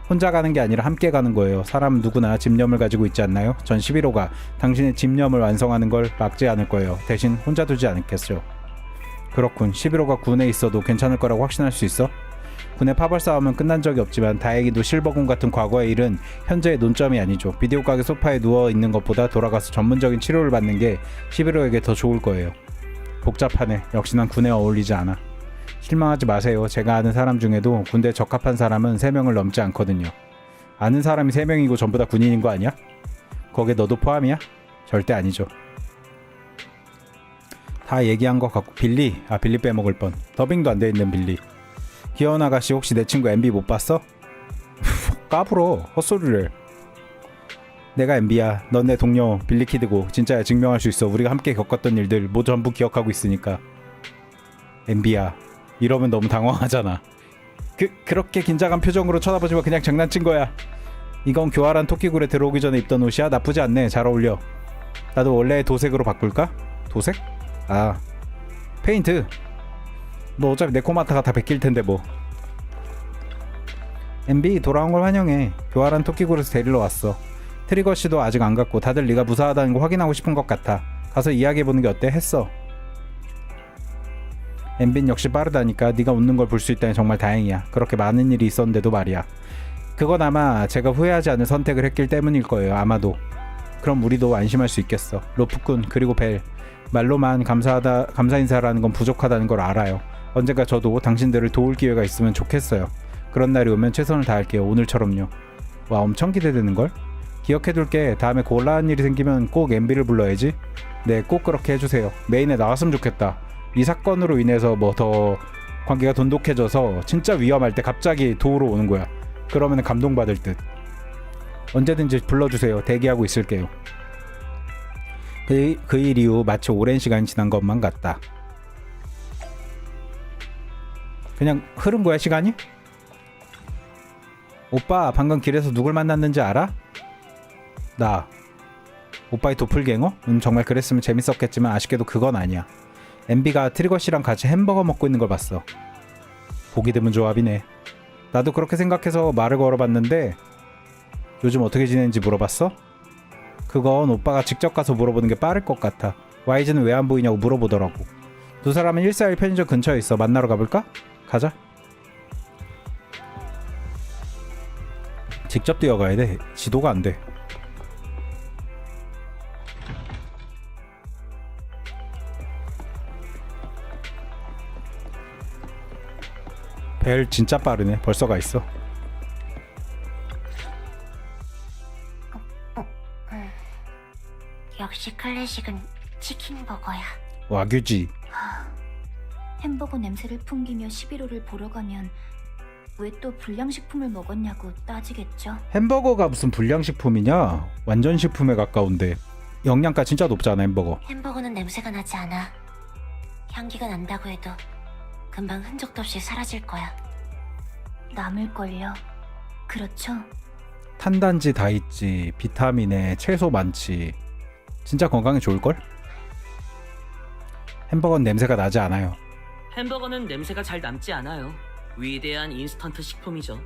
혼자 가는 게 아니라 함께 가는 거예요. 사람은 누구나 집념을 가지고 있지 않나요? 전 11호가 당신의 집념을 완성하는 걸 막지 않을 거예요. 대신 혼자 두지 않겠죠. 그렇군. 11호가 군에 있어도 괜찮을 거라고 확신할 수 있어? 군의 파벌 싸움은 끝난 적이 없지만 다행히도 실버군 같은 과거의 일은 현재의 논점이 아니죠. 비디오 가게 소파에 누워있는 것보다 돌아가서 전문적인 치료를 받는 게 11호에게 더 좋을 거예요. 복잡하네. 역시 난 군에 어울리지 않아. 실망하지 마세요. 제가 아는 사람 중에도 군대에 적합한 사람은 3명을 넘지 않거든요. 아는 사람이 3명이고 전부 다 군인인 거 아니야? 거기에 너도 포함이야? 절대 아니죠. 다 얘기한 것 같고. 빌리? 아, 빌리 빼먹을 뻔. 더빙도 안 돼 있는 빌리. 귀여운 아가씨, 혹시 내 친구 MB 못 봤어? 까불어. 헛소리를. 내가 MB야. 넌 내 동료 빌리키드고. 진짜야. 증명할 수 있어. 우리가 함께 겪었던 일들 모두 전부 기억하고 있으니까. MB야. 이러면 너무 당황하잖아. 그렇게 긴장한 표정으로 쳐다보지마. 그냥 장난친 거야. 이건 교활한 토끼굴에 들어오기 전에 입던 옷이야. 나쁘지 않네. 잘 어울려. 나도 원래의 도색으로 바꿀까? 도색? 아, 페인트. 너 어차피 네코마타가 다 베낄 텐데 뭐. MB 돌아온 걸 환영해. 교활한 토끼굴에서 데리러 왔어. 트리거 씨도 아직 안 갔고 다들 네가 무사하다는 거 확인하고 싶은 것 같아. 가서 이야기해보는 게 어때? 했어. MB는 역시 빠르다니까. 네가 웃는 걸 볼 수 있다니 정말 다행이야. 그렇게 많은 일이 있었는데도 말이야. 그건 아마 제가 후회하지 않을 선택을 했기 때문일 거예요. 아마도. 그럼 우리도 안심할 수 있겠어. 로프꾼 그리고 벨. 말로만 감사 인사를 하는 건 부족하다는 걸 알아요. 언젠가 저도 당신들을 도울 기회가 있으면 좋겠어요. 그런 날이 오면 최선을 다할게요. 오늘처럼요. 와, 엄청 기대되는걸? 기억해둘게. 다음에 곤란한 일이 생기면 꼭 MB를 불러야지. 네, 꼭 그렇게 해주세요. 메인에 나왔으면 좋겠다. 이 사건으로 인해서 뭐 더 관계가 돈독해져서 진짜 위험할 때 갑자기 도우러 오는 거야. 그러면 감동받을 듯. 언제든지 불러주세요. 대기하고 있을게요. 그 일 이후 마치 오랜 시간이 지난 것만 같다. 그냥 흐른 거야 시간이? 오빠 방금 길에서 누굴 만났는지 알아? 나. 오빠의 도플갱어? 정말 그랬으면 재밌었겠지만 아쉽게도 그건 아니야. MB가 트리거 씨랑 같이 햄버거 먹고 있는 걸 봤어. 보기 드문 조합이네. 나도 그렇게 생각해서 말을 걸어봤는데 요즘 어떻게 지내는지 물어봤어? 그건 오빠가 직접 가서 물어보는 게 빠를 것 같아. 와이즈는 왜 안 보이냐고 물어보더라고. 두 사람은 141 편의점 근처에 있어. 만나러 가볼까? 가자. 직접 뛰어가야 돼. 지도가 안 돼. 벨 진짜 빠르네. 벌써 가 있어. 역시 클래식은 치킨버거야. 와규지. 햄버거 냄새를 풍기며 11호를 보러 가면 왜 또 불량식품을 먹었냐고 따지겠죠. 햄버거가 무슨 불량식품이냐? 완전 식품에 가까운데 영양가 진짜 높잖아 햄버거. 햄버거는 냄새가 나지 않아. 향기가 난다고 해도 금방 흔적도 없이 사라질 거야. 남을걸요. 그렇죠? 탄단지 다 있지. 비타민에 채소 많지. 진짜 건강에 좋을걸? 햄버거는 냄새가 나지 않아요. 햄버거는 냄새가 잘 남지 않아요. 위대한 인스턴트 식품이죠.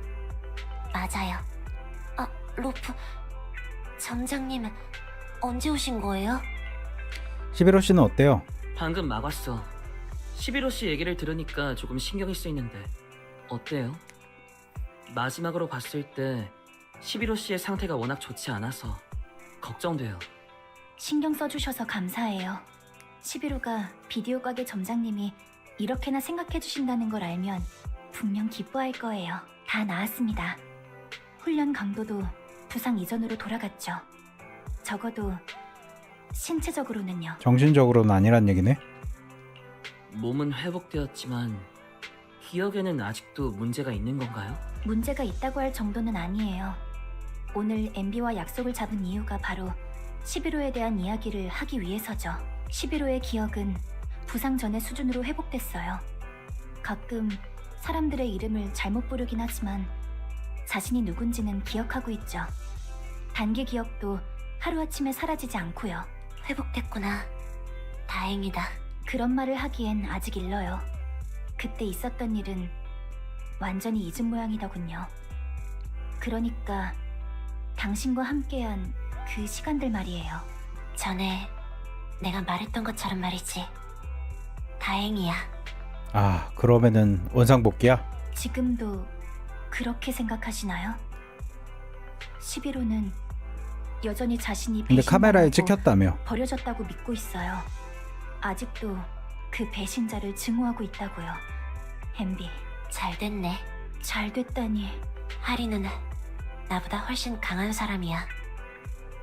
맞아요. 아, 로프. 점장님, 언제 오신 거예요? 11호 씨는 어때요? 방금 막 왔어. 11호 씨 얘기를 들으니까 조금 신경이 쓰이는데 어때요? 마지막으로 봤을 때 11호 씨의 상태가 워낙 좋지 않아서 걱정돼요. 신경 써주셔서 감사해요. 11호가 비디오 가게 점장님이 이렇게나 생각해 주신다는 걸 알면 분명 기뻐할 거예요. 다 나았습니다. 훈련 강도도 부상 이전으로 돌아갔죠. 적어도 신체적으로는요. 정신적으로는 아니란 얘기네. 몸은 회복되었지만 기억에는 아직도 문제가 있는 건가요? 문제가 있다고 할 정도는 아니에요. 오늘 MB와 약속을 잡은 이유가 바로 11호에 대한 이야기를 하기 위해서죠. 11호의 기억은 부상 전의 수준으로 회복됐어요. 가끔 사람들의 이름을 잘못 부르긴 하지만 자신이 누군지는 기억하고 있죠. 단기 기억도 하루아침에 사라지지 않고요. 회복됐구나. 다행이다. 그런 말을 하기엔 아직 일러요. 그때 있었던 일은 완전히 잊은 모양이더군요. 그러니까 당신과 함께한 그 시간들 말이에요. 전에 내가 말했던 것처럼 말이지. 다행이야. 아, 그러면은 원상복귀야? 지금도 그렇게 생각하시나요? 11호는 여전히 자신이 근데 카메라에 배신당하고 찍혔다며. 버려졌다고 믿고 있어요. 아직도 그 배신자를 증오하고 있다고요. MB, 잘 됐네. 잘 됐다니. 하리는 나보다 훨씬 강한 사람이야.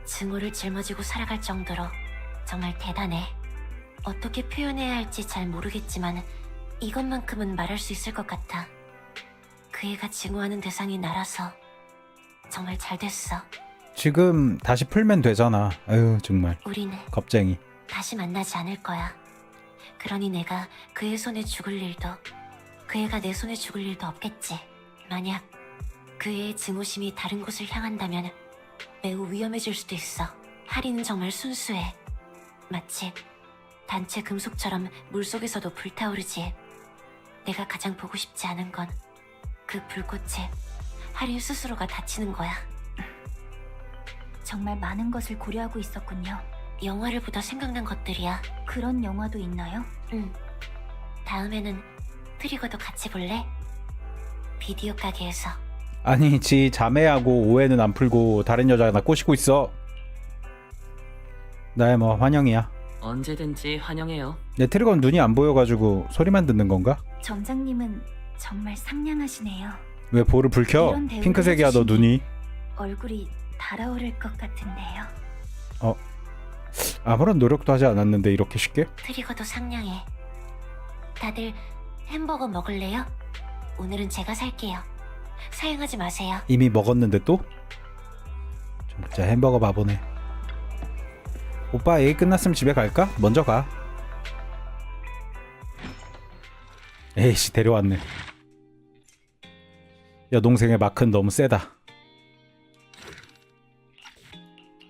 증오를 짊어지고 살아갈 정도로 정말 대단해. 어떻게 표현해야 할지 잘 모르겠지만 이것만큼은 말할 수 있을 것 같아. 그 애가 증오하는 대상이 나라서 정말 잘 됐어. 지금 다시 풀면 되잖아. 아유 정말 우린 겁쟁이. 다시 만나지 않을 거야. 그러니 내가 그의 손에 죽을 일도, 그 애가 내 손에 죽을 일도 없겠지. 만약 그 애의 증오심이 다른 곳을 향한다면 매우 위험해질 수도 있어. 하리는 정말 순수해. 마치 단체 금속처럼 물속에서도 불타오르지. 내가 가장 보고 싶지 않은 건 그 불꽃에 하류 스스로가 다치는 거야. 정말 많은 것을 고려하고 있었군요. 영화를 보다 생각난 것들이야. 그런 영화도 있나요? 응. 다음에는 트리거도 같이 볼래? 비디오 가게에서. 아니 지 자매하고 오해는 안 풀고 다른 여자 나 꼬시고 있어. 나야 뭐 환영이야. 언제든지 환영해요. 내 트리거는 눈이 안 보여가지고 소리만 듣는 건가? 점장님은 정말 상냥하시네요. 왜 볼을 불켜? 이런 대우를 핑크색이야 너 해주시니. 눈이. 얼굴이 달아오를 것 같은데요. 아무런 노력도 하지 않았는데 이렇게 쉽게? 트리거도 상냥해. 다들 햄버거 먹을래요? 오늘은 제가 살게요. 사용하지 마세요. 이미 먹었는데 또? 진짜 햄버거 바보네. 오빠 얘기 끝났으면 집에 갈까? 먼저 가. 에이씨 데려왔네. 여동생의 마크는 너무 세다.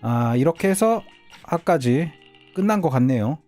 아 이렇게 해서 하까지 끝난 것 같네요.